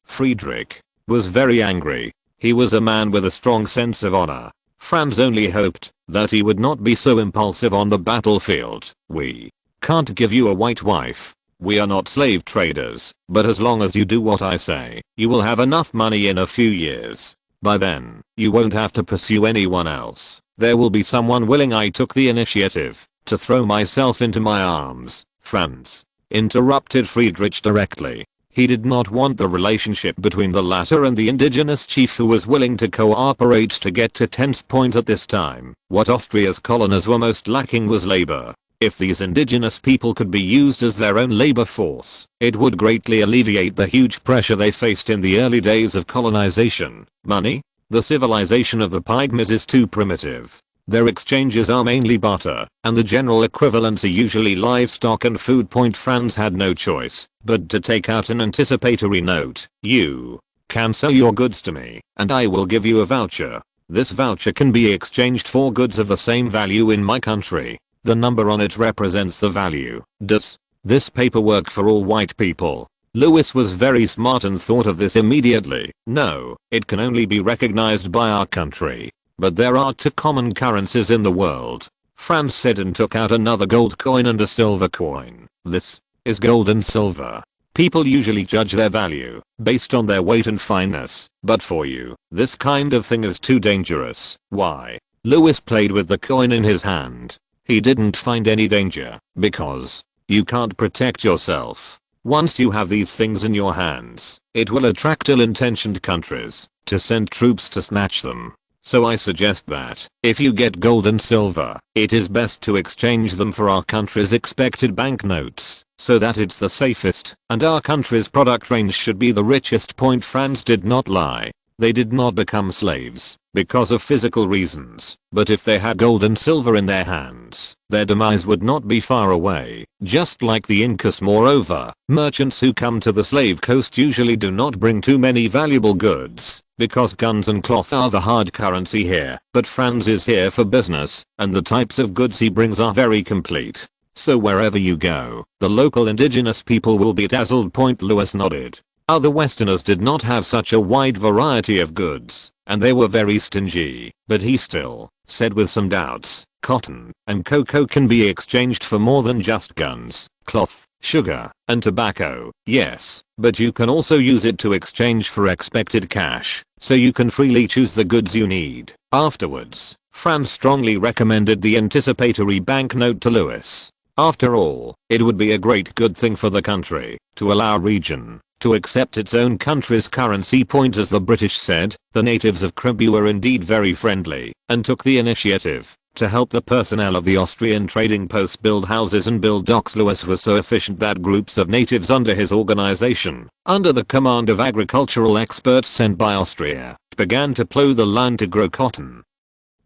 Friedrich was very angry. He was a man with a strong sense of honor. Franz only hoped that he would not be so impulsive on the battlefield. We can't give you a white wife. We are not slave traders, but as long as you do what I say, you will have enough money in a few years. By then, you won't have to pursue anyone else. There will be someone willing. I took the initiative to throw myself into my arms. Franz interrupted Friedrich directly. He did not want the relationship between the latter and the indigenous chief who was willing to cooperate to get to tense point at this time. What Austria's colonies were most lacking was labor. If these indigenous people could be used as their own labor force, it would greatly alleviate the huge pressure they faced in the early days of colonization. Money? The civilization of the pygmies is too primitive. Their exchanges are mainly barter, and the general equivalents are usually livestock and food. Franz had no choice but to take out an anticipatory note. You can sell your goods to me, and I will give you a voucher. This voucher can be exchanged for goods of the same value in my country. The number on it represents the value. Does this paperwork for all white people? Louis was very smart and thought of this immediately. No, it can only be recognized by our country. But there are two common currencies in the world, Franz said, and took out another gold coin and a silver coin. This is gold and silver. People usually judge their value based on their weight and fineness, but for you, this kind of thing is too dangerous. Why? Louis played with the coin in his hand. He didn't find any danger, because you can't protect yourself. Once you have these things in your hands, it will attract ill-intentioned countries to send troops to snatch them. So I suggest that, if you get gold and silver, it is best to exchange them for our country's expected banknotes, so that it's the safest, and our country's product range should be the richest. Franz did not lie. They did not become slaves because of physical reasons, but if they had gold and silver in their hands, their demise would not be far away, just like the Incas. Moreover, merchants who come to the slave coast usually do not bring too many valuable goods, because guns and cloth are the hard currency here. But Franz is here for business, and the types of goods he brings are very complete. So wherever you go, the local indigenous people will be dazzled. Louis nodded. Other Westerners did not have such a wide variety of goods, and they were very stingy, but he still said with some doubts, cotton and cocoa can be exchanged for more than just guns, cloth, sugar, and tobacco. Yes, but you can also use it to exchange for expected cash, so you can freely choose the goods you need. Afterwards, Franz strongly recommended the anticipatory banknote to Louis. After all, it would be a great good thing for the country to allow region to accept its own country's currency. As the British said, the natives of Kribe were indeed very friendly and took the initiative To help the personnel of the Austrian trading post build houses and build docks, Louis was so efficient that groups of natives under his organization, under the command of agricultural experts sent by Austria, began to plow the land to grow cotton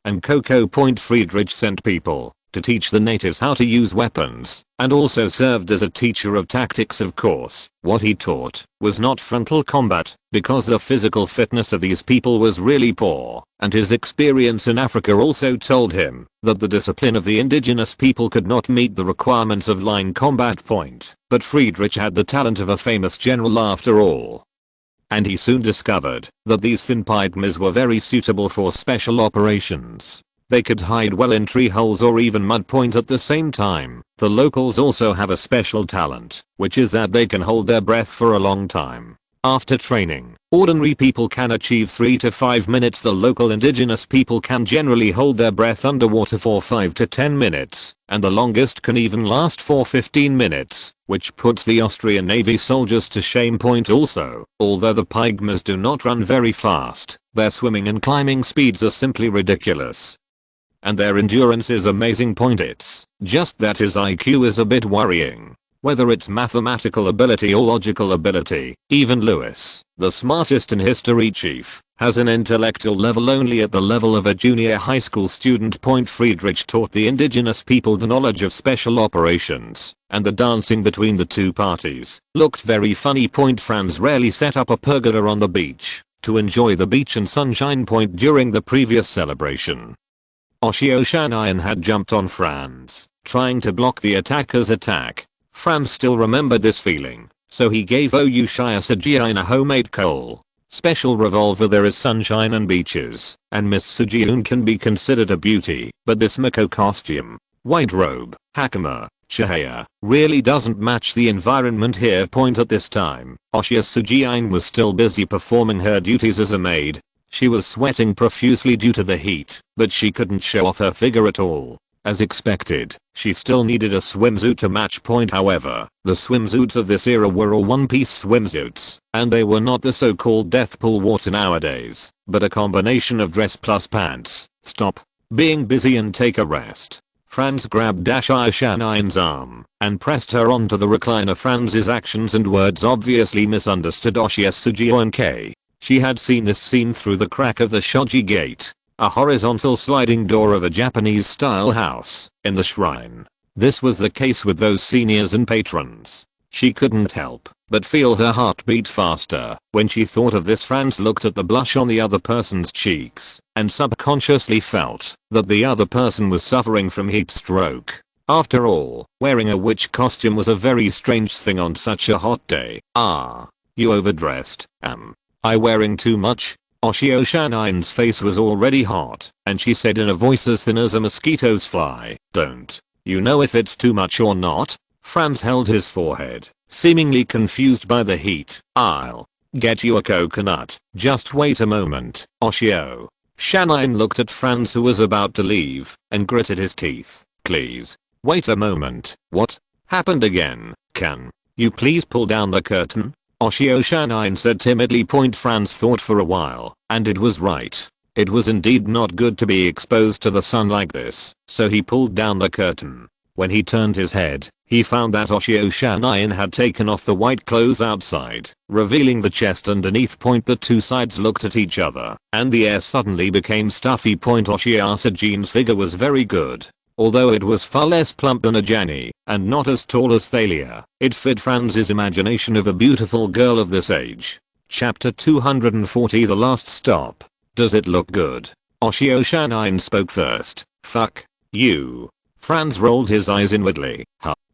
and cocoa. Friedrich sent people to teach the natives how to use weapons, and also served as a teacher of tactics. Of course, what he taught was not frontal combat, because the physical fitness of these people was really poor, and his experience in Africa also told him that the discipline of the indigenous people could not meet the requirements of line combat. But Friedrich had the talent of a famous general after all. And he soon discovered that these thin pygmies were very suitable for special operations. They could hide well in tree holes or even mud. At the same time, the locals also have a special talent, which is that they can hold their breath for a long time. After training, ordinary people can achieve 3 to 5 minutes. The local indigenous people can generally hold their breath underwater for 5 to 10 minutes, and the longest can even last for 15 minutes, which puts the Austrian Navy soldiers to shame. Also, although the pygmies do not run very fast, their swimming and climbing speeds are simply ridiculous. And their endurance is amazing. It's just that his IQ is a bit worrying. Whether it's mathematical ability or logical ability, even Louis, the smartest in history chief, has an intellectual level only at the level of a junior high school student. Friedrich taught the indigenous people the knowledge of special operations, and the dancing between the two parties looked very funny. Franz rarely set up a pergola on the beach to enjoy the beach and sunshine. During the previous celebration, Oshio had jumped on Franz, trying to block the attacker's attack. Franz still remembered this feeling, so he gave Oshio a homemade coal special revolver. There is sunshine and beaches, and Miss Sujiun can be considered a beauty, but this Mako costume, white robe, hakama, chahaya, really doesn't match the environment here. At this time, Oshio Sujiun was still busy performing her duties as a maid. She was sweating profusely due to the heat, but she couldn't show off her figure at all. As expected, she still needed a swimsuit to match. However, the swimsuits of this era were all one-piece swimsuits, and they were not the so-called death pool water nowadays, but a combination of dress plus pants. Stop being busy and take a rest. Franz grabbed Oshio's arm and pressed her onto the recliner. Franz's actions and words obviously misunderstood Oshio Sujiun. She had seen this scene through the crack of the shoji gate, a horizontal sliding door of a Japanese-style house, in the shrine. This was the case with those seniors and patrons. She couldn't help but feel her heart beat faster when she thought of this. Franz looked at the blush on the other person's cheeks and subconsciously felt that the other person was suffering from heat stroke. After all, wearing a witch costume was a very strange thing on such a hot day. You overdressed, I wearing too much? Oshio's face was already hot, and she said in a voice as thin as a mosquito's fly, "Don't you know if it's too much or not?" Franz held his forehead, seemingly confused by the heat. "I'll get you a coconut. Just wait a moment." Oshio looked at Franz, who was about to leave, and gritted his teeth. "Please, wait a moment. What happened again? Can you please pull down the curtain?" Oshio said timidly. Franz thought for a while, and it was right. It was indeed not good to be exposed to the sun like this, so he pulled down the curtain. When he turned his head, he found that Oshio had taken off the white clothes outside, revealing the chest underneath. The two sides looked at each other, and the air suddenly became stuffy. Oshio's figure was very good. Although it was far less plump than Ajani, and not as tall as Thalia, it fit Franz's imagination of a beautiful girl of this age. Chapter 240, The Last Stop. Does it look good? Oshio spoke first. "Fuck you." Franz rolled his eyes inwardly.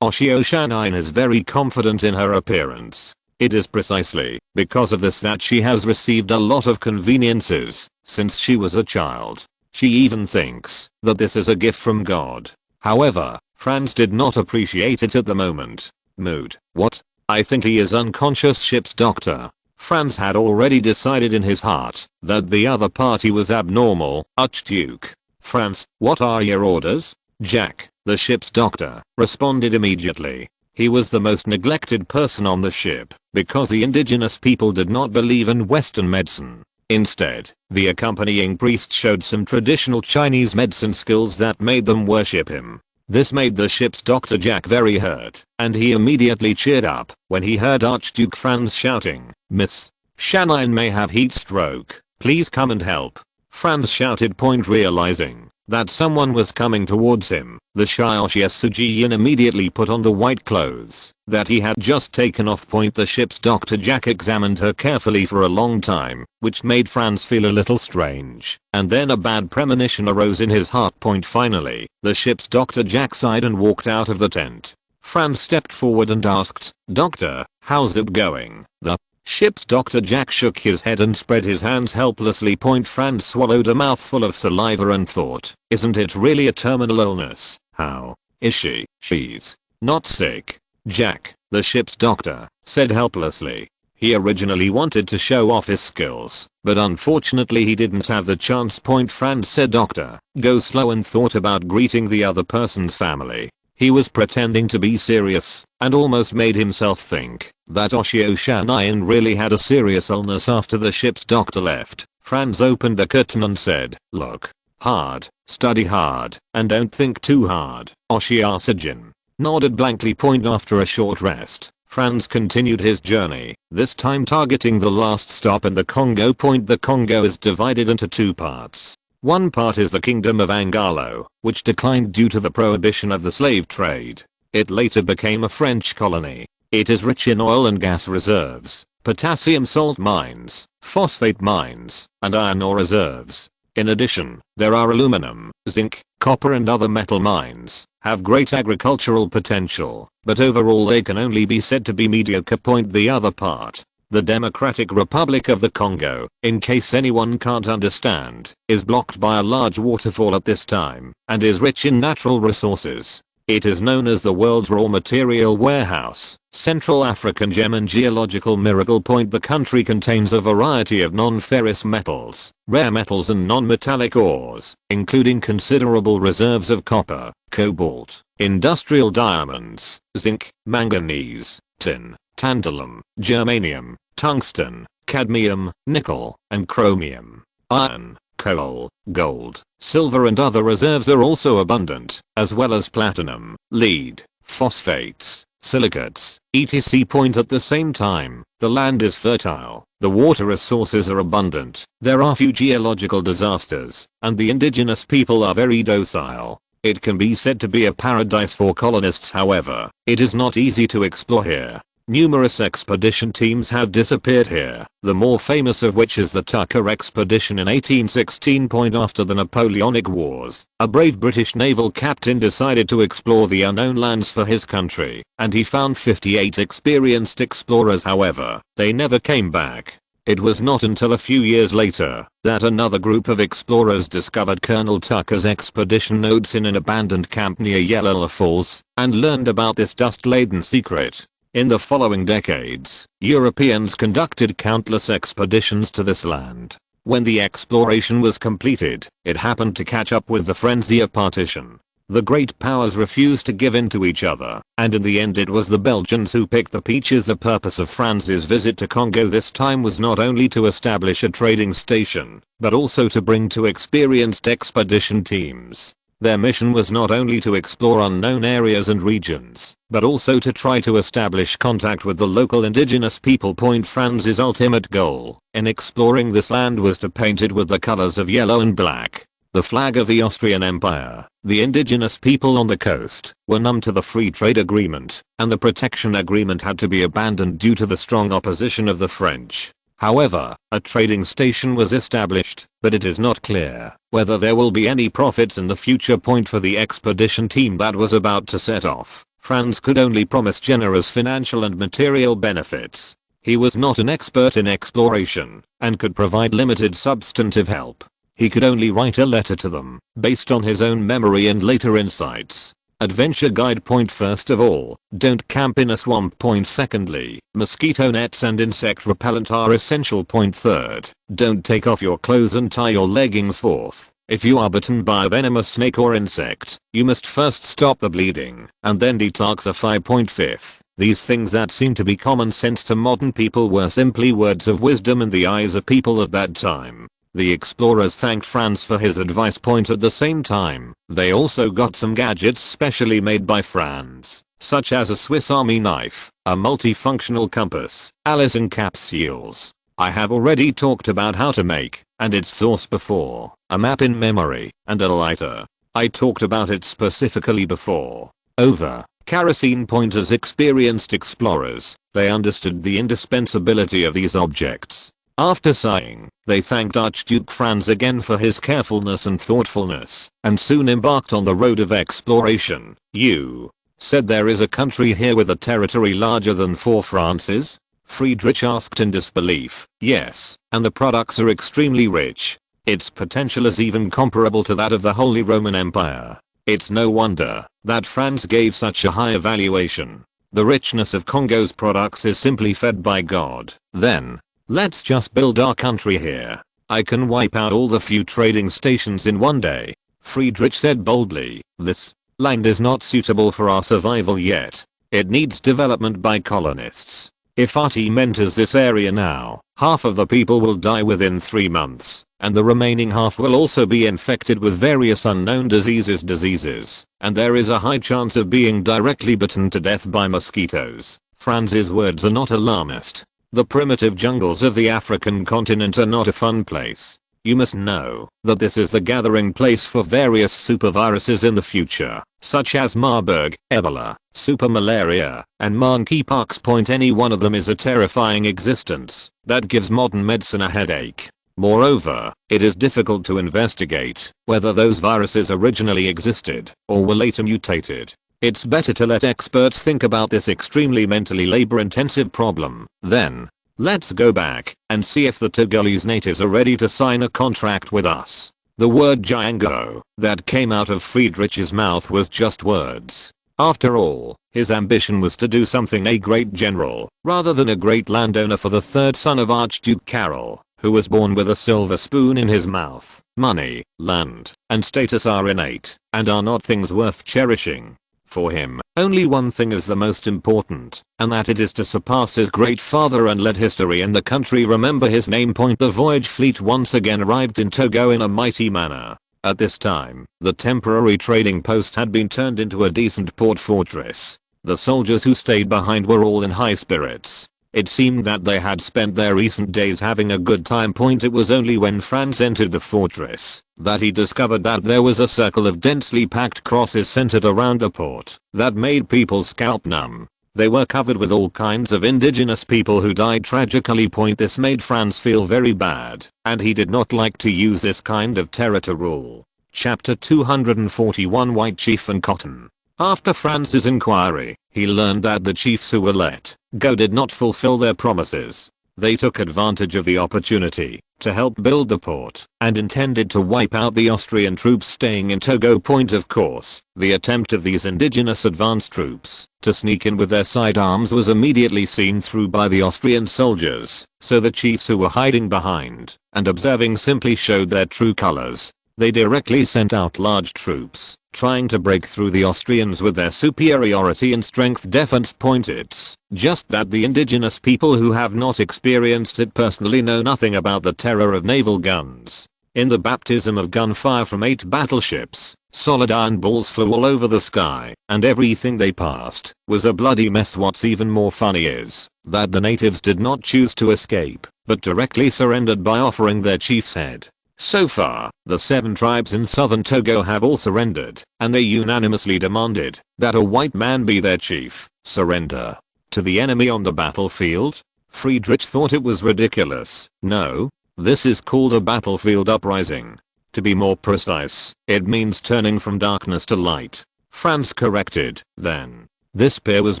Oshio is very confident in her appearance. It is precisely because of this that she has received a lot of conveniences since she was a child. She even thinks that this is a gift from God. However, Franz did not appreciate it at the moment. Mood. What? I think he is unconscious, ship's doctor. Franz had already decided in his heart that the other party was abnormal. Archduke. Franz, what are your orders? Jack, the ship's doctor, responded immediately. He was the most neglected person on the ship because the indigenous people did not believe in Western medicine. Instead, the accompanying priest showed some traditional Chinese medicine skills that made them worship him. This made the ship's Dr. Jack very hurt, and he immediately cheered up when he heard Archduke Franz shouting, "Miss Shannon may have heat stroke, please come and help." Franz shouted, realizing that someone was coming towards him. The Xiaoxiasujian immediately put on the white clothes that he had just taken off. The ship's Dr. Jack examined her carefully for a long time, which made Franz feel a little strange, and then a bad premonition arose in his heart. Finally, the ship's Dr. Jack sighed and walked out of the tent. Franz stepped forward and asked, "Doctor, how's it going?" The ship's Dr. Jack shook his head and spread his hands helplessly. Franz swallowed a mouthful of saliva and thought, "Isn't it really a terminal illness? How is she?" "She's not sick, Jack," the ship's doctor said helplessly. He originally wanted to show off his skills, but unfortunately he didn't have the chance. Franz said, "Doctor, go slow," and thought about greeting the other person's family. He was pretending to be serious and almost made himself think that Oshio Shanayan really had a serious illness. After the ship's doctor left, Franz opened the curtain and said, "Look hard, study hard, and don't think too hard." Oshiasajin nodded blankly. After a short rest, Franz continued his journey, this time targeting the last stop in the Congo. The Congo is divided into two parts. One part is the Kingdom of Angalo, which declined due to the prohibition of the slave trade. It later became a French colony. It is rich in oil and gas reserves, potassium salt mines, phosphate mines, and iron ore reserves. In addition, there are aluminum, zinc, copper and other metal mines, have great agricultural potential, but overall they can only be said to be mediocre. The other part, the Democratic Republic of the Congo, in case anyone can't understand, is blocked by a large waterfall at this time, and is rich in natural resources. It is known as the world's raw material warehouse, Central African gem and geological miracle. The country contains a variety of non-ferrous metals, rare metals and non-metallic ores, including considerable reserves of copper, cobalt, industrial diamonds, zinc, manganese, tin, tantalum, germanium, tungsten, cadmium, nickel, and chromium. Iron, coal, gold, silver and other reserves are also abundant, as well as platinum, lead, phosphates, silicates, etc. At the same time, the land is fertile, the water resources are abundant, there are few geological disasters, and the indigenous people are very docile. It can be said to be a paradise for colonists. However, it is not easy to explore here. Numerous expedition teams have disappeared here, the more famous of which is the Tucker expedition in 1816. After the Napoleonic Wars, a brave British naval captain decided to explore the unknown lands for his country, and he found 58 experienced explorers. However, they never came back. It was not until a few years later that another group of explorers discovered Colonel Tucker's expedition notes in an abandoned camp near Yellow Falls, and learned about this dust-laden secret. In the following decades, Europeans conducted countless expeditions to this land. When the exploration was completed, it happened to catch up with the frenzy of partition. The great powers refused to give in to each other, and in the end it was the Belgians who picked the peaches. The purpose of Franz's visit to Congo this time was not only to establish a trading station, but also to bring two experienced expedition teams. Their mission was not only to explore unknown areas and regions, but also to try to establish contact with the local indigenous people. Franz's ultimate goal in exploring this land was to paint it with the colors of yellow and black, the flag of the Austrian Empire. The indigenous people on the coast were numb to the free trade agreement, and the protection agreement had to be abandoned due to the strong opposition of the French. However, a trading station was established, but it is not clear whether there will be any profits in the future. For the expedition team that was about to set off, Franz could only promise generous financial and material benefits. He was not an expert in exploration, and could provide limited substantive help. He could only write a letter to them, based on his own memory and later insights. Adventure guide. First of all, don't camp in a swamp. Secondly, mosquito nets and insect repellent are essential. Third, don't take off your clothes and tie your leggings. Fourth, if you are bitten by a venomous snake or insect, you must first stop the bleeding and then detoxify. Fifth, These things that seem to be common sense to modern people were simply words of wisdom in the eyes of people at that time. The explorers thanked Franz for his advice point at the same time. They also got some gadgets specially made by Franz, such as a Swiss Army knife, a multifunctional compass, Allison capsules. I have already talked about how to make, and its source before, a map in memory, and a lighter. I talked about it specifically before. Over. Kerosene pointers experienced explorers, they understood the indispensability of these objects. After sighing, they thanked Archduke Franz again for his carefulness and thoughtfulness, and soon embarked on the road of exploration. You said there is a country here with a territory larger than 4 Frances? Friedrich asked in disbelief. Yes, and the products are extremely rich. Its potential is even comparable to that of the Holy Roman Empire. It's no wonder that Franz gave such a high evaluation. The richness of Congo's products is simply fed by God. Then, let's just build our country here. I can wipe out all the few trading stations in one day. Friedrich said boldly. This land is not suitable for our survival yet. It needs development by colonists. If our team enters this area now, half of the people will die within 3 months, and the remaining half will also be infected with various unknown diseases, and there is a high chance of being directly bitten to death by mosquitoes. Franz's words are not alarmist. The primitive jungles of the African continent are not a fun place. You must know that this is the gathering place for various superviruses in the future, such as Marburg, Ebola, supermalaria, and monkeypox. Any one of them is a terrifying existence that gives modern medicine a headache. Moreover, it is difficult to investigate whether those viruses originally existed or were later mutated. It's better to let experts think about this extremely mentally labor-intensive problem. Then, let's go back and see if the Togolese natives are ready to sign a contract with us. The word Django that came out of Friedrich's mouth was just words. After all, his ambition was to do something a great general, rather than a great landowner for the third son of Archduke Karol, who was born with a silver spoon in his mouth. Money, land, and status are innate, and are not things worth cherishing. For him, only one thing is the most important, and that it is to surpass his great father and let history and the country remember his name. The voyage fleet once again arrived in Togo in a mighty manner. At this time, the temporary trading post had been turned into a decent port fortress. The soldiers who stayed behind were all in high spirits. It seemed that they had spent their recent days having a good time. It was only when Franz entered the fortress that he discovered that there was a circle of densely packed crosses centered around the port that made people's scalp numb. They were covered with all kinds of indigenous people who died tragically. This made Franz feel very bad, and he did not like to use this kind of terror to rule. Chapter 241 White Chief and Cotton. After Franz's inquiry, he learned that the chiefs who were let go did not fulfill their promises. They took advantage of the opportunity to help build the port and intended to wipe out the Austrian troops staying in Togo. Of course, the attempt of these indigenous advance troops to sneak in with their sidearms was immediately seen through by the Austrian soldiers, so the chiefs who were hiding behind and observing simply showed their true colors. They directly sent out large troops, trying to break through the Austrians with their superiority in strength defense. It's just that the indigenous people who have not experienced it personally know nothing about the terror of naval guns. In the baptism of gunfire from 8 battleships, solid iron balls flew all over the sky, and everything they passed was a bloody mess. What's even more funny is that the natives did not choose to escape, but directly surrendered by offering their chief's head. So far, the 7 tribes in southern Togo have all surrendered, and they unanimously demanded that a white man be their chief. Surrender to the enemy on the battlefield? Friedrich thought it was ridiculous. No, this is called a battlefield uprising. To be more precise, it means turning from darkness to light. Franz corrected. Then, this spear was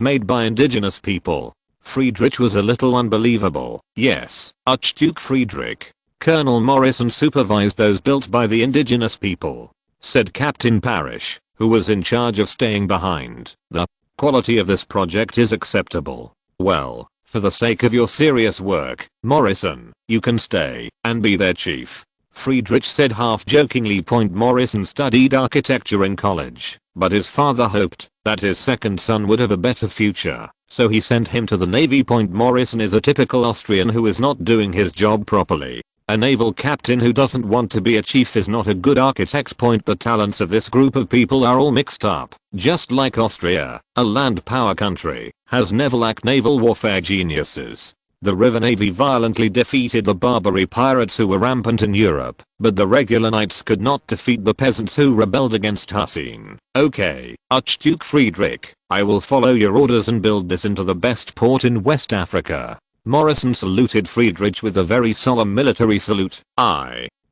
made by indigenous people. Friedrich was a little unbelievable. Yes, Archduke Friedrich. Colonel Morrison supervised those built by the indigenous people, said Captain Parrish, who was in charge of staying behind. The quality of this project is acceptable. Well, for the sake of your serious work, Morrison, you can stay and be their chief. Friedrich said half-jokingly. Morrison studied architecture in college, but his father hoped that his second son would have a better future. so he sent him to the Navy. Morrison is a typical Austrian who is not doing his job properly. A naval captain who doesn't want to be a chief is not a good architect. The talents of this group of people are all mixed up. Just like Austria, a land power country, has never lacked naval warfare geniuses. The river navy violently defeated the Barbary pirates who were rampant in Europe, but the regular knights could not defeat the peasants who rebelled against Hussine. Okay, Archduke Friedrich, I will follow your orders and build this into the best port in West Africa. Morrison saluted Friedrich with a very solemn military salute.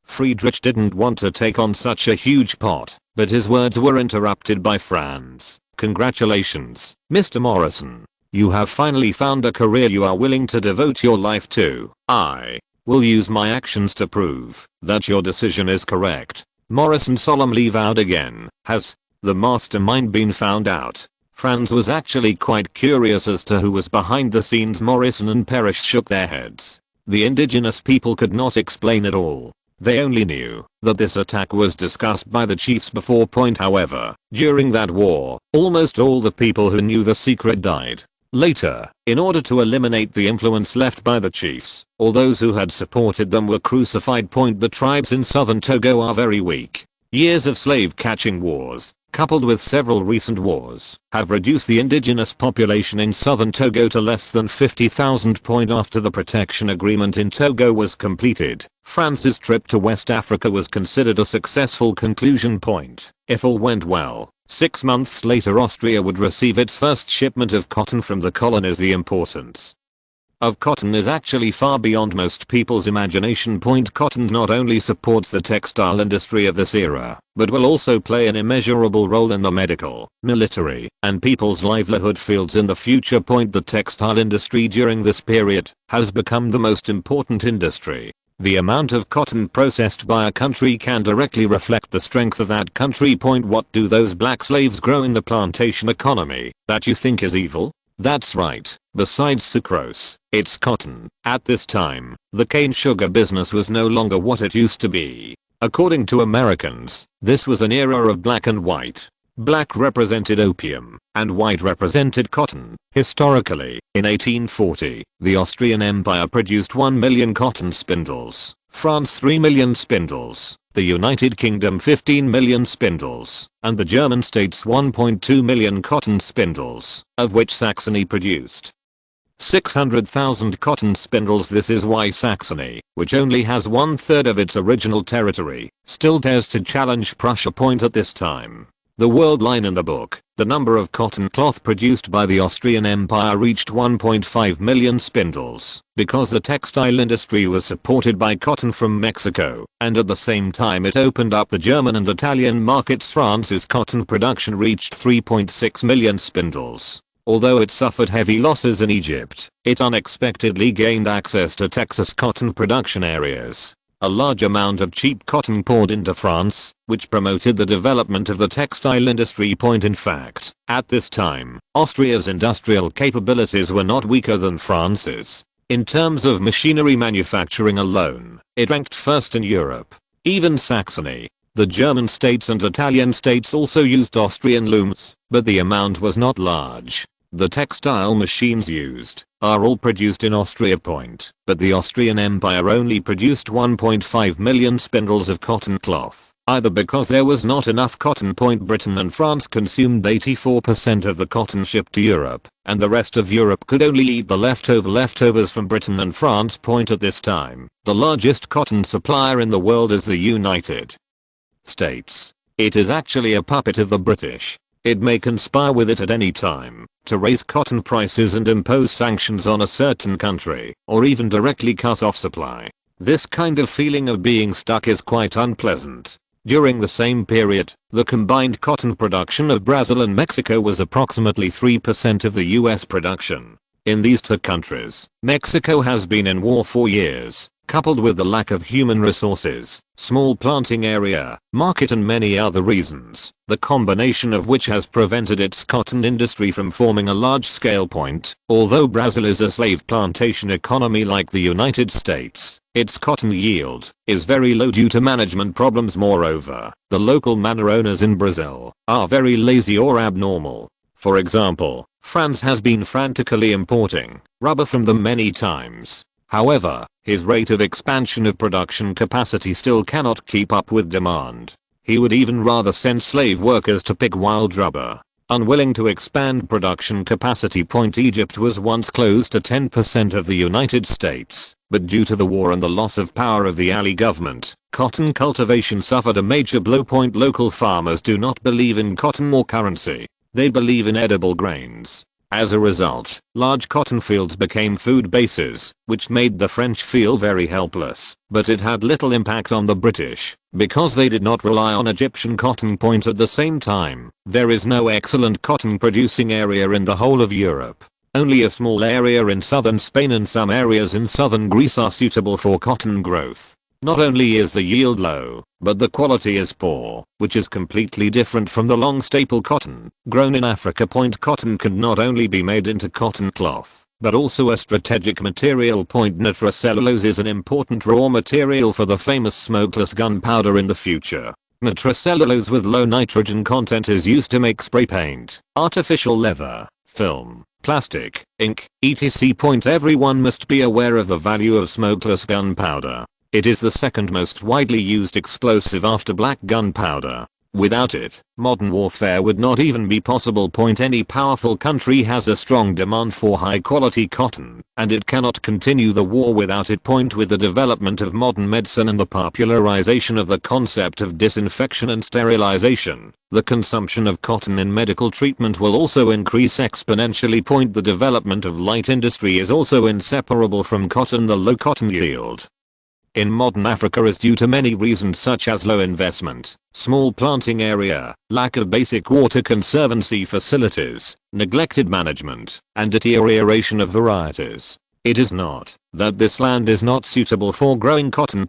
Friedrich didn't want to take on such a huge pot, but his words were interrupted by Franz. Congratulations, Mr. Morrison. You have finally found a career you are willing to devote your life to. I will use my actions to prove that your decision is correct. Morrison solemnly vowed again. Has the mastermind been found out? Franz was actually quite curious as to who was behind the scenes. Morrison and Parrish shook their heads. The indigenous people could not explain it all. They only knew that this attack was discussed by the chiefs before. However, during that war, almost all the people who knew the secret died. Later, in order to eliminate the influence left by the chiefs, all those who had supported them were crucified. The tribes in southern Togo are very weak. Years of slave catching wars, coupled with several recent wars, have reduced the indigenous population in southern Togo to less than 50,000. After the protection agreement in Togo was completed, Franz's trip to West Africa was considered a successful conclusion. If all went well, 6 months later Austria would receive its first shipment of cotton from the colonies. The importance of cotton is actually far beyond most people's imagination. Cotton not only supports the textile industry of this era, but will also play an immeasurable role in the medical, military, and people's livelihood fields in the future. The textile industry during this period has become the most important industry. The amount of cotton processed by a country can directly reflect the strength of that country. What do those black slaves grow in the plantation economy that you think is evil? That's right, besides sucrose, it's cotton. At this time, the cane sugar business was no longer what it used to be. According to Americans, this was an era of black and white. Black represented opium, and white represented cotton. Historically, in 1840, the Austrian Empire produced 1 million cotton spindles, France 3 million spindles, the United Kingdom 15 million spindles, and the German states 1.2 million cotton spindles, of which Saxony produced 600,000 cotton spindles. This is why Saxony, which only has 1/3 of its original territory, still dares to challenge Prussia. At this time, the world line in the book, the number of cotton cloth produced by the Austrian Empire reached 1.5 million spindles, because the textile industry was supported by cotton from Mexico, and at the same time it opened up the German and Italian markets. France's cotton production reached 3.6 million spindles. Although it suffered heavy losses in Egypt, it unexpectedly gained access to Texas cotton production areas. A large amount of cheap cotton poured into France, which promoted the development of the textile industry. In fact, at this time, Austria's industrial capabilities were not weaker than France's. In terms of machinery manufacturing alone, it ranked first in Europe. Even Saxony, the German states and Italian states also used Austrian looms, but the amount was not large. The textile machines used are all produced in Austria. But the Austrian Empire only produced 1.5 million spindles of cotton cloth, either because there was not enough cotton. Britain and France consumed 84% of the cotton shipped to Europe, and the rest of Europe could only eat the leftovers from Britain and France. At this time, the largest cotton supplier in the world is the United States. It is actually a puppet of the British. It may conspire with it at any time to raise cotton prices and impose sanctions on a certain country, or even directly cut off supply. This kind of feeling of being stuck is quite unpleasant. During the same period, the combined cotton production of Brazil and Mexico was approximately 3% of the US production. In these two countries, Mexico has been in war for years, coupled with the lack of human resources, small planting area, market and many other reasons, the combination of which has prevented its cotton industry from forming a large-scale point. Although Brazil is a slave plantation economy like the United States, its cotton yield is very low due to management problems. Moreover, the local manor owners in Brazil are very lazy or abnormal. For example, Franz has been frantically importing rubber from them many times. However, his rate of expansion of production capacity still cannot keep up with demand. He would even rather send slave workers to pick wild rubber. Unwilling to expand production capacity. Egypt was once close to 10% of the United States, but due to the war and the loss of power of the Ali government, cotton cultivation suffered a major blow. Local farmers do not believe in cotton or currency. They believe in edible grains. As a result, large cotton fields became food bases, which made the French feel very helpless, but it had little impact on the British, because they did not rely on Egyptian cotton. At the same time, there is no excellent cotton producing area in the whole of Europe. Only a small area in southern Spain and some areas in southern Greece are suitable for cotton growth. Not only is the yield low, but the quality is poor, which is completely different from the long staple cotton grown in Africa. Cotton can not only be made into cotton cloth, but also a strategic material. Nitrocellulose is an important raw material for the famous smokeless gunpowder in the future. Nitrocellulose with low nitrogen content is used to make spray paint, artificial leather, film, plastic, ink, etc. Everyone must be aware of the value of smokeless gunpowder. It is the second most widely used explosive after black gunpowder. Without it, modern warfare would not even be possible. Any powerful country has a strong demand for high quality cotton, and it cannot continue the war without it. With the development of modern medicine and the popularization of the concept of disinfection and sterilization, the consumption of cotton in medical treatment will also increase exponentially. The development of light industry is also inseparable from cotton. The low cotton yield in modern Africa is due to many reasons such as low investment, small planting area, lack of basic water conservancy facilities, neglected management, and deterioration of varieties. It is not that this land is not suitable for growing cotton.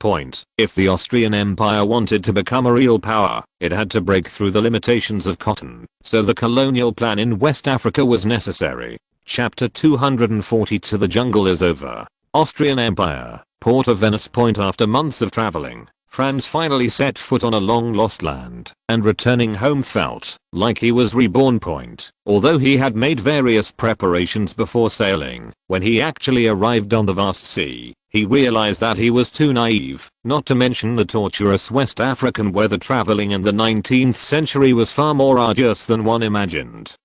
If the Austrian Empire wanted to become a real power, it had to break through the limitations of cotton, so the colonial plan in West Africa was necessary. Chapter 242. The jungle is over. Austrian Empire. Port of Venice. After months of traveling, Franz finally set foot on a long lost land, and returning home felt like he was reborn. Although he had made various preparations before sailing, when he actually arrived on the vast sea, he realized that he was too naive, not to mention the tortuous West African weather. Traveling in the 19th century was far more arduous than one imagined.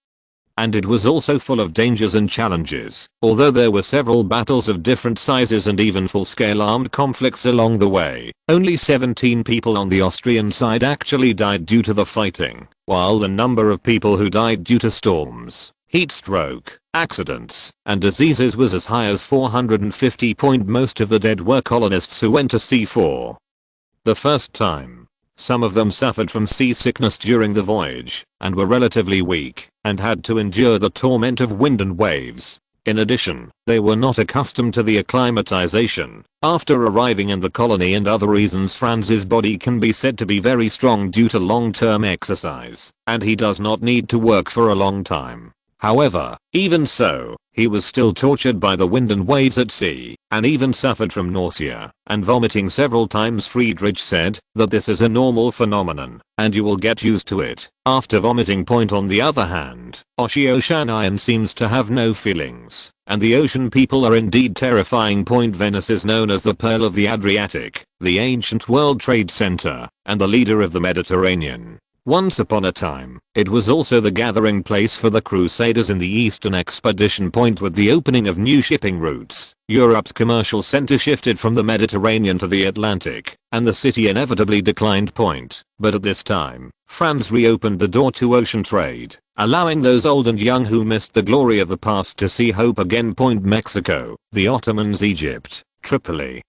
And it was also full of dangers and challenges, although there were several battles of different sizes and even full-scale armed conflicts along the way. Only 17 people on the Austrian side actually died due to the fighting, while the number of people who died due to storms, heat stroke, accidents, and diseases was as high as 450. Most of the dead were colonists who went to sea for the first time. Some of them suffered from seasickness during the voyage, and were relatively weak, and had to endure the torment of wind and waves. In addition, they were not accustomed to the acclimatization after arriving in the colony and other reasons. Franz's body can be said to be very strong due to long-term exercise, and he does not need to work for a long time. However, even so, he was still tortured by the wind and waves at sea, and even suffered from nausea and vomiting several times. Friedrich said that this is a normal phenomenon, and you will get used to it after vomiting. On the other hand, Oceanian seems to have no feelings, and the ocean people are indeed terrifying. Venice is known as the Pearl of the Adriatic, the ancient World Trade Center, and the leader of the Mediterranean. Once upon a time, it was also the gathering place for the Crusaders in the Eastern Expedition. With the opening of new shipping routes, Europe's commercial center shifted from the Mediterranean to the Atlantic, and the city inevitably declined. But at this time, Franz reopened the door to ocean trade, allowing those old and young who missed the glory of the past to see hope again. Mexico, the Ottomans, Egypt, Tripoli,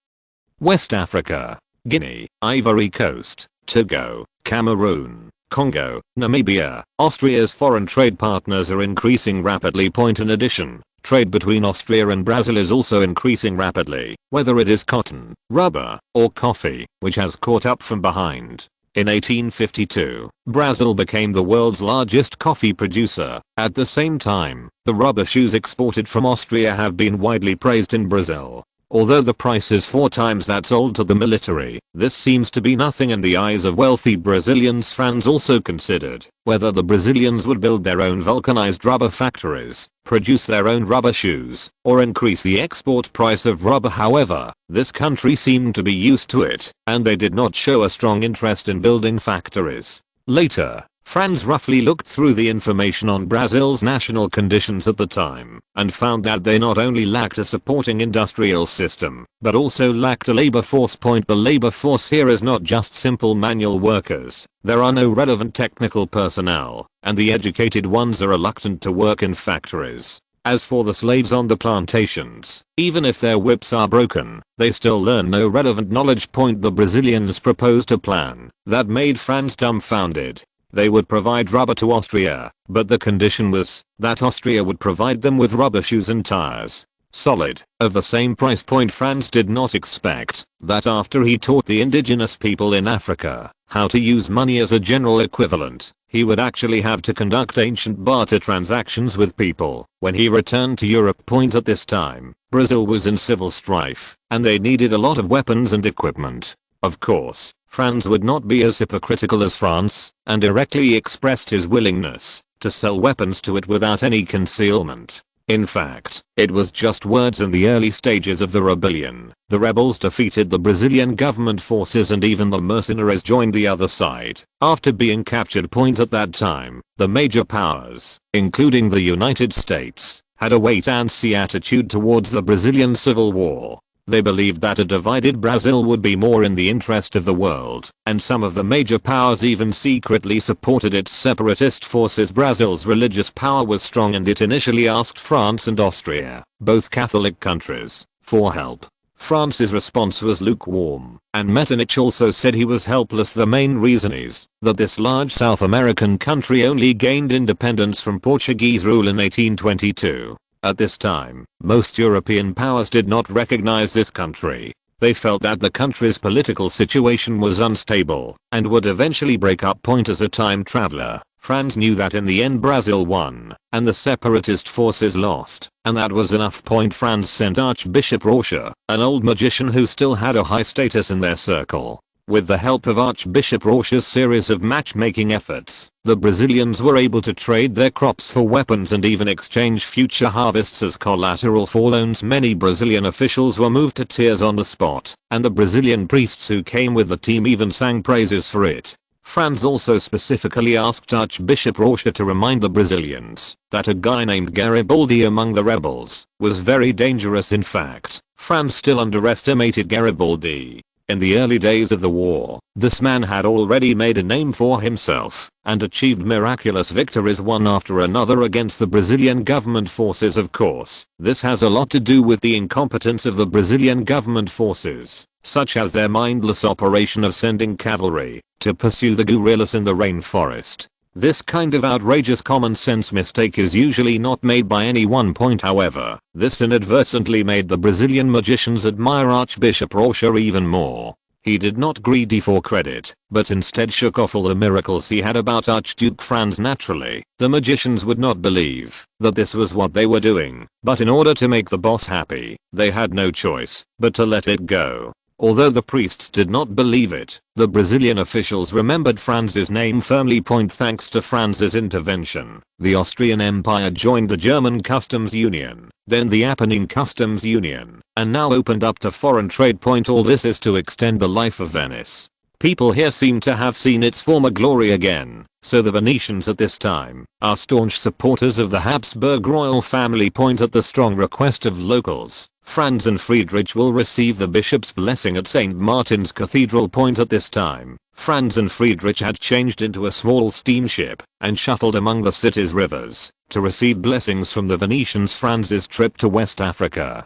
West Africa, Guinea, Ivory Coast, Togo, Cameroon, Congo, Namibia. Austria's foreign trade partners are increasing rapidly. In addition, trade between Austria and Brazil is also increasing rapidly, whether it is cotton, rubber, or coffee, which has caught up from behind. In 1852, Brazil became the world's largest coffee producer. At the same time, the rubber shoes exported from Austria have been widely praised in Brazil. Although the price is 4 times that sold to the military, this seems to be nothing in the eyes of wealthy Brazilians. Franz also considered whether the Brazilians would build their own vulcanized rubber factories, produce their own rubber shoes, or increase the export price of rubber. However, this country seemed to be used to it, and they did not show a strong interest in building factories. Later, Franz roughly looked through the information on Brazil's national conditions at the time and found that they not only lacked a supporting industrial system, but also lacked a labor force. The labor force here is not just simple manual workers. There are no relevant technical personnel, and the educated ones are reluctant to work in factories. As for the slaves on the plantations, even if their whips are broken, they still learn no relevant knowledge. The Brazilians proposed a plan that made Franz dumbfounded. They would provide rubber to Austria, but the condition was that Austria would provide them with rubber shoes and tires. Solid, of the same price. Franz did not expect that after he taught the indigenous people in Africa how to use money as a general equivalent, he would actually have to conduct ancient barter transactions with people. When he returned to Europe. At this time, Brazil was in civil strife, and they needed a lot of weapons and equipment. Of course, Franz would not be as hypocritical as France, and directly expressed his willingness to sell weapons to it without any concealment. In fact, it was just words. In the early stages of the rebellion, the rebels defeated the Brazilian government forces and even the mercenaries joined the other side after being captured. At that time, the major powers, including the United States, had a wait-and-see attitude towards the Brazilian Civil War. They believed that a divided Brazil would be more in the interest of the world, and some of the major powers even secretly supported its separatist forces. Brazil's religious power was strong, and it initially asked France and Austria, both Catholic countries, for help. France's response was lukewarm, and Metternich also said he was helpless. The main reason is that this large South American country only gained independence from Portuguese rule in 1822. At this time, most European powers did not recognize this country. They felt that the country's political situation was unstable and would eventually break up. As a time traveler, Franz knew that in the end Brazil won and the separatist forces lost, and that was enough. Franz sent Archbishop Prussia, an old magician who still had a high status in their circle. With the help of Archbishop Prussia's series of matchmaking efforts, the Brazilians were able to trade their crops for weapons and even exchange future harvests as collateral for loans. Many Brazilian officials were moved to tears on the spot, and the Brazilian priests who came with the team even sang praises for it. Franz also specifically asked Archbishop Prussia to remind the Brazilians that a guy named Garibaldi among the rebels was very dangerous. In fact, Franz still underestimated Garibaldi. In the early days of the war, this man had already made a name for himself and achieved miraculous victories one after another against the Brazilian government forces. Of course, this has a lot to do with the incompetence of the Brazilian government forces, such as their mindless operation of sending cavalry to pursue the guerrillas in the rainforest. This kind of outrageous common sense mistake is usually not made by any one. However, this inadvertently made the Brazilian magicians admire Archbishop Prussia even more. He did not greedy for credit, but instead shook off all the miracles he had about Archduke Franz. Naturally, the magicians would not believe that this was what they were doing, but in order to make the boss happy, they had no choice but to let it go. Although the priests did not believe it, the Brazilian officials remembered Franz's name firmly. Thanks to Franz's intervention, the Austrian Empire joined the German Customs Union, then the Apennine Customs Union, and now opened up to foreign trade. All this is to extend the life of Venice. People here seem to have seen its former glory again, so the Venetians at this time are staunch supporters of the Habsburg royal family. At the strong request of locals, Franz and Friedrich will receive the bishop's blessing at St. Martin's Cathedral. At this time, Franz and Friedrich had changed into a small steamship and shuttled among the city's rivers to receive blessings from the Venetians. Franz's trip to West Africa,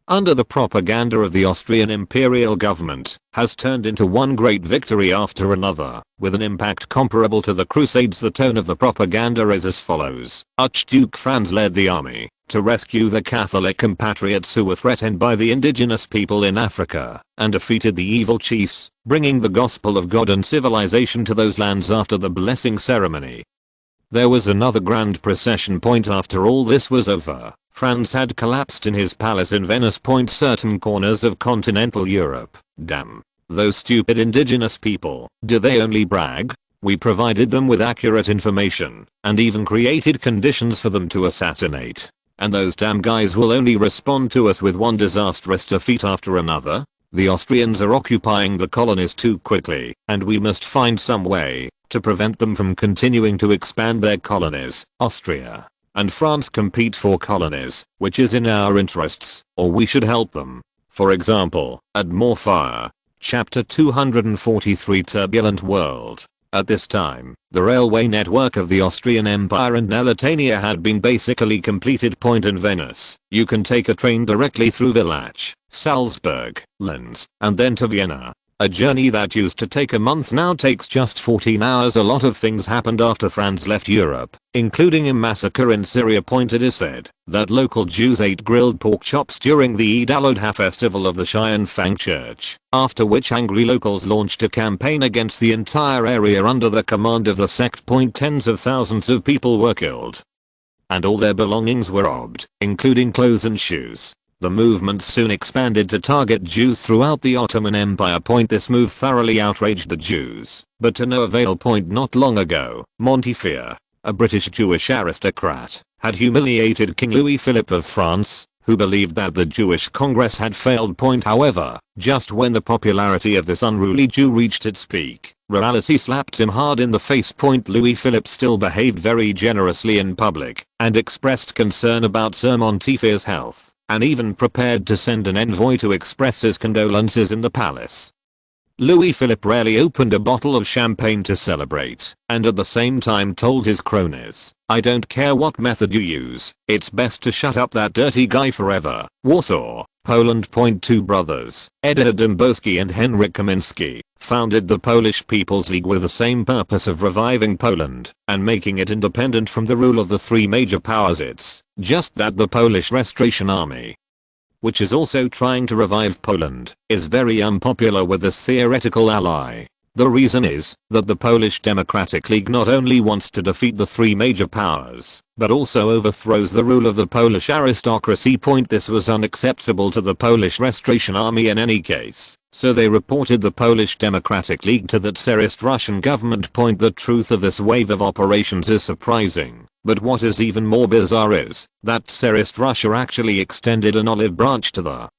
under the propaganda of the Austrian Imperial government, has turned into one great victory after another, with an impact comparable to the Crusades. The tone of the propaganda is as follows. Archduke Franz led the army to rescue the Catholic compatriots who were threatened by the indigenous people in Africa, and defeated the evil chiefs, bringing the gospel of God and civilization to those lands. After the blessing ceremony, There was another grand procession. After all this was over, Franz had collapsed in his palace in Venice. Certain corners of continental Europe. Damn. Those stupid indigenous people. Do they only brag? We provided them with accurate information, and even created conditions for them to assassinate. And those damn guys will only respond to us with one disastrous defeat after another? The Austrians are occupying the colonies too quickly, and we must find some way to prevent them from continuing to expand their colonies. Austria and France compete for colonies, which is in our interests, or we should help them. For example, add more fire. Chapter 243 Turbulent World. At this time, the railway network of the Austrian Empire and Lusitania had been basically completed. In Venice, you can take a train directly through Villach, Salzburg, Linz, and then to Vienna. A journey that used to take a month now takes just 14 hours. A lot of things happened after Franz left Europe, including a massacre in Syria. It is said that local Jews ate grilled pork chops during the Eid al-Adha festival of the Cheyenne Fang Church, after which angry locals launched a campaign against the entire area under the command of the sect. Tens of thousands of people were killed, and all their belongings were robbed, including clothes and shoes. The movement soon expanded to target Jews throughout the Ottoman Empire. This move thoroughly outraged the Jews, but to no avail. Not long ago, Montefiore, a British Jewish aristocrat, had humiliated King Louis Philippe of France, who believed that the Jewish Congress had failed. However, just when the popularity of this unruly Jew reached its peak, reality slapped him hard in the face. Louis Philippe still behaved very generously in public, and expressed concern about Sir Montefiore's health, and even prepared to send an envoy to express his condolences in the palace. Louis Philippe rarely opened a bottle of champagne to celebrate, and at the same time told his cronies, "I don't care what method you use, it's best to shut up that dirty guy forever." Warsaw, Poland. Two brothers, Edward Dąbrowski and Henryk Kamiński, founded the Polish People's League with the same purpose of reviving Poland and making it independent from the rule of the three major powers. It's just that the Polish Restoration Army, which is also trying to revive Poland, is very unpopular with this theoretical ally. The reason is that the Polish Democratic League not only wants to defeat the three major powers, but also overthrows the rule of the Polish aristocracy. This was unacceptable to the Polish Restoration Army in any case, so they reported the Polish Democratic League to the Tsarist Russian government. The truth of this wave of operations is surprising, but what is even more bizarre is that Tsarist Russia actually extended an olive branch to the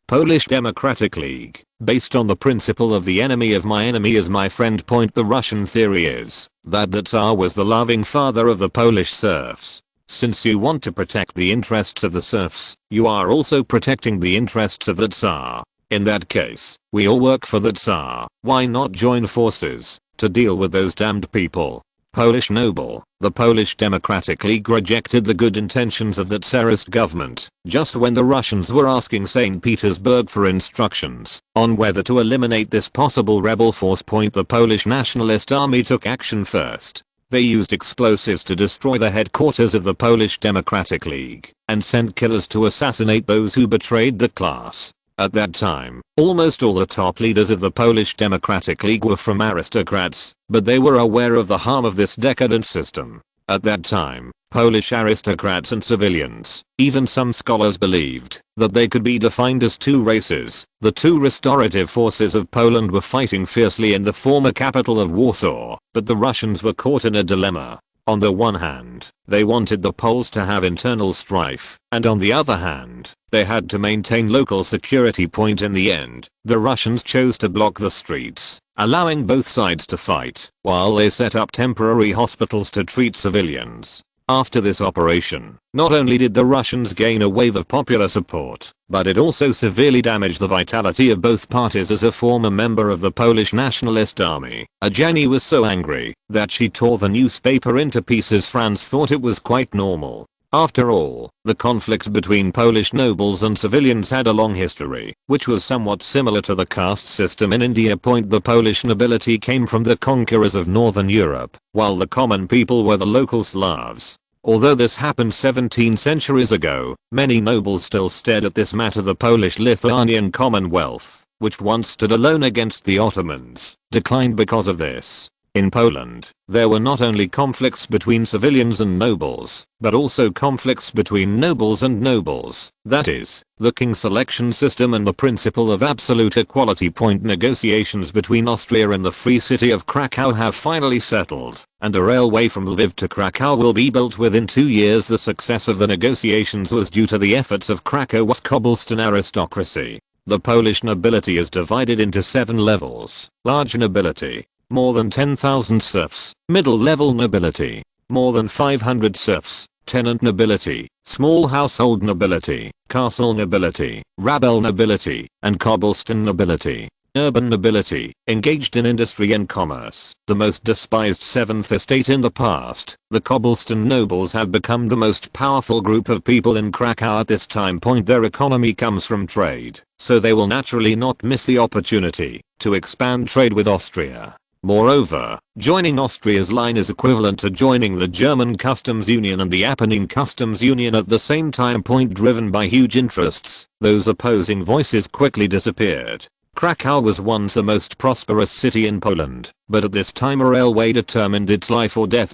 Polish Democratic League, based on the principle of the enemy of my enemy is my friend. The Russian theory is that the Tsar was the loving father of the Polish serfs. Since you want to protect the interests of the serfs, you are also protecting the interests of the Tsar. In that case, we all work for the Tsar. Why not join forces to deal with those damned people? Polish noble, the Polish Democratic League rejected the good intentions of the Tsarist government, just when the Russians were asking St. Petersburg for instructions on whether to eliminate this possible rebel force. The Polish Nationalist Army took action first. They used explosives to destroy the headquarters of the Polish Democratic League, and sent killers to assassinate those who betrayed the class. At that time, almost all the top leaders of the Polish Democratic League were from aristocrats, but they were aware of the harm of this decadent system. At that time, Polish aristocrats and civilians, even some scholars believed that they could be defined as two races. The two restorative forces of Poland were fighting fiercely in the former capital of Warsaw, but the Russians were caught in a dilemma. On the one hand, they wanted the Poles to have internal strife, and on the other hand, they had to maintain local security. In the end, the Russians chose to block the streets, allowing both sides to fight, while they set up temporary hospitals to treat civilians. After this operation, not only did the Russians gain a wave of popular support, but it also severely damaged the vitality of both parties. As a former member of the Polish Nationalist Army, Jenny was so angry that she tore the newspaper into pieces. Franz thought it was quite normal. After all, the conflict between Polish nobles and civilians had a long history, which was somewhat similar to the caste system in India. The Polish nobility came from the conquerors of Northern Europe, while the common people were the local Slavs. Although this happened 17 centuries ago, many nobles still stared at this matter. The Polish-Lithuanian Commonwealth, which once stood alone against the Ottomans, declined because of this. In Poland, there were not only conflicts between civilians and nobles, but also conflicts between nobles and nobles, that is, the king's selection system and the principle of absolute equality. Negotiations between Austria and the Free City of Krakow have finally settled, and a railway from Lviv to Krakow will be built within 2 years. The success of the negotiations was due to the efforts of Krakow's cobblestone aristocracy. The Polish nobility is divided into 7 levels: large nobility, more than 10,000 serfs; middle-level nobility, more than 500 serfs; tenant nobility, small household nobility, castle nobility, rabble nobility, and cobblestone nobility. Urban nobility, engaged in industry and commerce, the most despised 7th estate in the past. The cobblestone nobles have become the most powerful group of people in Krakow at this time. Their economy comes from trade, so they will naturally not miss the opportunity to expand trade with Austria. Moreover, joining Austria's line is equivalent to joining the German customs union and the Apennine customs union at the same time. Driven by huge interests, those opposing voices quickly disappeared. Krakow was once the most prosperous city in Poland, but at this time a railway determined its life or death.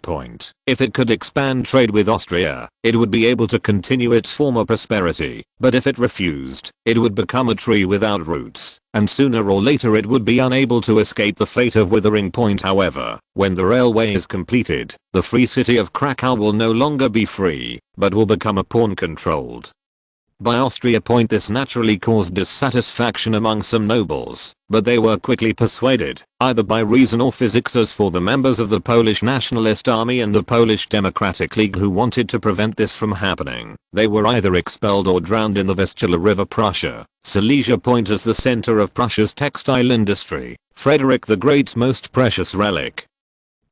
If it could expand trade with Austria, it would be able to continue its former prosperity, but if it refused, it would become a tree without roots, and sooner or later it would be unable to escape the fate of withering. However, when the railway is completed, the Free City of Krakow will no longer be free, but will become a pawn controlled by Austria. This naturally caused dissatisfaction among some nobles, but they were quickly persuaded, either by reason or physics, as for the members of the Polish Nationalist Army and the Polish Democratic League who wanted to prevent this from happening. They were either expelled or drowned in the Vistula River. Prussia. Silesia. As the center of Prussia's textile industry, Frederick the Great's most precious relic.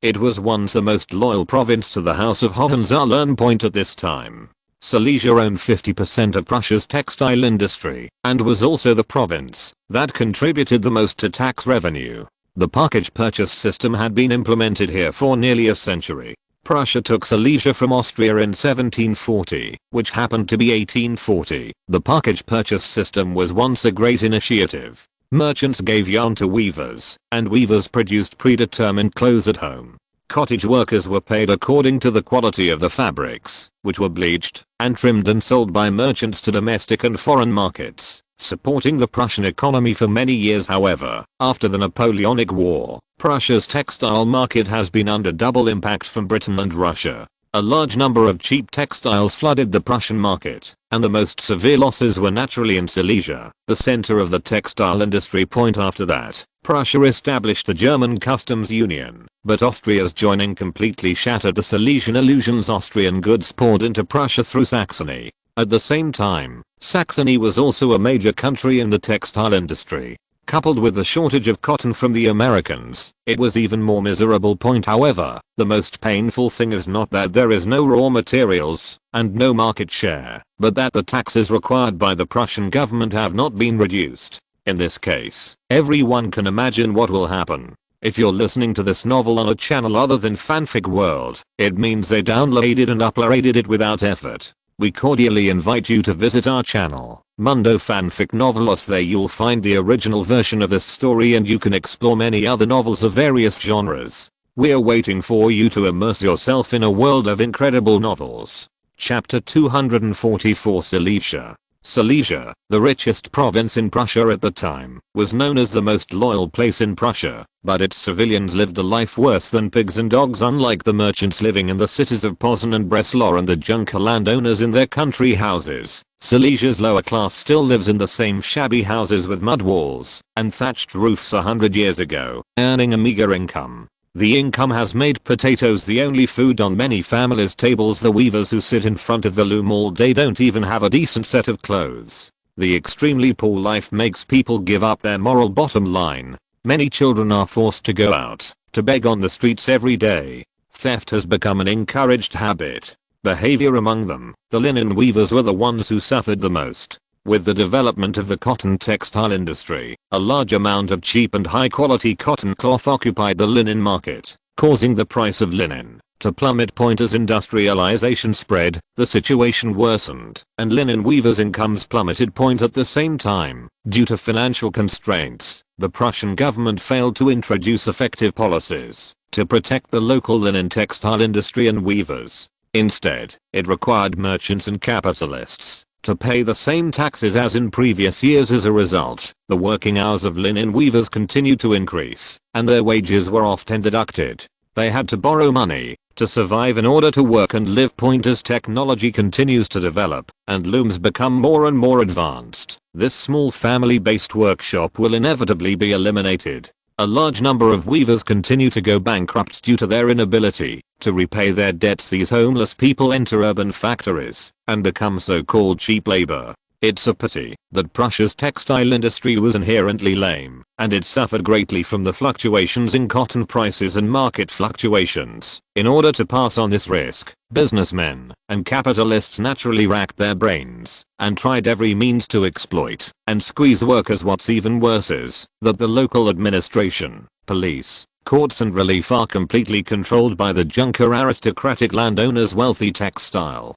It was once the most loyal province to the House of Hohenzollern. At this time, Silesia owned 50% of Prussia's textile industry, and was also the province that contributed the most to tax revenue. The package purchase system had been implemented here for nearly a century. Prussia took Silesia from Austria in 1740, which happened to be 1840. The package purchase system was once a great initiative. Merchants gave yarn to weavers, and weavers produced predetermined clothes at home. Cottage workers were paid according to the quality of the fabrics, which were bleached and trimmed and sold by merchants to domestic and foreign markets, supporting the Prussian economy for many years. However, after the Napoleonic War, Prussia's textile market has been under double impact from Britain and Russia. A large number of cheap textiles flooded the Prussian market, and the most severe losses were naturally in Silesia, the center of the textile industry. After that, Prussia established the German customs union, but Austria's joining completely shattered the Silesian illusions. Austrian goods poured into Prussia through Saxony. At the same time, Saxony was also a major country in the textile industry. Coupled with the shortage of cotton from the Americans, it was even more miserable. However, the most painful thing is not that there is no raw materials and no market share, but that the taxes required by the Prussian government have not been reduced. In this case, everyone can imagine what will happen. If you're listening to this novel on a channel other than Fanfic World, it means they downloaded and uploaded it without effort. We cordially invite you to visit our channel, Mundo Fanfic Novelos. There you'll find the original version of this story, and you can explore many other novels of various genres. We're waiting for you to immerse yourself in a world of incredible novels. Chapter 244. Silesia. Silesia, the richest province in Prussia at the time, was known as the most loyal place in Prussia, but its civilians lived a life worse than pigs and dogs. Unlike the merchants living in the cities of Posen and Breslau and the junker landowners in their country houses, Silesia's lower class still lives in the same shabby houses with mud walls and thatched roofs 100 years ago, earning a meager income. The income has made potatoes the only food on many families' tables. The weavers who sit in front of the loom all day don't even have a decent set of clothes. The extremely poor life makes people give up their moral bottom line. Many children are forced to go out to beg on the streets every day. Theft has become an encouraged habit. Behavior among them, the linen weavers were the ones who suffered the most. With the development of the cotton textile industry, a large amount of cheap and high quality cotton cloth occupied the linen market, causing the price of linen to plummet. As industrialization spread, the situation worsened, and linen weavers' incomes plummeted. At the same time, due to financial constraints, the Prussian government failed to introduce effective policies to protect the local linen textile industry and weavers. Instead, it required merchants and capitalists to pay the same taxes as in previous years. As a result, the working hours of linen weavers continued to increase, and their wages were often deducted. They had to borrow money to survive in order to work and live. As technology continues to develop and looms become more and more advanced, this small family-based workshop will inevitably be eliminated. A large number of weavers continue to go bankrupt due to their inability to repay their debts. These homeless people enter urban factories and become so-called cheap labor. It's a pity that Prussia's textile industry was inherently lame, and it suffered greatly from the fluctuations in cotton prices and market fluctuations. In order to pass on this risk, businessmen and capitalists naturally racked their brains and tried every means to exploit and squeeze workers. What's even worse is that the local administration, police, courts and relief are completely controlled by the junker aristocratic landowners' wealthy textile.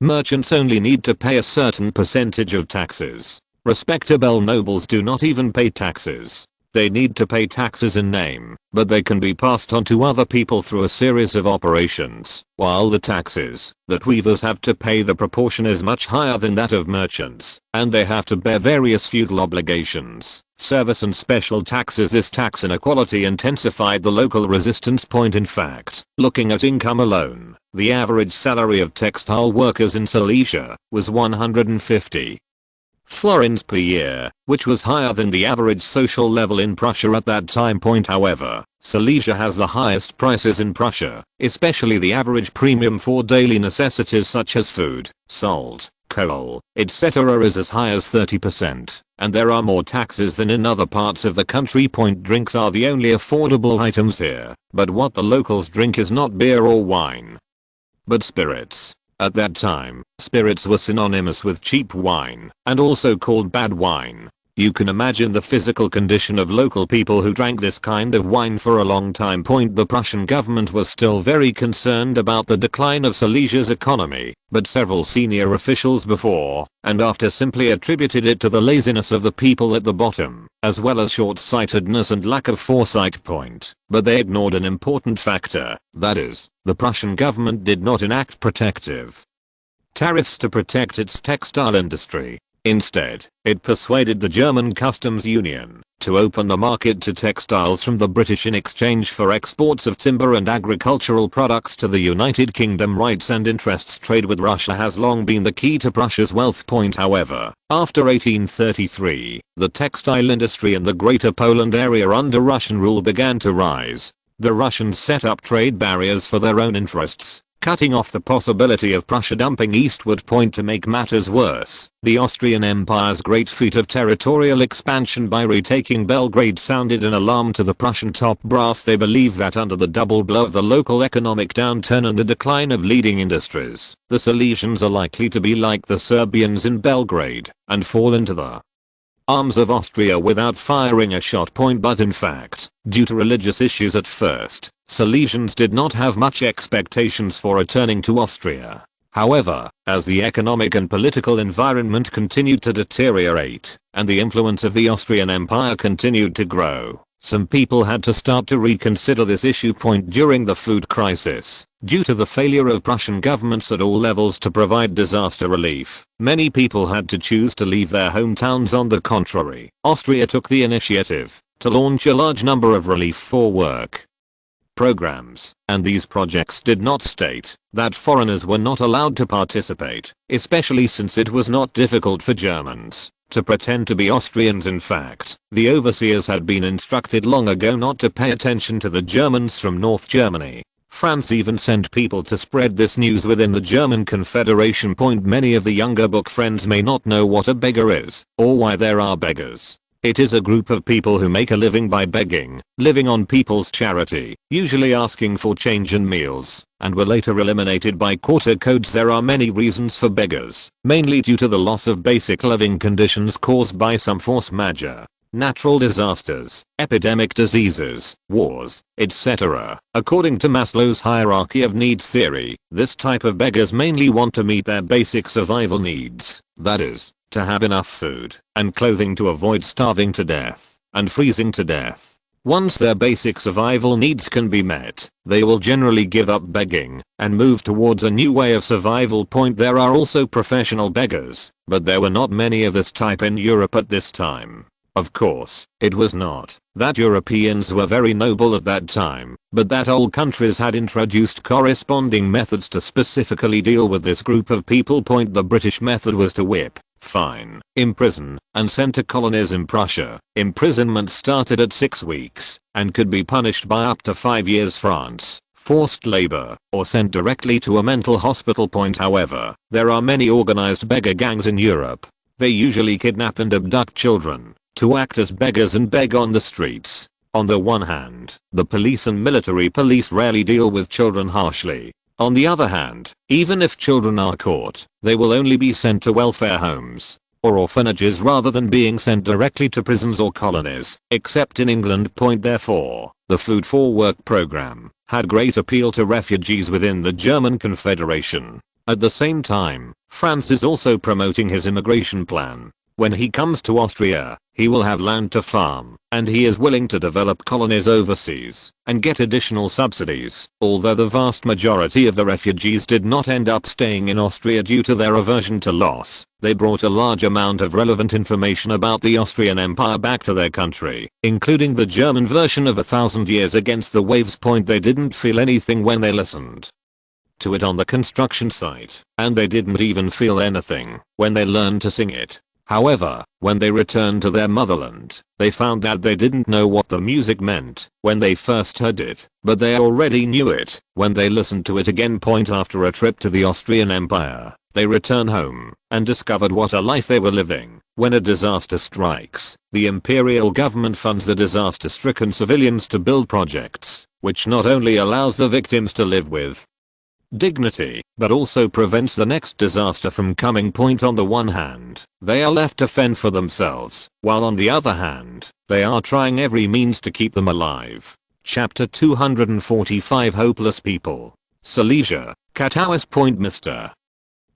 Merchants only need to pay a certain percentage of taxes. Respectable nobles do not even pay taxes. They need to pay taxes in name, but they can be passed on to other people through a series of operations, while the taxes that weavers have to pay, the proportion is much higher than that of merchants, and they have to bear various feudal obligations, service and special taxes. This tax inequality intensified the local resistance. In fact, looking at income alone, the average salary of textile workers in Silesia was 150 florins per year, which was higher than the average social level in Prussia at that time. However, Silesia has the highest prices in Prussia, especially the average premium for daily necessities such as food, salt, coal, etc. is as high as 30%, and there are more taxes than in other parts of the country. Drinks are the only affordable items here, but what the locals drink is not beer or wine, but spirits. At that time, spirits were synonymous with cheap wine, and also called bad wine. You can imagine the physical condition of local people who drank this kind of wine for a long time. The Prussian government was still very concerned about the decline of Silesia's economy, but several senior officials before and after simply attributed it to the laziness of the people at the bottom, as well as short-sightedness and lack of foresight. But they ignored an important factor, that is, the Prussian government did not enact protective tariffs to protect its textile industry. Instead, it persuaded the German customs union to open the market to textiles from the British in exchange for exports of timber and agricultural products to the United Kingdom. Rights and interests. Trade with Russia has long been the key to Prussia's wealth. However, after 1833, the textile industry in the Greater Poland area under Russian rule began to rise. The Russians set up trade barriers for their own interests, cutting off the possibility of Prussia dumping eastward. To make matters worse, the Austrian Empire's great feat of territorial expansion by retaking Belgrade sounded an alarm to the Prussian top brass. They believe that under the double blow of the local economic downturn and the decline of leading industries, the Silesians are likely to be like the Serbians in Belgrade and fall into the arms of Austria without firing a shot. But in fact, due to religious issues at first, Silesians did not have much expectations for returning to Austria. However, as the economic and political environment continued to deteriorate, and the influence of the Austrian Empire continued to grow, some people had to start to reconsider this issue. During the food crisis, due to the failure of Prussian governments at all levels to provide disaster relief, many people had to choose to leave their hometowns. On the contrary, Austria took the initiative to launch a large number of relief for work programs, and these projects did not state that foreigners were not allowed to participate, especially since it was not difficult for Germans to pretend to be Austrians. In fact, the overseers had been instructed long ago not to pay attention to the Germans from North Germany. France even sent people to spread this news within the German Confederation. Many of the younger book friends may not know what a beggar is, or why there are beggars. It is a group of people who make a living by begging, living on people's charity, usually asking for change and meals, and were later eliminated by quarter codes. There are many reasons for beggars, mainly due to the loss of basic living conditions caused by some force majeure, natural disasters, epidemic diseases, wars, etc. According to Maslow's hierarchy of needs theory, this type of beggars mainly want to meet their basic survival needs, that is, to have enough food and clothing to avoid starving to death and freezing to death. Once their basic survival needs can be met, they will generally give up begging and move towards a new way of survival. There are also professional beggars, but there were not many of this type in Europe at this time. Of course, it was not that Europeans were very noble at that time, but that old countries had introduced corresponding methods to specifically deal with this group of people. The British method was to whip, fine, imprison, and send to colonies in Prussia. Imprisonment started at 6 weeks and could be punished by up to 5 years. France, forced labor, or sent directly to a mental hospital. However, there are many organized beggar gangs in Europe. They usually kidnap and abduct children to act as beggars and beg on the streets. On the one hand, the police and military police rarely deal with children harshly. On the other hand, even if children are caught, they will only be sent to welfare homes or orphanages rather than being sent directly to prisons or colonies, except in England. Therefore, the Food for Work program had great appeal to refugees within the German Confederation. At the same time, France is also promoting his immigration plan. When he comes to Austria, he will have land to farm, and he is willing to develop colonies overseas and get additional subsidies. Although the vast majority of the refugees did not end up staying in Austria due to their aversion to loss, they brought a large amount of relevant information about the Austrian Empire back to their country, including the German version of 1,000 Years Against the Waves. They didn't feel anything when they listened to it on the construction site, and they didn't even feel anything when they learned to sing it. However, when they returned to their motherland, they found that they didn't know what the music meant when they first heard it, but they already knew it when they listened to it again. After a trip to the Austrian Empire, they return home and discovered what a life they were living. When a disaster strikes, the imperial government funds the disaster-stricken civilians to build projects, which not only allows the victims to live with dignity, but also prevents the next disaster from coming. On the one hand, they are left to fend for themselves, while on the other hand, they are trying every means to keep them alive. Chapter 245 Hopeless People. Silesia, Katowice. Mr.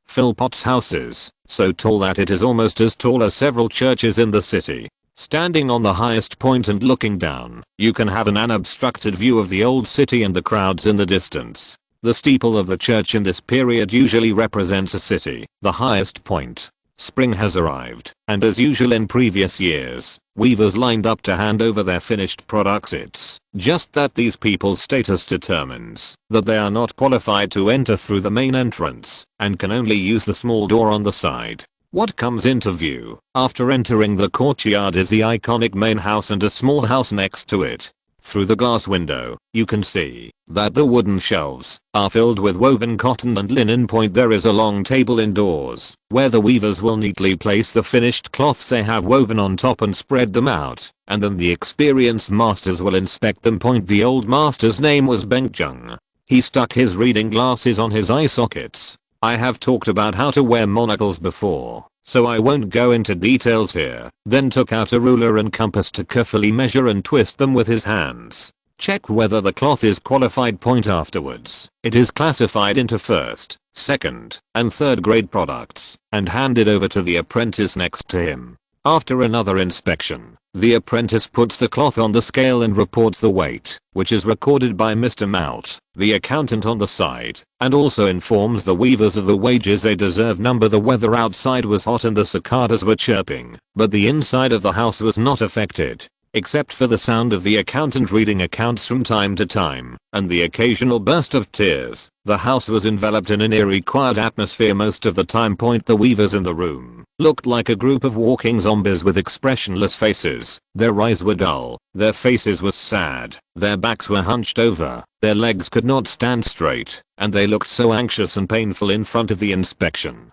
Philpott's house is so tall that it is almost as tall as several churches in the city. Standing on the highest point and looking down, you can have an unobstructed view of the old city and the crowds in the distance. The steeple of the church in this period usually represents a city, the highest point. Spring has arrived, and as usual in previous years, weavers lined up to hand over their finished products. It's just that these people's status determines that they are not qualified to enter through the main entrance, and can only use the small door on the side. What comes into view after entering the courtyard is the iconic main house and a small house next to it. Through the glass window, you can see that the wooden shelves are filled with woven cotton and linen. There is a long table indoors where the weavers will neatly place the finished cloths they have woven on top and spread them out, and then the experienced masters will inspect them. The old master's name was Bengjung. He stuck his reading glasses on his eye sockets. I have talked about how to wear monocles before, so I won't go into details here. Then took out a ruler and compass to carefully measure and twist them with his hands. Check whether the cloth is qualified. Afterwards, it is classified into first, second, and third grade products, and handed over to the apprentice next to him. After another inspection, the apprentice puts the cloth on the scale and reports the weight, which is recorded by Mr. Mout, the accountant on the side, and also informs the weavers of the wages they deserve. The weather outside was hot and the cicadas were chirping, but the inside of the house was not affected, except for the sound of the accountant reading accounts from time to time, and the occasional burst of tears. The house was enveloped in an eerie quiet atmosphere most of the time. The weavers in the room looked like a group of walking zombies with expressionless faces. Their eyes were dull, their faces were sad, their backs were hunched over, their legs could not stand straight, and they looked so anxious and painful in front of the inspection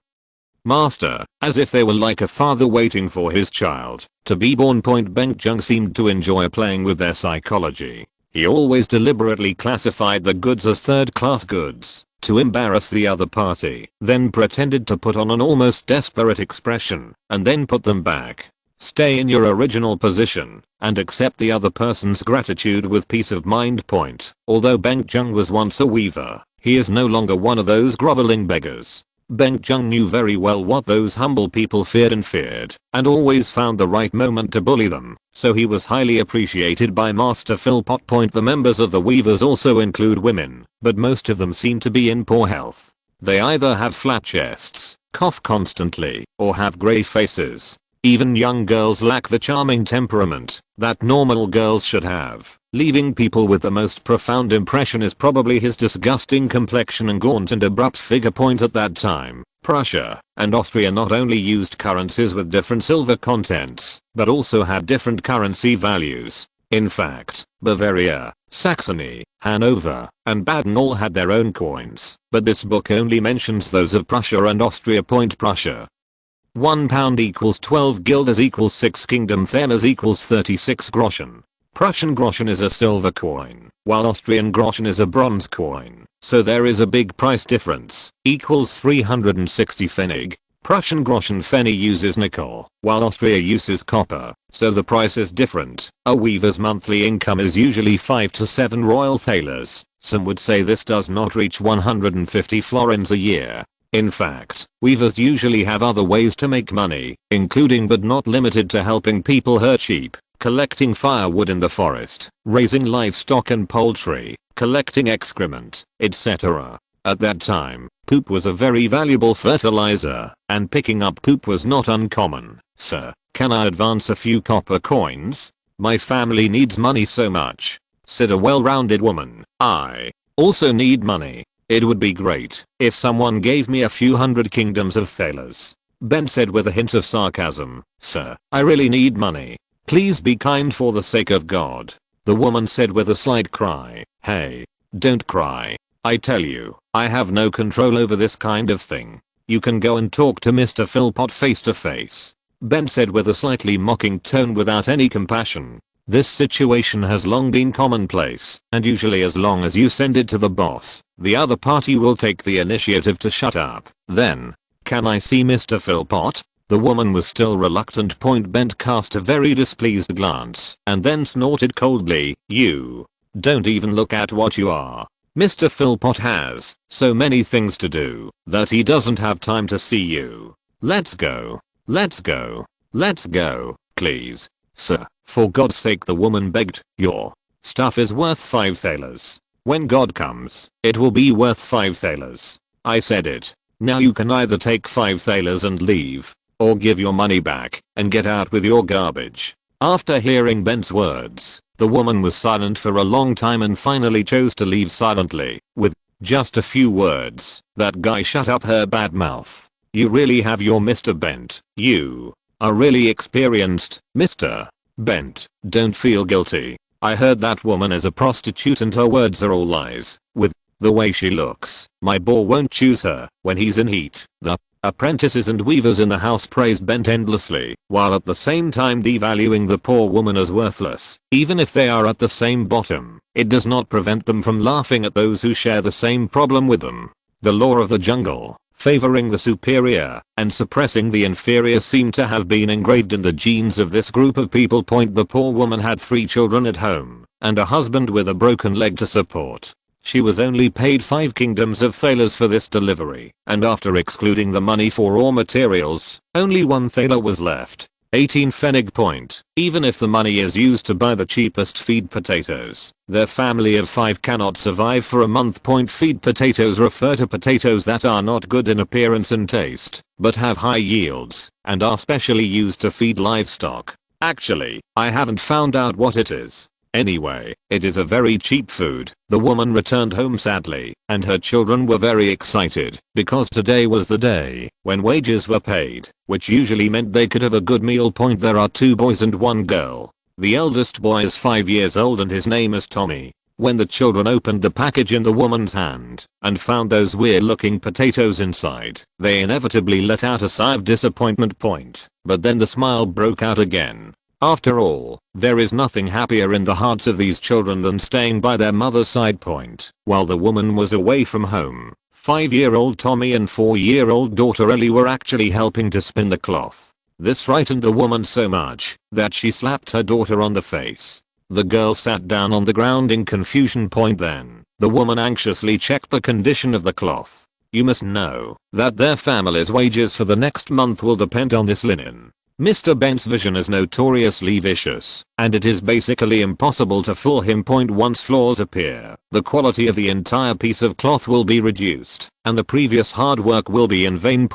master, as if they were like a father waiting for his child to be born. Bengjung seemed to enjoy playing with their psychology. He always deliberately classified the goods as third-class goods to embarrass the other party, then pretended to put on an almost desperate expression, and then put them back. Stay in your original position and accept the other person's gratitude with peace of mind. Although Bengjung was once a weaver, he is no longer one of those groveling beggars. Beng Zheng knew very well what those humble people feared and always found the right moment to bully them, so he was highly appreciated by Master Philpot. The members of the Weavers also include women, but most of them seem to be in poor health. They either have flat chests, cough constantly, or have grey faces. Even young girls lack the charming temperament that normal girls should have. Leaving people with the most profound impression is probably his disgusting complexion and gaunt and abrupt figure. At that time, Prussia and Austria not only used currencies with different silver contents, but also had different currency values. In fact, Bavaria, Saxony, Hanover, and Baden all had their own coins, but this book only mentions those of Prussia and Austria. Prussia. £1 equals 12 guilders equals 6 kingdom thalers equals 36 groschen. Prussian groschen is a silver coin, while Austrian groschen is a bronze coin, so there is a big price difference, equals 360 Pfennig. Prussian groschen Pfennig uses nickel, while Austria uses copper, so the price is different. A weaver's monthly income is usually 5 to 7 royal thalers. Some would say this does not reach 150 florins a year. In fact, weavers usually have other ways to make money, including but not limited to helping people herd sheep, collecting firewood in the forest, raising livestock and poultry, collecting excrement, etc. At that time, poop was a very valuable fertilizer, and picking up poop was not uncommon. Sir, can I advance a few copper coins? My family needs money so much, said a well-rounded woman. I also need money. It would be great if someone gave me a few hundred kingdoms of thalers. Ben said with a hint of sarcasm. Sir, I really need money. Please be kind for the sake of God. The woman said with a slight cry. Hey, don't cry. I tell you, I have no control over this kind of thing. You can go and talk to Mr. Philpot face to face. Ben said with a slightly mocking tone without any compassion. This situation has long been commonplace, and usually as long as you send it to the boss, the other party will take the initiative to shut up. Then, can I see Mr. Philpot? The woman was still reluctant. Bent cast a very displeased glance and then snorted coldly. You don't even look at what you are. Mr. Philpot has so many things to do that he doesn't have time to see you. Let's go. Let's go. Let's go, please. Sir, for God's sake, the woman begged. Your stuff is worth 5 thalers. When God comes, it will be worth 5 thalers. I said it. Now you can either take 5 thalers and leave, or give your money back and get out with your garbage. After hearing Ben's words, the woman was silent for a long time and finally chose to leave silently, with just a few words. That guy shut up her bad mouth. You really have your Mr. Bent. You are really experienced, Mr. Bent. Don't feel guilty. I heard that woman is a prostitute and her words are all lies. With the way she looks, my boar won't choose her when he's in heat. The apprentices and weavers in the house praised Bent endlessly, while at the same time devaluing the poor woman as worthless. Even if they are at the same bottom, it does not prevent them from laughing at those who share the same problem with them. The law of the jungle, favoring the superior and suppressing the inferior, seemed to have been engraved in the genes of this group of people. The poor woman had 3 children at home and a husband with a broken leg to support. She was only paid 5 kingdoms of thalers for this delivery, and after excluding the money for raw materials, only 1 thaler was left. 18 Pfennig. Even if the money is used to buy the cheapest feed potatoes, their family of 5 cannot survive for a month. Feed potatoes refer to potatoes that are not good in appearance and taste, but have high yields, and are specially used to feed livestock. Actually, I haven't found out what it is. Anyway, it is a very cheap food. The woman returned home sadly, and her children were very excited, because today was the day when wages were paid, which usually meant they could have a good meal. There are 2 boys and 1 girl. The eldest boy is 5 years old and his name is Tommy. When the children opened the package in the woman's hand and found those weird looking potatoes inside, they inevitably let out a sigh of disappointment. But then the smile broke out again. After all, there is nothing happier in the hearts of these children than staying by their mother's side. While the woman was away from home, 5-year-old Tommy and 4-year-old daughter Ellie were actually helping to spin the cloth. This frightened the woman so much that she slapped her daughter on the face. The girl sat down on the ground in confusion. Then, the woman anxiously checked the condition of the cloth. You must know that their family's wages for the next month will depend on this linen. Mr. Bent's vision is notoriously vicious, and it is basically impossible to fool him. Once flaws appear, the quality of the entire piece of cloth will be reduced, and the previous hard work will be in vain.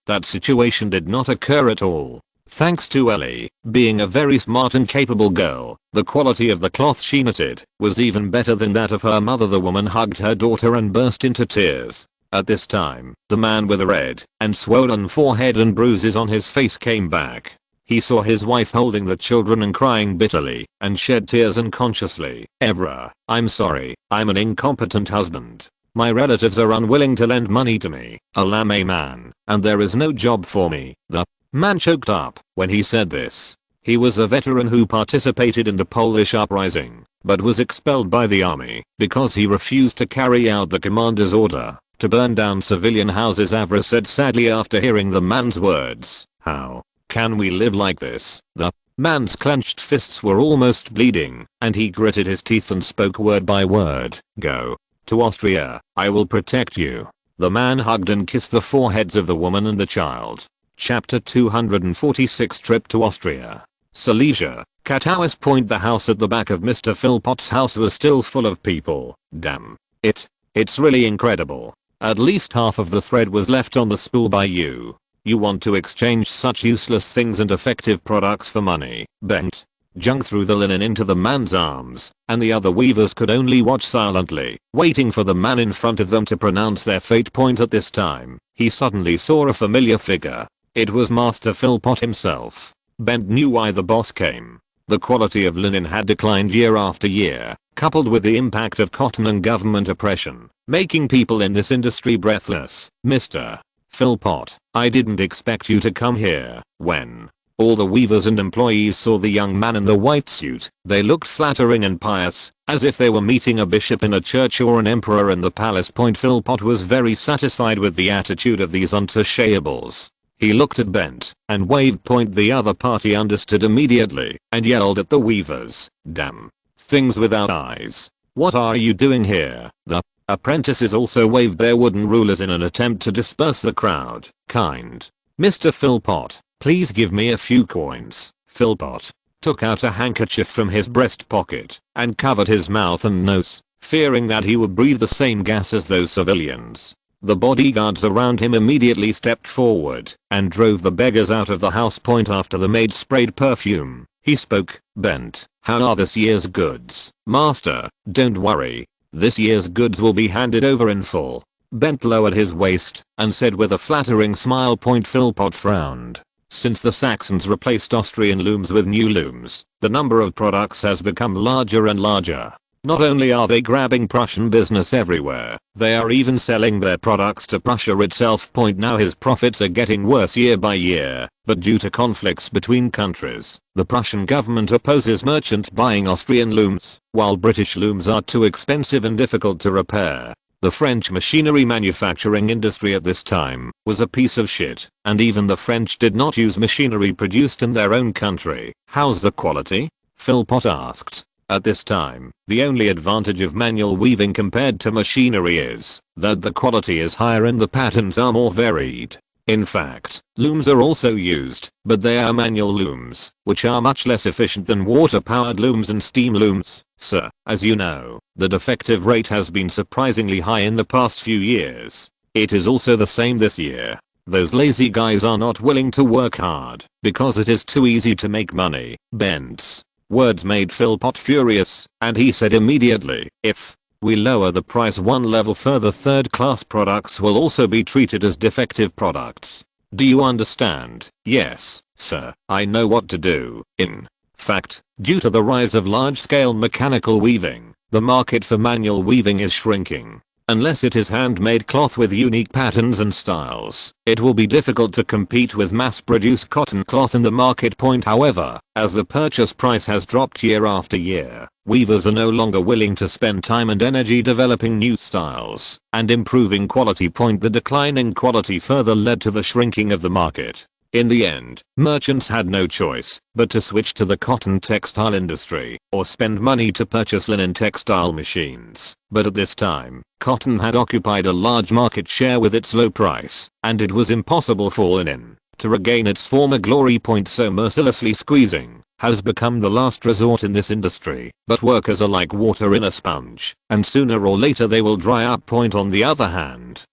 That situation did not occur at all. Thanks to Ellie being a very smart and capable girl, the quality of the cloth she knitted was even better than that of her mother. The woman hugged her daughter and burst into tears. At this time, the man with a red and swollen forehead and bruises on his face came back. He saw his wife holding the children and crying bitterly, and shed tears unconsciously. Evra, I'm sorry, I'm an incompetent husband. My relatives are unwilling to lend money to me, a lame man, and there is no job for me. The man choked up when he said this. He was a veteran who participated in the Polish uprising, but was expelled by the army because he refused to carry out the commander's order to burn down civilian houses. Avra said sadly after hearing the man's words. How can we live like this? The man's clenched fists were almost bleeding, and he gritted his teeth and spoke word by word. Go to Austria, I will protect you. The man hugged and kissed the foreheads of the woman and the child. Chapter 246 Trip to Austria. Silesia, Katowice. The house at the back of Mr. Philpott's house was still full of people. Damn. It's really incredible. At least half of the thread was left on the spool by you. You want to exchange such useless things and effective products for money. Bent Jung threw the linen into the man's arms, and the other weavers could only watch silently, waiting for the man in front of them to pronounce their fate. At this time, he suddenly saw a familiar figure. It was Master Philpott himself. Bent knew why the boss came. The quality of linen had declined year after year, coupled with the impact of cotton and government oppression, making people in this industry breathless. Mr. Philpott, I didn't expect you to come here. When all the weavers and employees saw the young man in the white suit, they looked flattering and pious, as if they were meeting a bishop in a church or an emperor in the palace. Philpott was very satisfied with the attitude of these untouchables. He looked at Bent and waved. The other party understood immediately and yelled at the weavers. Damn things without eyes. What are you doing here? The apprentices also waved their wooden rulers in an attempt to disperse the crowd. Kind Mr. Philpott, please give me a few coins. Philpott took out a handkerchief from his breast pocket and covered his mouth and nose, fearing that he would breathe the same gas as those civilians. The bodyguards around him immediately stepped forward and drove the beggars out of the house. After the maid sprayed perfume, he spoke. Bent, how are this year's goods? Master, don't worry. This year's goods will be handed over in full. Bent lowered his waist and said with a flattering smile. Philpott frowned. Since the Saxons replaced Austrian looms with new looms, the number of products has become larger and larger. Not only are they grabbing Prussian business everywhere, they are even selling their products to Prussia itself. Now his profits are getting worse year by year, but due to conflicts between countries, the Prussian government opposes merchants buying Austrian looms, while British looms are too expensive and difficult to repair. The French machinery manufacturing industry at this time was a piece of shit, and even the French did not use machinery produced in their own country. How's the quality? Philpott asked. At this time, the only advantage of manual weaving compared to machinery is that the quality is higher and the patterns are more varied. In fact, looms are also used, but they are manual looms, which are much less efficient than water-powered looms and steam looms. Sir, as you know, the defective rate has been surprisingly high in the past few years. It is also the same this year. Those lazy guys are not willing to work hard because it is too easy to make money. Bent's words made Philpott furious, and he said immediately, if we lower the price one level further, third-class products will also be treated as defective products. Do you understand? Yes, sir, I know what to do. In fact, due to the rise of large-scale mechanical weaving, the market for manual weaving is shrinking. Unless it is handmade cloth with unique patterns and styles, it will be difficult to compete with mass-produced cotton cloth in the market. However, as the purchase price has dropped year after year, weavers are no longer willing to spend time and energy developing new styles and improving quality. The decline in quality further led to the shrinking of the market. In the end, merchants had no choice but to switch to the cotton textile industry or spend money to purchase linen textile machines. But at this time, cotton had occupied a large market share with its low price, and it was impossible for linen to regain its former glory point, so mercilessly squeezing has become the last resort in this industry. But workers are like water in a sponge, and sooner or later they will dry up. Point on the other hand,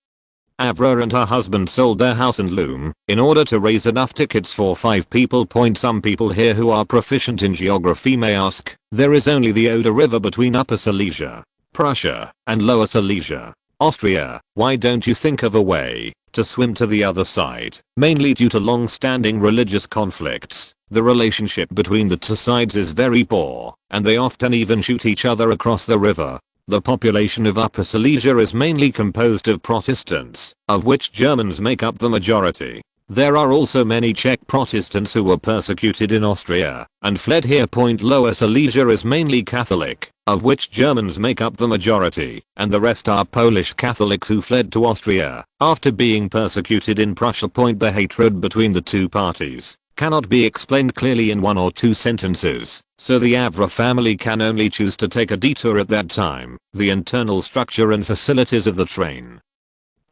Avra and her husband sold their house and loom in order to raise enough tickets for 5 people. Some people here who are proficient in geography may ask, there is only the Oder River between Upper Silesia, Prussia, and Lower Silesia, Austria. Why don't you think of a way to swim to the other side? Mainly due to long-standing religious conflicts, the relationship between the two sides is very poor, and they often even shoot each other across the river. The population of Upper Silesia is mainly composed of Protestants, of which Germans make up the majority. There are also many Czech Protestants who were persecuted in Austria and fled here. Lower Silesia is mainly Catholic, of which Germans make up the majority, and the rest are Polish Catholics who fled to Austria after being persecuted in Prussia. The hatred between the two parties cannot be explained clearly in 1 or 2 sentences, so the Avra family can only choose to take a detour at that time. The internal structure and facilities of the train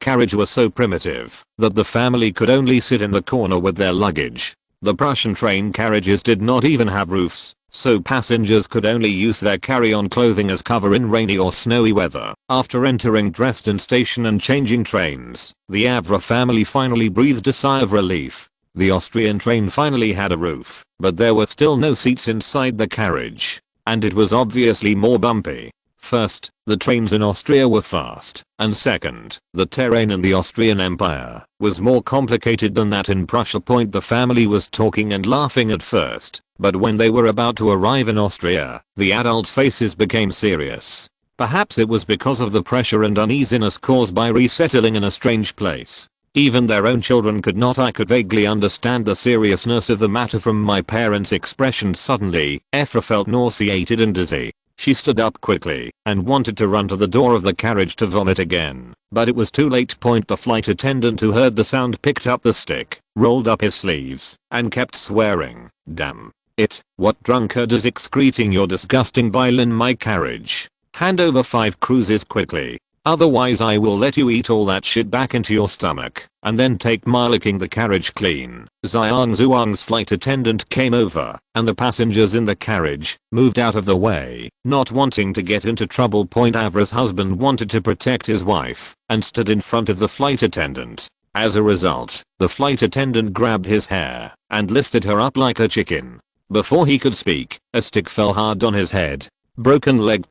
carriage were so primitive that the family could only sit in the corner with their luggage. The Prussian train carriages did not even have roofs, so passengers could only use their carry-on clothing as cover in rainy or snowy weather. After entering Dresden station and changing trains, the Avra family finally breathed a sigh of relief. The Austrian train finally had a roof, but there were still no seats inside the carriage, and it was obviously more bumpy. First, the trains in Austria were fast, and second, the terrain in the Austrian Empire was more complicated than that in Prussia. The family was talking and laughing at first, but when they were about to arrive in Austria, the adults' faces became serious. Perhaps it was because of the pressure and uneasiness caused by resettling in a strange place. Even their own children could not. I could vaguely understand the seriousness of the matter from my parents' expressions. Suddenly, Efra felt nauseated and dizzy. She stood up quickly and wanted to run to the door of the carriage to vomit again, but it was too late. The flight attendant who heard the sound picked up the stick, rolled up his sleeves, and kept swearing, "Damn it, what drunkard is excreting your disgusting bile in my carriage? Hand over 5 cruises quickly. Otherwise I will let you eat all that shit back into your stomach, and then take my licking the carriage clean." Xiang Zhuang's flight attendant came over, and the passengers in the carriage moved out of the way, not wanting to get into trouble. Avra's husband wanted to protect his wife, and stood in front of the flight attendant. As a result, the flight attendant grabbed his hair, and lifted her up like a chicken. Before he could speak, a stick fell hard on his head. Broken leg.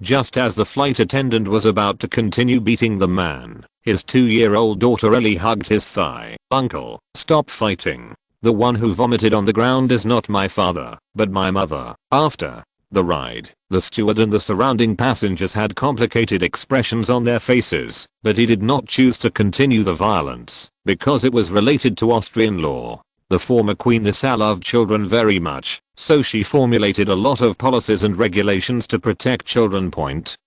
Just as the flight attendant was about to continue beating the man, his 2-year-old daughter Ellie hugged his thigh. "Uncle, stop fighting. The one who vomited on the ground is not my father, but my mother." After the ride, the steward and the surrounding passengers had complicated expressions on their faces, but he did not choose to continue the violence because it was related to Austrian law. The former Queen Issa loved children very much, so she formulated a lot of policies and regulations to protect children.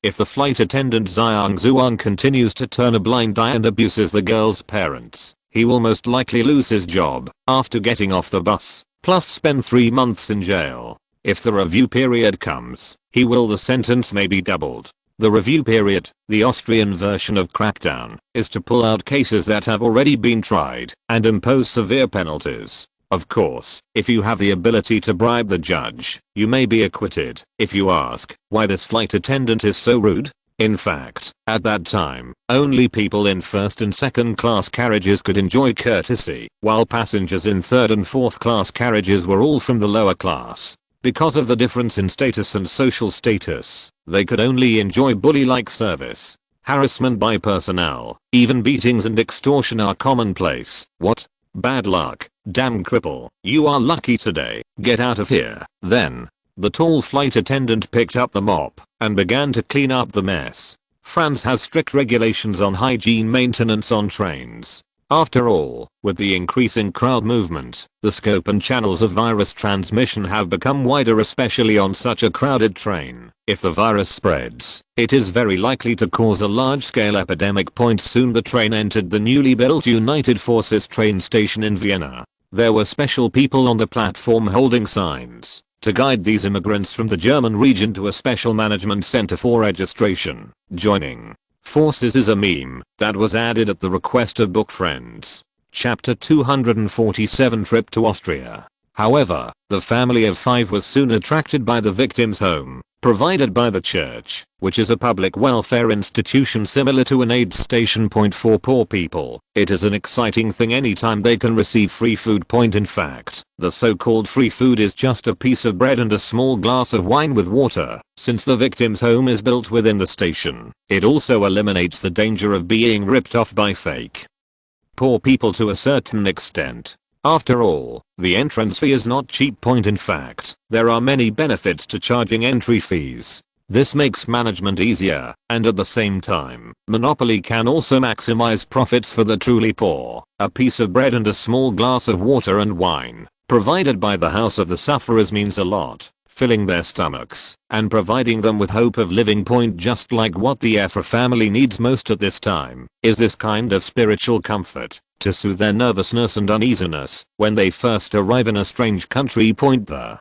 If the flight attendant Xiang Zhuang continues to turn a blind eye and abuses the girl's parents, he will most likely lose his job after getting off the bus, plus spend 3 months in jail. If the review period comes, the sentence may be doubled. The review period, the Austrian version of crackdown, is to pull out cases that have already been tried and impose severe penalties. Of course, if you have the ability to bribe the judge, you may be acquitted. If you ask why this flight attendant is so rude, in fact, at that time, only people in 1st and 2nd class carriages could enjoy courtesy, while passengers in 3rd and 4th class carriages were all from the lower class. Because of the difference in status and social status, they could only enjoy bully-like service. Harassment by personnel, even beatings and extortion are commonplace. "What? Bad luck. Damn cripple. You are lucky today. Get out of here." Then, the tall flight attendant picked up the mop and began to clean up the mess. France has strict regulations on hygiene maintenance on trains. After all, with the increasing crowd movement, the scope and channels of virus transmission have become wider, especially on such a crowded train. If the virus spreads, it is very likely to cause a large-scale epidemic. Soon the train entered the newly built United Forces train station in Vienna. There were special people on the platform holding signs to guide these immigrants from the German region to a special management center for registration. Joining forces is a meme that was added at the request of book friends. Chapter 247, Trip to Austria. However, the family of 5 was soon attracted by the victim's home, provided by the church, which is a public welfare institution similar to an aid station point for poor people. It is an exciting thing anytime they can receive free food. In fact, the so-called free food is just a piece of bread and a small glass of wine with water. Since the victim's home is built within the station, it also eliminates the danger of being ripped off by fake poor people to a certain extent. After all, the entrance fee is not cheap. In fact, there are many benefits to charging entry fees. This makes management easier, and at the same time, monopoly can also maximize profits for the truly poor. A piece of bread and a small glass of water and wine, provided by the house of the sufferers, means a lot, filling their stomachs and providing them with hope of living. Just like what the Afra family needs most at this time, is this kind of spiritual comfort to soothe their nervousness and uneasiness when they first arrive in a strange country. The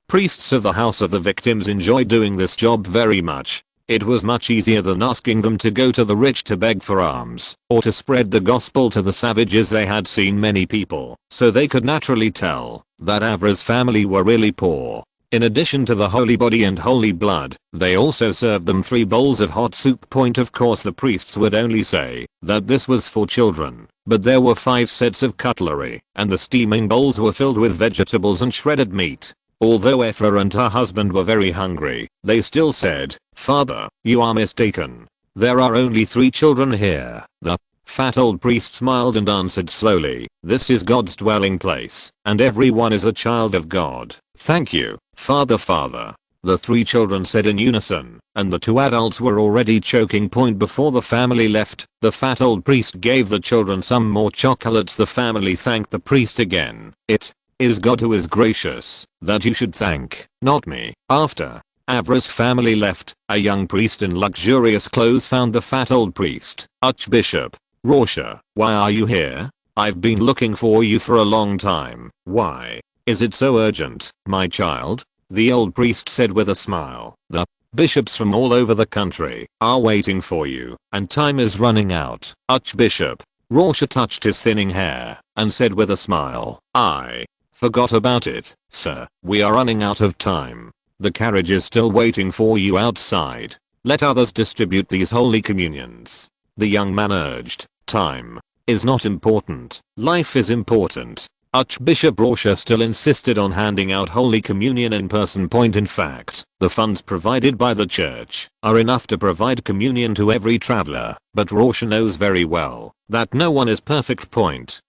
priests of the house of the victims enjoyed doing this job very much. It was much easier than asking them to go to the rich to beg for alms or to spread the gospel to the savages. They had seen many people, so they could naturally tell that Avra's family were really poor. In addition to the holy body and holy blood, they also served them 3 bowls of hot soup. Of course, the priests would only say that this was for children, but there were 5 sets of cutlery, and the steaming bowls were filled with vegetables and shredded meat. Although Ephra and her husband were very hungry, they still said, "Father, you are mistaken. There are only 3 children here." The fat old priest smiled and answered slowly, "This is God's dwelling place, and everyone is a child of God. Thank you, Father." The 3 children said in unison, and the 2 adults were already choking. Before the family left, the fat old priest gave the children some more chocolates. The family thanked the priest again. "It is God who is gracious, that you should thank, not me." After Avra's family left, a young priest in luxurious clothes found the fat old priest. "Archbishop Prussia, why are you here? I've been looking for you for a long time. Why is it so urgent, my child?" the old priest said with a smile. "The bishops from all over the country are waiting for you, and time is running out." Archbishop Prussia touched his thinning hair and said with a smile, "I forgot about it, sir. We are running out of time. The carriage is still waiting for you outside. Let others distribute these holy communions." The young man urged, "Time is not important. Life is important." Archbishop Prussia still insisted on handing out Holy Communion in person. In fact, the funds provided by the church are enough to provide communion to every traveler, but Prussia knows very well that no one is perfect.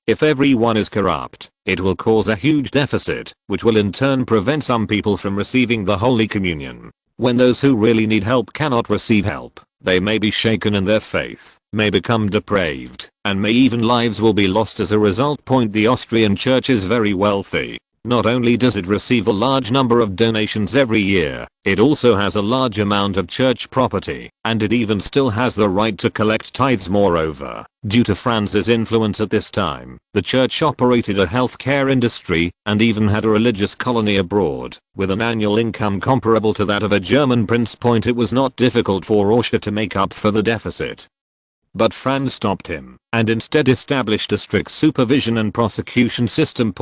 If everyone is corrupt, it will cause a huge deficit, which will in turn prevent some people from receiving the Holy Communion. When those who really need help cannot receive help, they may be shaken in their faith, may become depraved, and may even lives will be lost as a result. The Austrian church is very wealthy. Not only does it receive a large number of donations every year, it also has a large amount of church property, and it even still has the right to collect tithes. Moreover, due to Franz's influence at this time, the church operated a healthcare industry and even had a religious colony abroad, with an annual income comparable to that of a German prince. It was not difficult for Prussia to make up for the deficit. But Franz stopped him, and instead established a strict supervision and prosecution system.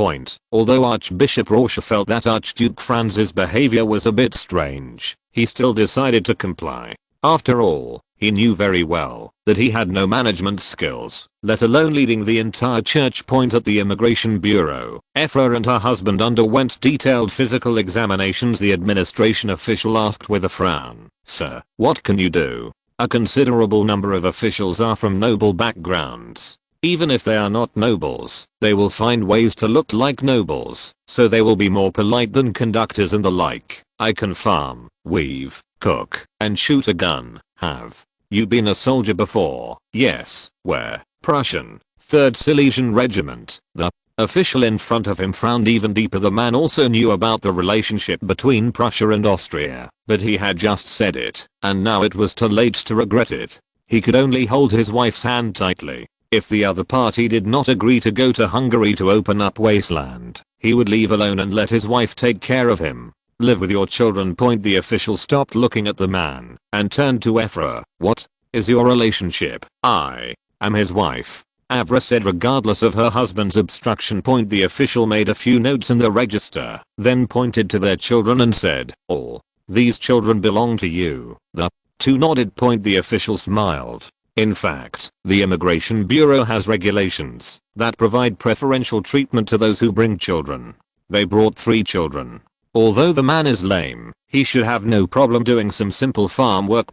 Although Archbishop Prussia felt that Archduke Franz's behavior was a bit strange, he still decided to comply. After all, he knew very well that he had no management skills, let alone leading the entire church. At the immigration bureau, Ephra and her husband underwent detailed physical examinations. The administration official asked with a frown, "Sir, what can you do?" A considerable number of officials are from noble backgrounds. Even if they are not nobles, they will find ways to look like nobles, so they will be more polite than conductors and the like. "I can farm, weave, cook, and shoot a gun. Have you been a soldier before?" "Yes." "Where?" "Prussian, 3rd Silesian Regiment." The official in front of him frowned even deeper. The man also knew about the relationship between Prussia and Austria, but he had just said it, and now it was too late to regret it. He could only hold his wife's hand tightly. If the other party did not agree to go to Hungary to open up wasteland, he would leave alone and let his wife take care of him. Live with your children. The official stopped looking at the man and turned to Evra. What is your relationship? I am his wife, Avra said, regardless of her husband's obstruction. The official made a few notes in the register, then pointed to their children and said, all these children belong to you. The two nodded. The official smiled. In fact, the Immigration Bureau has regulations that provide preferential treatment to those who bring children. They brought 3 children. Although the man is lame, he should have no problem doing some simple farm work.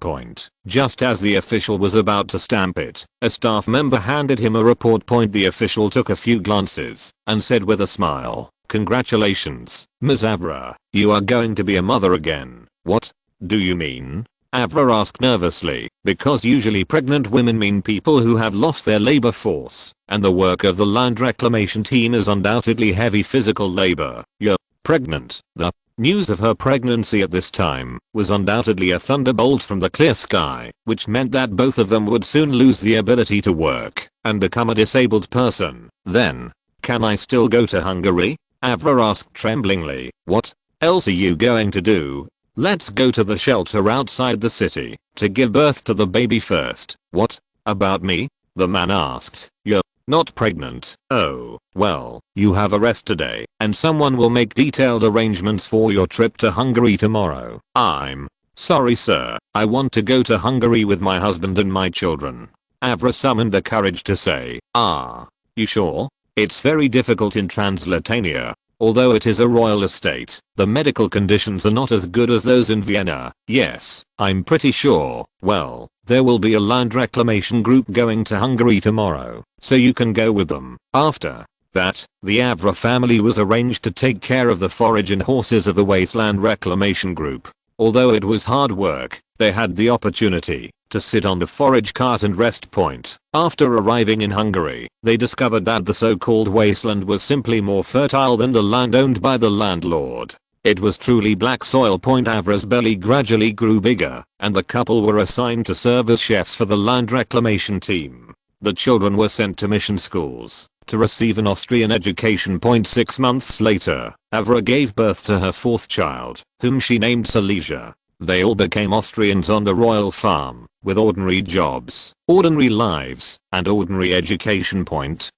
Just as the official was about to stamp it, a staff member handed him a report. The official took a few glances and said with a smile, congratulations, Ms. Avra, you are going to be a mother again. What do you mean? Avra asked nervously, because usually pregnant women mean people who have lost their labor force, and the work of the land reclamation team is undoubtedly heavy physical labor. You're pregnant. The news of her pregnancy at this time was undoubtedly a thunderbolt from the clear sky, which meant that both of them would soon lose the ability to work and become a disabled person. Then, can I still go to Hungary? Avra asked tremblingly. What else are you going to do? Let's go to the shelter outside the city to give birth to the baby first. What about me? The man asked. You're not pregnant. Oh, well, you have a rest today, and someone will make detailed arrangements for your trip to Hungary tomorrow. I'm sorry, sir. I want to go to Hungary with my husband and my children. Avra summoned the courage to say, you sure? It's very difficult in Transylvania. Although it is a royal estate, the medical conditions are not as good as those in Vienna. Yes, I'm pretty sure. Well, there will be a land reclamation group going to Hungary tomorrow, so you can go with them. After that, the Avra family was arranged to take care of the forage and horses of the wasteland reclamation group. Although it was hard work, they had the opportunity to sit on the forage cart and rest. After arriving in Hungary, they discovered that the so-called wasteland was simply more fertile than the land owned by the landlord. It was truly black soil. Avra's belly gradually grew bigger, and the couple were assigned to serve as chefs for the land reclamation team. The children were sent to mission schools to receive an Austrian education. 6 months later, Avra gave birth to her 4th child, whom she named Silesia. They all became Austrians on the royal farm, with ordinary jobs, ordinary lives, and ordinary education.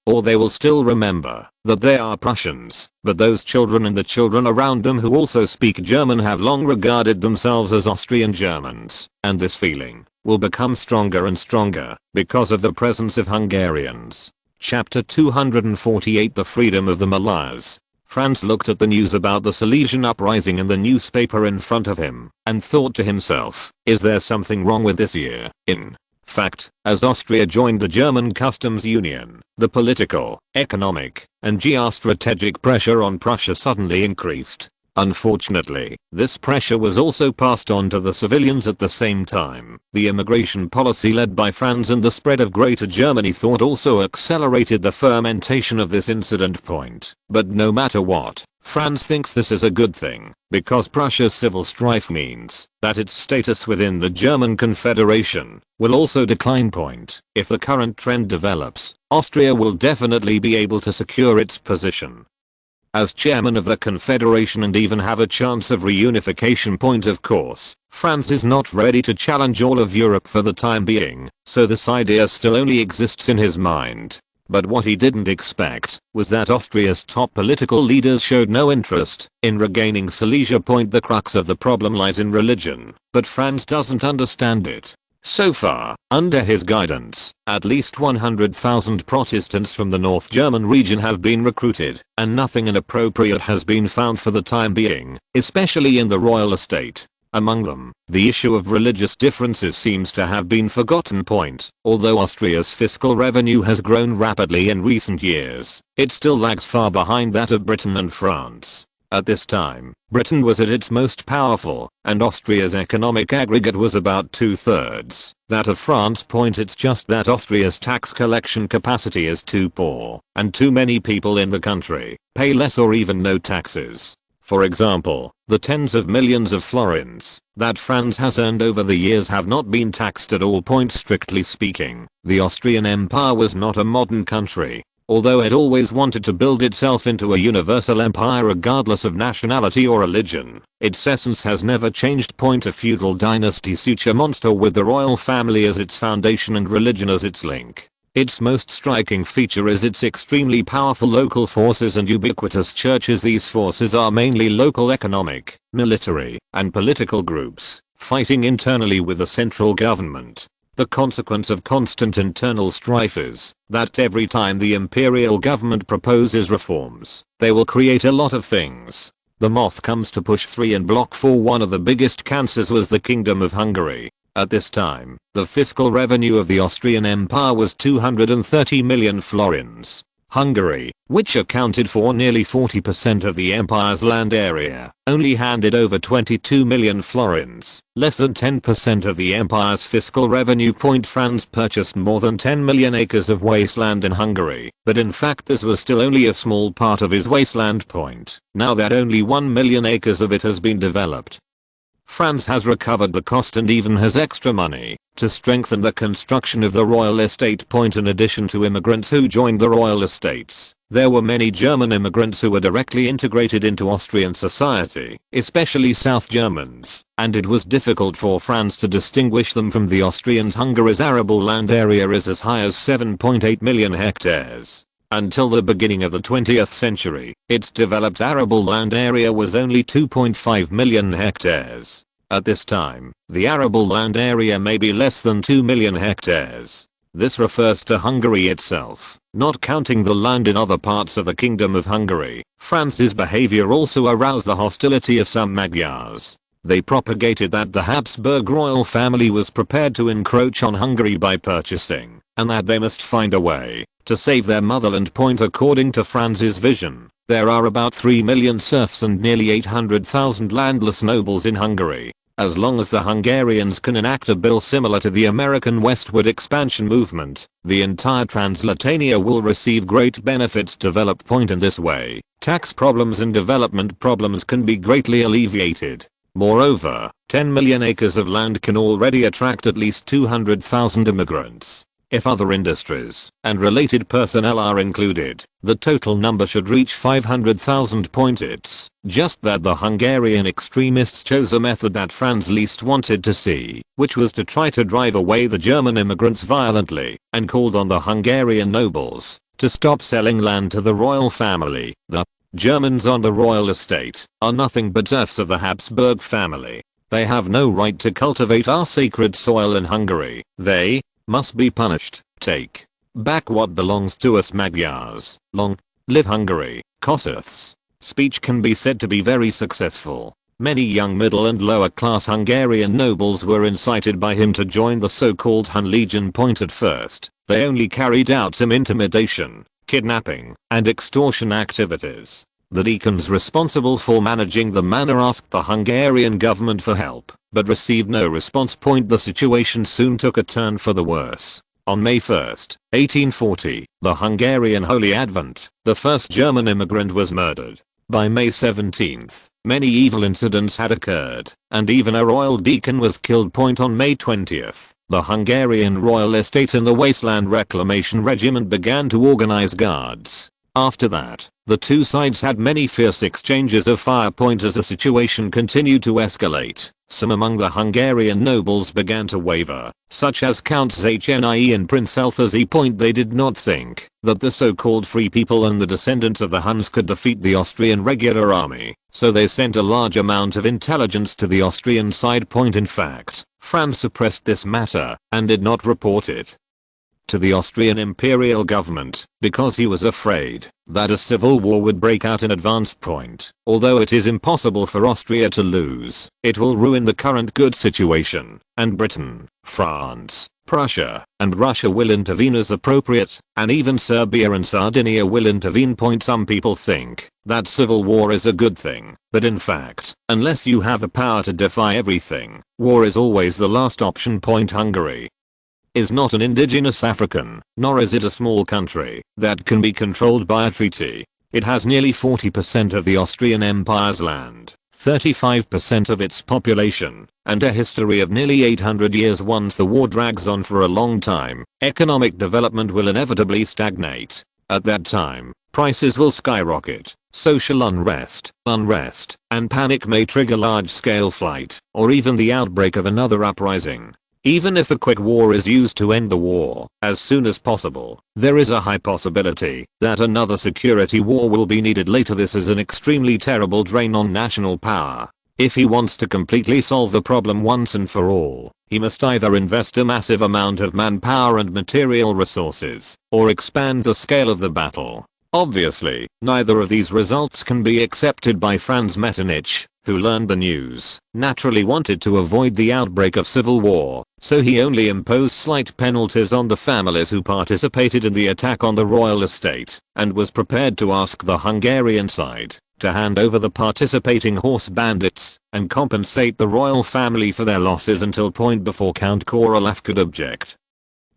Or they will still remember that they are Prussians, but those children and the children around them who also speak German have long regarded themselves as Austrian Germans, and this feeling will become stronger and stronger because of the presence of Hungarians. Chapter 248, The Freedom of the Malayas. Franz looked at the news about the Silesian uprising in the newspaper in front of him, and thought to himself, is there something wrong with this year? In fact, as Austria joined the German customs union, the political, economic, and geostrategic pressure on Prussia suddenly increased. Unfortunately, this pressure was also passed on to the civilians at the same time. The immigration policy led by Franz and the spread of Greater Germany thought also accelerated the fermentation of this incident. But no matter what, Franz thinks this is a good thing, because Prussia's civil strife means that its status within the German Confederation will also decline. If the current trend develops, Austria will definitely be able to secure its position as chairman of the Confederation and even have a chance of reunification. Of course, France is not ready to challenge all of Europe for the time being, so this idea still only exists in his mind. But what he didn't expect was that Austria's top political leaders showed no interest in regaining Silesia. The crux of the problem lies in religion, but Franz doesn't understand it. So far, under his guidance, at least 100,000 Protestants from the North German region have been recruited, and nothing inappropriate has been found for the time being, especially in the royal estate. Among them, the issue of religious differences seems to have been forgotten. Although Austria's fiscal revenue has grown rapidly in recent years, it still lags far behind that of Britain and France. At this time, Britain was at its most powerful, and Austria's economic aggregate was about 2/3 that of France. It's just that Austria's tax collection capacity is too poor, and too many people in the country pay less or even no taxes. For example, the tens of millions of florins that Franz has earned over the years have not been taxed at all. Strictly speaking, the Austrian Empire was not a modern country. Although it always wanted to build itself into a universal empire regardless of nationality or religion, its essence has never changed. A feudal dynasty suture monster with the royal family as its foundation and religion as its link. Its most striking feature is its extremely powerful local forces and ubiquitous churches. These forces are mainly local economic, military, and political groups, fighting internally with the central government. The consequence of constant internal strife is that every time the imperial government proposes reforms, they will create a lot of things. The moth comes to push 3 and block 4. One of the biggest cancers was the Kingdom of Hungary. At this time, the fiscal revenue of the Austrian Empire was 230 million florins. Hungary, which accounted for nearly 40% of the empire's land area, only handed over 22 million florins, less than 10% of the empire's fiscal revenue. Franz purchased more than 10 million acres of wasteland in Hungary, but in fact this was still only a small part of his wasteland. Now that only 1 million acres of it has been developed, Franz has recovered the cost and even has extra money to strengthen the construction of the royal estate. In addition to immigrants who joined the royal estates, there were many German immigrants who were directly integrated into Austrian society, especially South Germans, and it was difficult for Franz to distinguish them from the Austrians. Hungary's arable land area is as high as 7.8 million hectares. Until the beginning of the 20th century, its developed arable land area was only 2.5 million hectares. At this time, the arable land area may be less than 2 million hectares. This refers to Hungary itself, not counting the land in other parts of the Kingdom of Hungary. Franz's behavior also aroused the hostility of some Magyars. They propagated that the Habsburg royal family was prepared to encroach on Hungary by purchasing, and that they must find a way to save their motherland. According to Franz's vision, there are about 3 million serfs and nearly 800,000 landless nobles in Hungary. As long as the Hungarians can enact a bill similar to the American westward expansion movement, the entire Translatania will receive great benefits developed. In this way, tax problems and development problems can be greatly alleviated. Moreover, 10 million acres of land can already attract at least 200,000 immigrants. If other industries and related personnel are included, the total number should reach 500,000. It's just that the Hungarian extremists chose a method that Franz least wanted to see, which was to try to drive away the German immigrants violently, and called on the Hungarian nobles to stop selling land to the royal family. The Germans on the royal estate are nothing but serfs of the Habsburg family. They have no right to cultivate our sacred soil in Hungary. They must be punished. Take back what belongs to us Magyars. Long live Hungary. Kossuth's speech can be said to be very successful. Many young middle and lower class Hungarian nobles were incited by him to join the so-called Hun Legion. At first, they only carried out some intimidation, kidnapping, and extortion activities. The deacons responsible for managing the manor asked the Hungarian government for help, but received no response. The situation soon took a turn for the worse. On May 1, 1840, the Hungarian Holy Advent, the first German immigrant, was murdered. By May 17, many evil incidents had occurred, and even a royal deacon was killed. On May 20, the Hungarian royal estate and the Wasteland Reclamation Regiment began to organize guards. After that, the two sides had many fierce exchanges of fire. As the situation continued to escalate, some among the Hungarian nobles began to waver, such as Counts Hnie and Prince Esterházy. They did not think that the so-called free people and the descendants of the Huns could defeat the Austrian regular army, so they sent a large amount of intelligence to the Austrian side. In fact, Franz suppressed this matter and did not report it to the Austrian Imperial government because he was afraid that a civil war would break out in advance. Although it is impossible for Austria to lose, it will ruin the current good situation, and Britain, France, Prussia, and Russia will intervene as appropriate, and even Serbia and Sardinia will intervene. Some people think that civil war is a good thing, but in fact, unless you have the power to defy everything, war is always the last option. Hungary is not an indigenous African, nor is it a small country that can be controlled by a treaty. It has nearly 40% of the Austrian Empire's land, 35% of its population, and a history of nearly 800 years. Once the war drags on for a long time, economic development will inevitably stagnate. At that time, prices will skyrocket, social unrest, and panic may trigger large-scale flight, or even the outbreak of another uprising. Even if a quick war is used to end the war as soon as possible, there is a high possibility that another security war will be needed later. This is an extremely terrible drain on national power. If he wants to completely solve the problem once and for all, he must either invest a massive amount of manpower and material resources, or expand the scale of the battle. Obviously, neither of these results can be accepted by Franz Metternich, who learned the news, naturally wanted to avoid the outbreak of civil war, so he only imposed slight penalties on the families who participated in the attack on the royal estate, and was prepared to ask the Hungarian side to hand over the participating horse bandits and compensate the royal family for their losses until point before Count Korolov could object.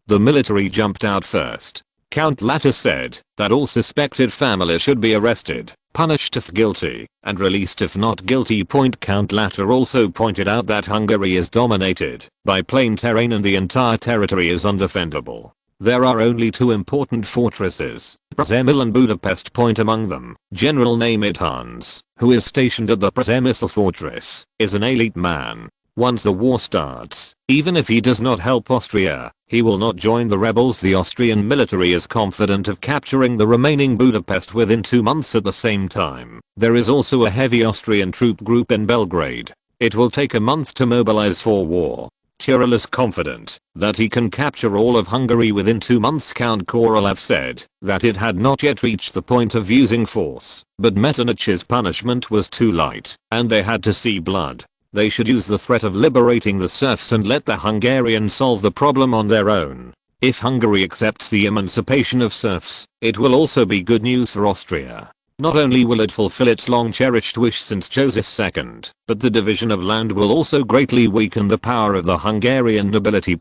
The military jumped out first. Count later said that all suspected families should be arrested, punished if guilty, and released if not guilty. Count later also pointed out that Hungary is dominated by plain terrain and the entire territory is undefendable. There are only two important fortresses, Przemysl and Budapest. Among them, General named Hans, who is stationed at the Przemysl fortress, is an elite man. Once the war starts, even if he does not help Austria, he will not join the rebels. The Austrian military is confident of capturing the remaining Budapest within 2 months. At the same time, there is also a heavy Austrian troop group in Belgrade. It will take a month to mobilize for war. Tyrol is confident that he can capture all of Hungary within 2 months. Count Korolov said that it had not yet reached the point of using force, but Metternich's punishment was too light, and they had to see blood. They should use the threat of liberating the serfs and let the Hungarians solve the problem on their own. If Hungary accepts the emancipation of serfs, it will also be good news for Austria. Not only will it fulfill its long-cherished wish since Joseph II, but the division of land will also greatly weaken the power of the Hungarian nobility.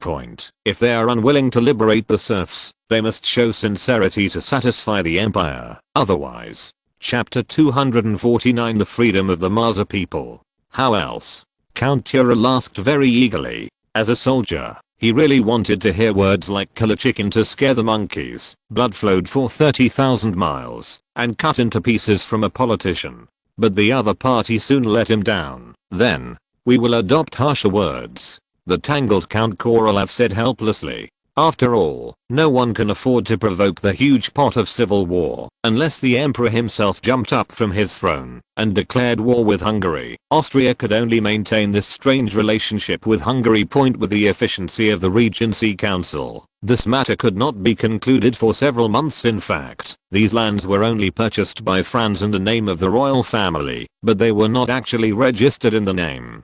If they are unwilling to liberate the serfs, they must show sincerity to satisfy the empire. Otherwise. Chapter 249 The Freedom of the Maza People. How else? Count Tyrol asked very eagerly. As a soldier, he really wanted to hear words like kill a chicken to scare the monkeys, blood flowed for 30,000 miles, and cut into pieces from a politician. But the other party soon let him down. Then, we will adopt harsher words. The tangled Count Korolov said helplessly. After all, no one can afford to provoke the huge pot of civil war unless the emperor himself jumped up from his throne and declared war with Hungary. Austria could only maintain this strange relationship with Hungary. With the efficiency of the Regency Council, this matter could not be concluded for several months. In fact, these lands were only purchased by Franz in the name of the royal family, but they were not actually registered in the name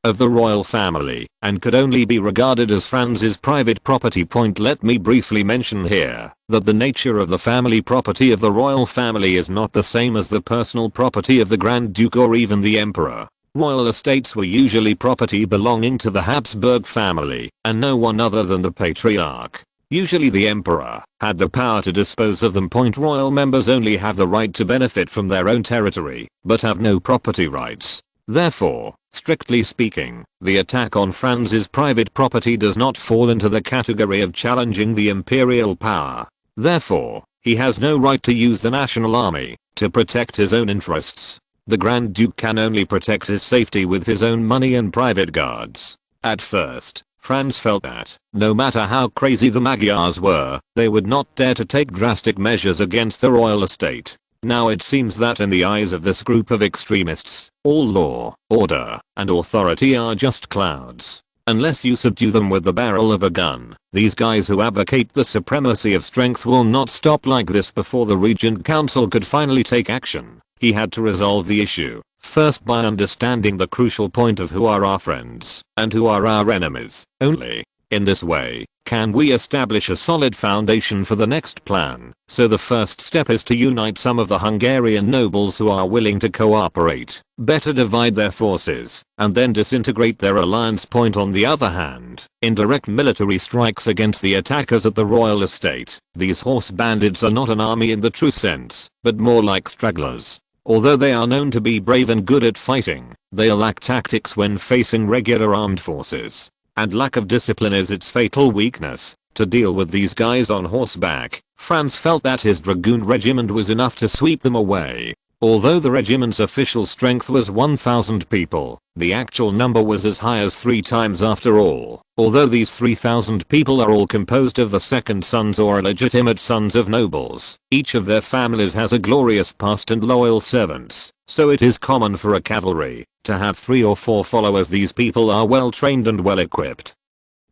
of the royal family, and could only be regarded as Franz's private property. Let me briefly mention here that the nature of the family property of the royal family is not the same as the personal property of the Grand Duke or even the Emperor. Royal estates were usually property belonging to the Habsburg family, and no one other than the Patriarch. Usually the Emperor had the power to dispose of them. Royal members only have the right to benefit from their own territory, but have no property rights. Therefore, strictly speaking, the attack on Franz's private property does not fall into the category of challenging the imperial power. Therefore, he has no right to use the national army to protect his own interests. The Grand Duke can only protect his safety with his own money and private guards. At first, Franz felt that, no matter how crazy the Magyars were, they would not dare to take drastic measures against the royal estate. Now it seems that in the eyes of this group of extremists, all law, order, and authority are just clouds. Unless you subdue them with the barrel of a gun, these guys who advocate the supremacy of strength will not stop like this. Before the Regent Council could finally take action, he had to resolve the issue, first by understanding the crucial point of who are our friends and who are our enemies. Only in this way can we establish a solid foundation for the next plan? So the first step is to unite some of the Hungarian nobles who are willing to cooperate, better divide their forces, and then disintegrate their alliance. Point on the other hand, indirect military strikes against the attackers at the royal estate. These horse bandits are not an army in the true sense, but more like stragglers. Although they are known to be brave and good at fighting, they lack tactics when facing regular armed forces. And lack of discipline is its fatal weakness. To deal with these guys on horseback, Franz felt that his dragoon regiment was enough to sweep them away. Although the regiment's official strength was 1,000 people, the actual number was as high as 3 times after all. Although these 3,000 people are all composed of the second sons or illegitimate sons of nobles, each of their families has a glorious past and loyal servants, so it is common for a cavalry to have 3 or 4 followers. These people are well trained and well equipped.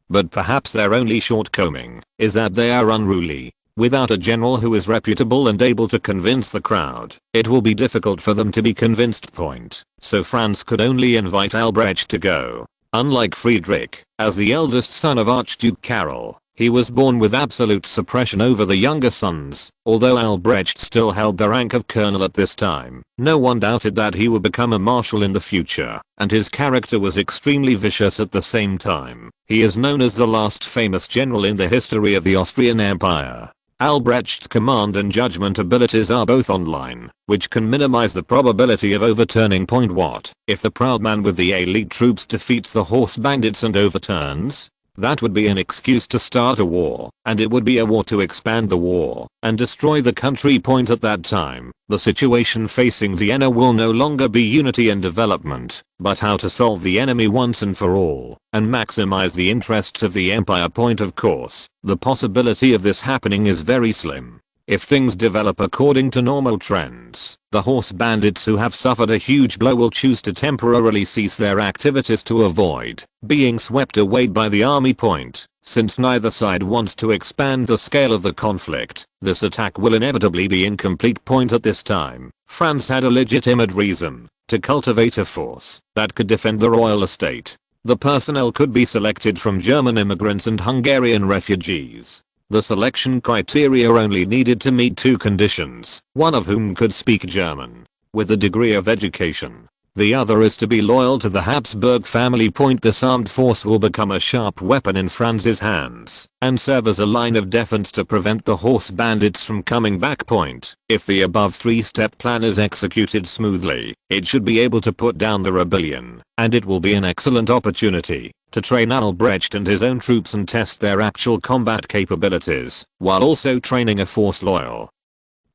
But perhaps their only shortcoming is that they are unruly. Without a general who is reputable and able to convince the crowd, it will be difficult for them to be convinced. So Franz could only invite Albrecht to go. Unlike Friedrich, as the eldest son of Archduke Karol, he was born with absolute suppression over the younger sons. Although Albrecht still held the rank of colonel at this time, no one doubted that he would become a marshal in the future, and his character was extremely vicious at the same time. He is known as the last famous general in the history of the Austrian Empire. Albrecht's command and judgment abilities are both online, which can minimize the probability of overturning. What if the proud man with the elite troops defeats the horse bandits and overturns? That would be an excuse to start a war, and it would be a war to expand the war and destroy the country. At that time, the situation facing Vienna will no longer be unity and development, but how to solve the enemy once and for all, and maximize the interests of the empire. Of course, the possibility of this happening is very slim. If things develop according to normal trends, the horse bandits who have suffered a huge blow will choose to temporarily cease their activities to avoid being swept away by the army. Since neither side wants to expand the scale of the conflict, this attack will inevitably be incomplete. At this time, Franz had a legitimate reason to cultivate a force that could defend the royal estate. The personnel could be selected from German immigrants and Hungarian refugees. The selection criteria only needed to meet 2 conditions, one of whom could speak German with a degree of education. The other is to be loyal to the Habsburg family. This armed force will become a sharp weapon in Franz's hands and serve as a line of defense to prevent the horse bandits from coming back. If the above 3-step plan is executed smoothly, it should be able to put down the rebellion, and it will be an excellent opportunity to train Albrecht and his own troops and test their actual combat capabilities, while also training a force loyal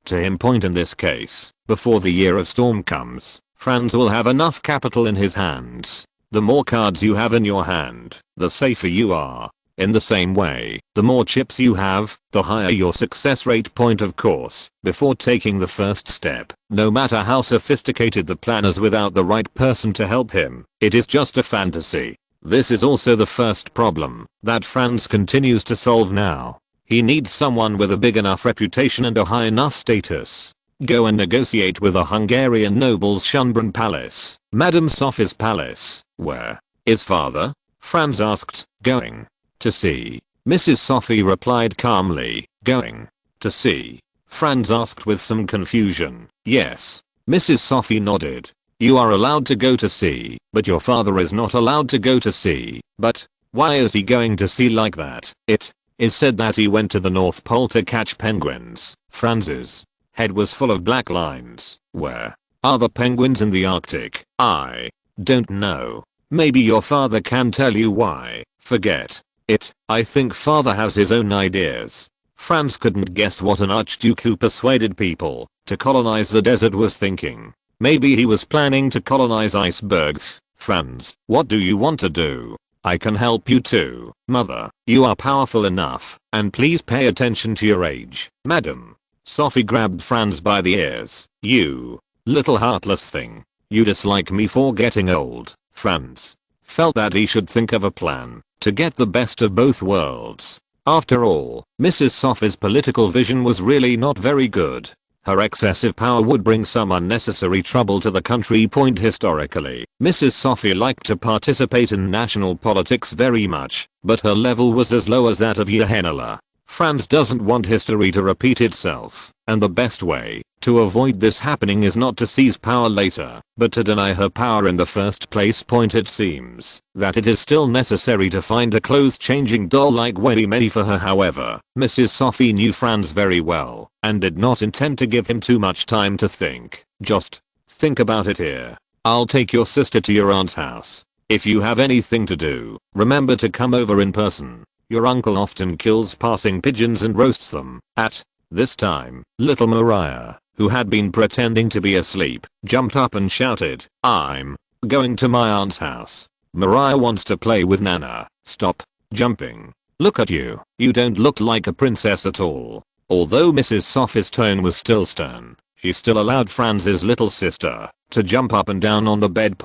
to him. In this case, before the year of storm comes, Franz will have enough capital in his hands. The more cards you have in your hand, the safer you are. In the same way, the more chips you have, the higher your success rate. Of course, before taking the first step, no matter how sophisticated the plan is, without the right person to help him, it is just a fantasy. This is also the first problem that Franz continues to solve now. He needs someone with a big enough reputation and a high enough status. Go and negotiate with a Hungarian noble's Schönbrunn palace, Madame Sophie's palace. Where is father? Franz asked. Going to see. Mrs. Sophie replied calmly. Going to see? Franz asked with some confusion. Yes. Mrs. Sophie nodded. You are allowed to go to sea, but your father is not allowed to go to sea. But why is he going to sea like that? It is said that he went to the North Pole to catch penguins. Franz's head was full of black lines. Where are the penguins in the Arctic? I don't know. Maybe your father can tell you why. Forget it. I think father has his own ideas. Franz couldn't guess what an archduke who persuaded people to colonize the desert was thinking. Maybe he was planning to colonize icebergs. Franz, what do you want to do? I can help you too, mother. You are powerful enough, and please pay attention to your age, madam. Sophie grabbed Franz by the ears. You little heartless thing. You dislike me for getting old. Franz felt that he should think of a plan to get the best of both worlds. After all, Mrs. Sophie's political vision was really not very good. Her excessive power would bring some unnecessary trouble to the country. Historically, Mrs. Sophie liked to participate in national politics very much, but her level was as low as that of Johanna. Franz doesn't want history to repeat itself, and the best way to avoid this happening is not to seize power later, but to deny her power in the first place. It seems that it is still necessary to find a clothes-changing doll like Wendy May for her. However, Mrs. Sophie knew Franz very well, and did not intend to give him too much time to think. Just think about it here. I'll take your sister to your aunt's house. If you have anything to do, remember to come over in person. Your uncle often kills passing pigeons and roasts them. At this time, little Mariah, who had been pretending to be asleep, jumped up and shouted, "I'm going to my aunt's house. Mariah wants to play with Nana. Stop jumping. Look at you. You don't look like a princess at all." Although Mrs. Sophie's tone was still stern, she still allowed Franz's little sister to jump up and down on the bed.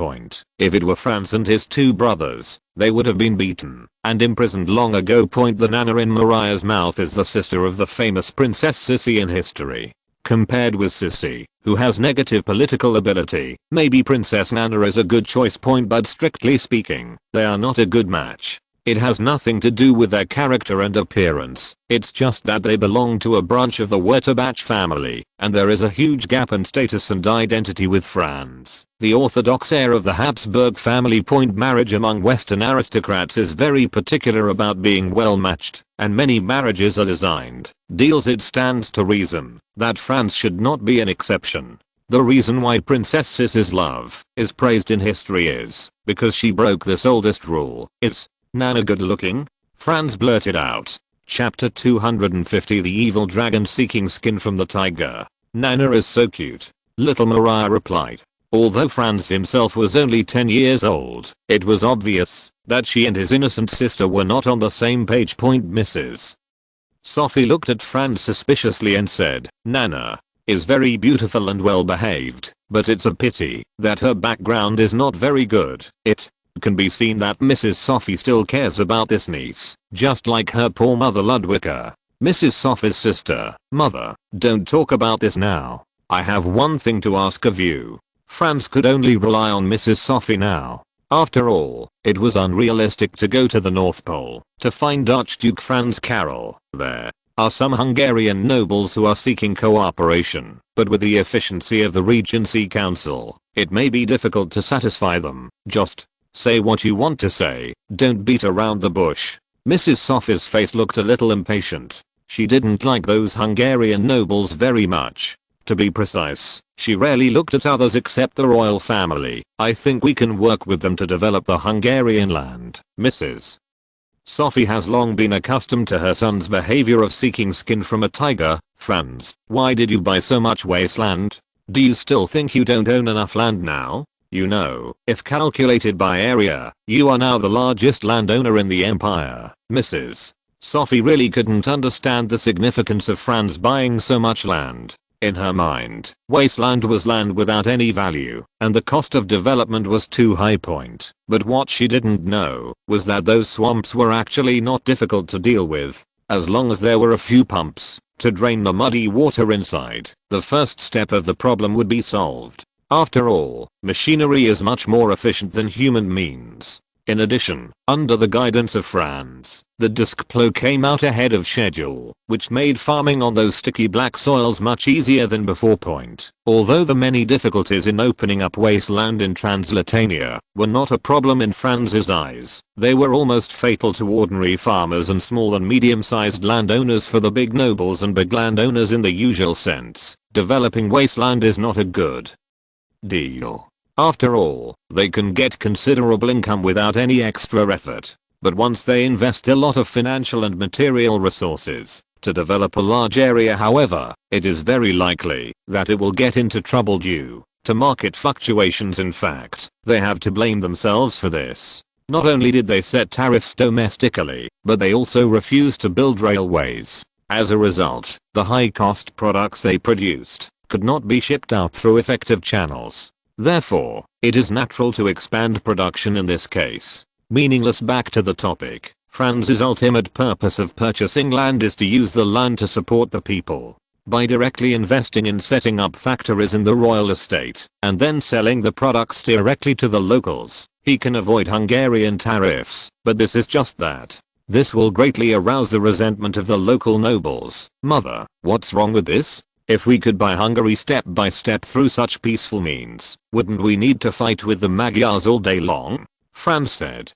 If it were Franz and his two brothers, they would have been beaten and imprisoned long ago. The Nana in Mariah's mouth is the sister of the famous Princess Sissy in history. Compared with Sissy, who has negative political ability, maybe Princess Nana is a good choice. But strictly speaking, they are not a good match. It has nothing to do with their character and appearance, it's just that they belong to a branch of the Wurterbach family, and there is a huge gap in status and identity with Franz, the orthodox heir of the Habsburg family. Marriage among Western aristocrats is very particular about being well matched, and many marriages are designed deals. It stands to reason that Franz should not be an exception. The reason why Princess Sissy's love is praised in history is because she broke this oldest rule. It's Nana good looking? Franz blurted out. Chapter 250. The evil dragon seeking skin from the tiger. Nana is so cute. Little Mariah replied. Although Franz himself was only 10 years old, it was obvious that she and his innocent sister were not on the same page. Mrs. Sophie looked at Franz suspiciously and said, "Nana is very beautiful and well behaved, but it's a pity that her background is not very good." It can be seen that Mrs. Sophie still cares about this niece, just like her poor mother Ludwika. Mrs. Sophie's sister. "Mother, don't talk about this now. I have one thing to ask of you." Franz could only rely on Mrs. Sophie now. After all, it was unrealistic to go to the North Pole to find Archduke Franz Karol. There are some Hungarian nobles who are seeking cooperation, but with the efficiency of the Regency Council, it may be difficult to satisfy them. Just say what you want to say, don't beat around the bush. Mrs. Sophie's face looked a little impatient. She didn't like those Hungarian nobles very much. To be precise, she rarely looked at others except the royal family. "I think we can work with them to develop the Hungarian land." Mrs. Sophie has long been accustomed to her son's behavior of seeking skin from a tiger. "Franz, why did you buy so much wasteland? Do you still think you don't own enough land now? You know, if calculated by area, you are now the largest landowner in the empire." Mrs. Sophie really couldn't understand the significance of Franz buying so much land. In her mind, wasteland was land without any value, and the cost of development was too high. But what she didn't know was that those swamps were actually not difficult to deal with. As long as there were a few pumps to drain the muddy water inside, the first step of the problem would be solved. After all, machinery is much more efficient than human means. In addition, under the guidance of Franz, the disc plow came out ahead of schedule, which made farming on those sticky black soils much easier than before. Although the many difficulties in opening up wasteland in Transylvania were not a problem in Franz's eyes, they were almost fatal to ordinary farmers and small and medium-sized landowners. For the big nobles and big landowners in the usual sense, developing wasteland is not a good deal. After all, they can get considerable income without any extra effort. But once they invest a lot of financial and material resources to develop a large area, however, it is very likely that it will get into trouble due to market fluctuations. In fact, they have to blame themselves for this. Not only did they set tariffs domestically, but they also refused to build railways. As a result, the high-cost products they produced could not be shipped out through effective channels. Therefore, it is natural to expand production in this case. Meaningless. Back to the topic. Franz's ultimate purpose of purchasing land is to use the land to support the people. by directly investing in setting up factories in the royal estate and then selling the products directly to the locals. He can avoid Hungarian tariffs, but this is just that. This will greatly arouse the resentment of the local nobles. Mother, what's wrong with this? If we could buy Hungary step by step through such peaceful means, wouldn't we need to fight with the Magyars all day long? Franz said.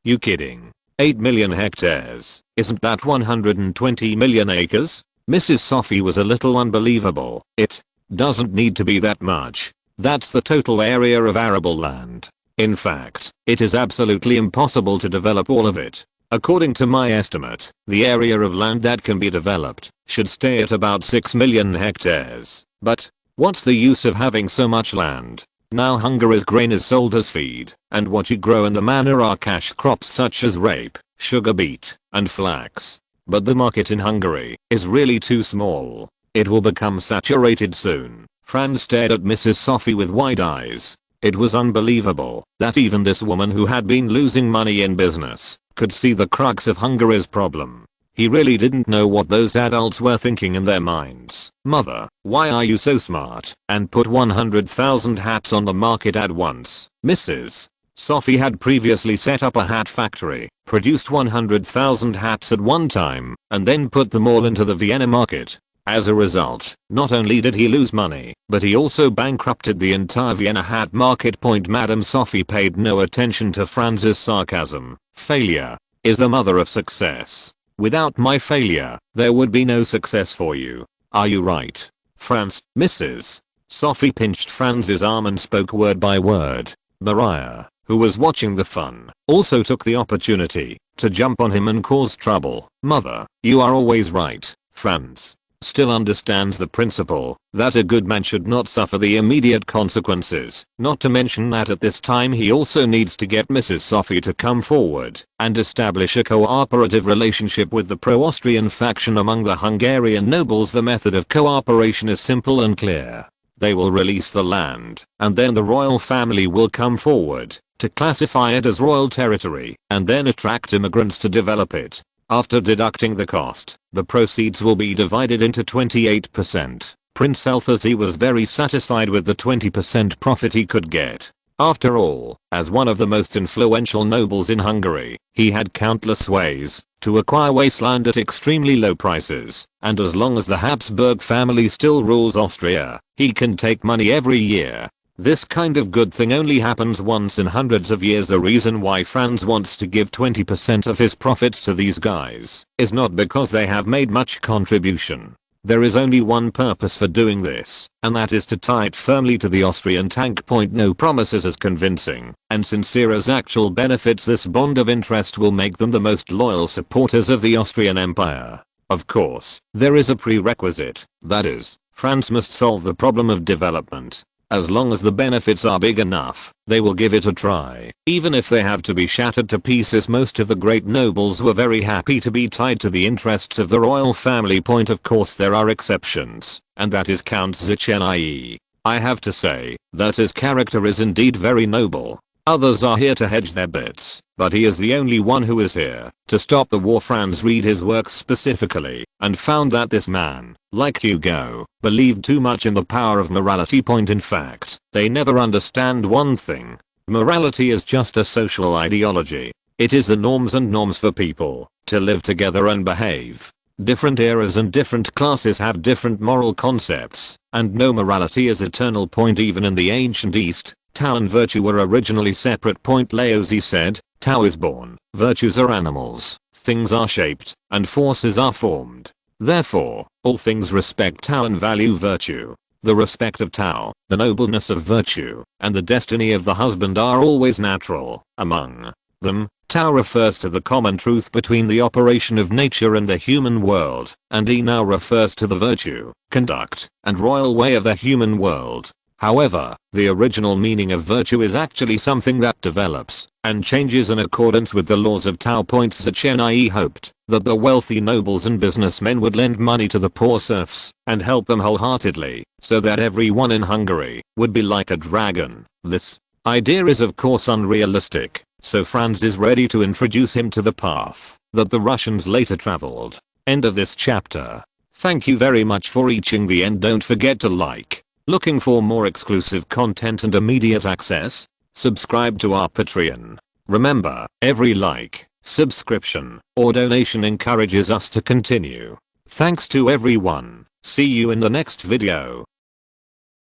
You kidding? 8 million hectares, isn't that 120 million acres? Mrs. Sophie was a little unbelievable. It doesn't need to be that much. That's the total area of arable land. In fact, it is absolutely impossible to develop all of it. According to my estimate, the area of land that can be developed should stay at about 6 million hectares. But what's the use of having so much land? Now Hungary's grain is sold as feed, and what you grow in the manor are cash crops such as rape, sugar beet, and flax. But the market in Hungary is really too small. It will become saturated soon. Franz stared at Mrs. Sophie with wide eyes. It was unbelievable that even this woman who had been losing money in business could see the crux of Hungary's problem. He really didn't know what those adults were thinking in their minds. Mother, why are you so smart and put 100,000 hats on the market at once? Mrs. Sophie had previously set up a hat factory, produced 100,000 hats at one time, and then put them all into the Vienna market. As a result, not only did he lose money, but he also bankrupted the entire Vienna hat market. Madame Sophie paid no attention to Franz's sarcasm. Failure is the mother of success. Without my failure, there would be no success for you. Are you right, Franz? Mrs. Sophie pinched Franz's arm and spoke word by word. Maria, who was watching the fun, also took the opportunity to jump on him and cause trouble. Mother, you are always right. Franz still understands the principle that a good man should not suffer the immediate consequences, not to mention that at this time he also needs to get Mrs. Sophie to come forward and establish a cooperative relationship with the pro-Austrian faction among the Hungarian nobles. The method of cooperation is simple and clear. They will release the land, and then the royal family will come forward to classify it as royal territory and then attract immigrants to develop it. After deducting the cost, the proceeds will be divided into 28%. Prince Esterhazy was very satisfied with the 20% profit he could get. After all, as one of the most influential nobles in Hungary, he had countless ways to acquire wasteland at extremely low prices, and as long as the Habsburg family still rules Austria, he can take money every year. This kind of good thing only happens once in hundreds of years. The reason why Franz wants to give 20% of his profits to these guys is not because they have made much contribution. There is only one purpose for doing this, and that is to tie it firmly to the Austrian tank. No promises as convincing and sincere as actual benefits. This bond of interest will make them the most loyal supporters of the Austrian Empire. Of course, there is a prerequisite, that is, Franz must solve the problem of development. As long as the benefits are big enough, they will give it a try, even if they have to be shattered to pieces. Most of the great nobles were very happy to be tied to the interests of the royal family. Of course there are exceptions, and that is Count Zichenyi. I have to say that his character is indeed very noble. Others are here to hedge their bets, but he is the only one who is here to stop the war. Franz read his works specifically and found that this man, like Hugo, believed too much in the power of morality. In fact, they never understand one thing. Morality is just a social ideology. It is the norms for people to live together and behave. Different eras and different classes have different moral concepts, and no morality is eternal. Even in the ancient East, Tao and virtue were originally separate. Laozi said, Tao is born, virtues are animals, things are shaped, and forces are formed. Therefore, all things respect Tao and value virtue. The respect of Tao, the nobleness of virtue, and the destiny of the husband are always natural. Among them, Tao refers to the common truth between the operation of nature and the human world, and Yi now refers to the virtue, conduct, and royal way of the human world. However, the original meaning of virtue is actually something that develops and changes in accordance with the laws of Tao. Zichenyi hoped that the wealthy nobles and businessmen would lend money to the poor serfs and help them wholeheartedly, so that everyone in Hungary would be like a dragon. This idea is of course unrealistic, so Franz is ready to introduce him to the path that the Russians later traveled. End of this chapter. Thank you very much for reaching the end. Don't forget to like. Looking for more exclusive content and immediate access? Subscribe to our Patreon. Remember, every like, subscription, or donation encourages us to continue. Thanks to everyone. See you in the next video.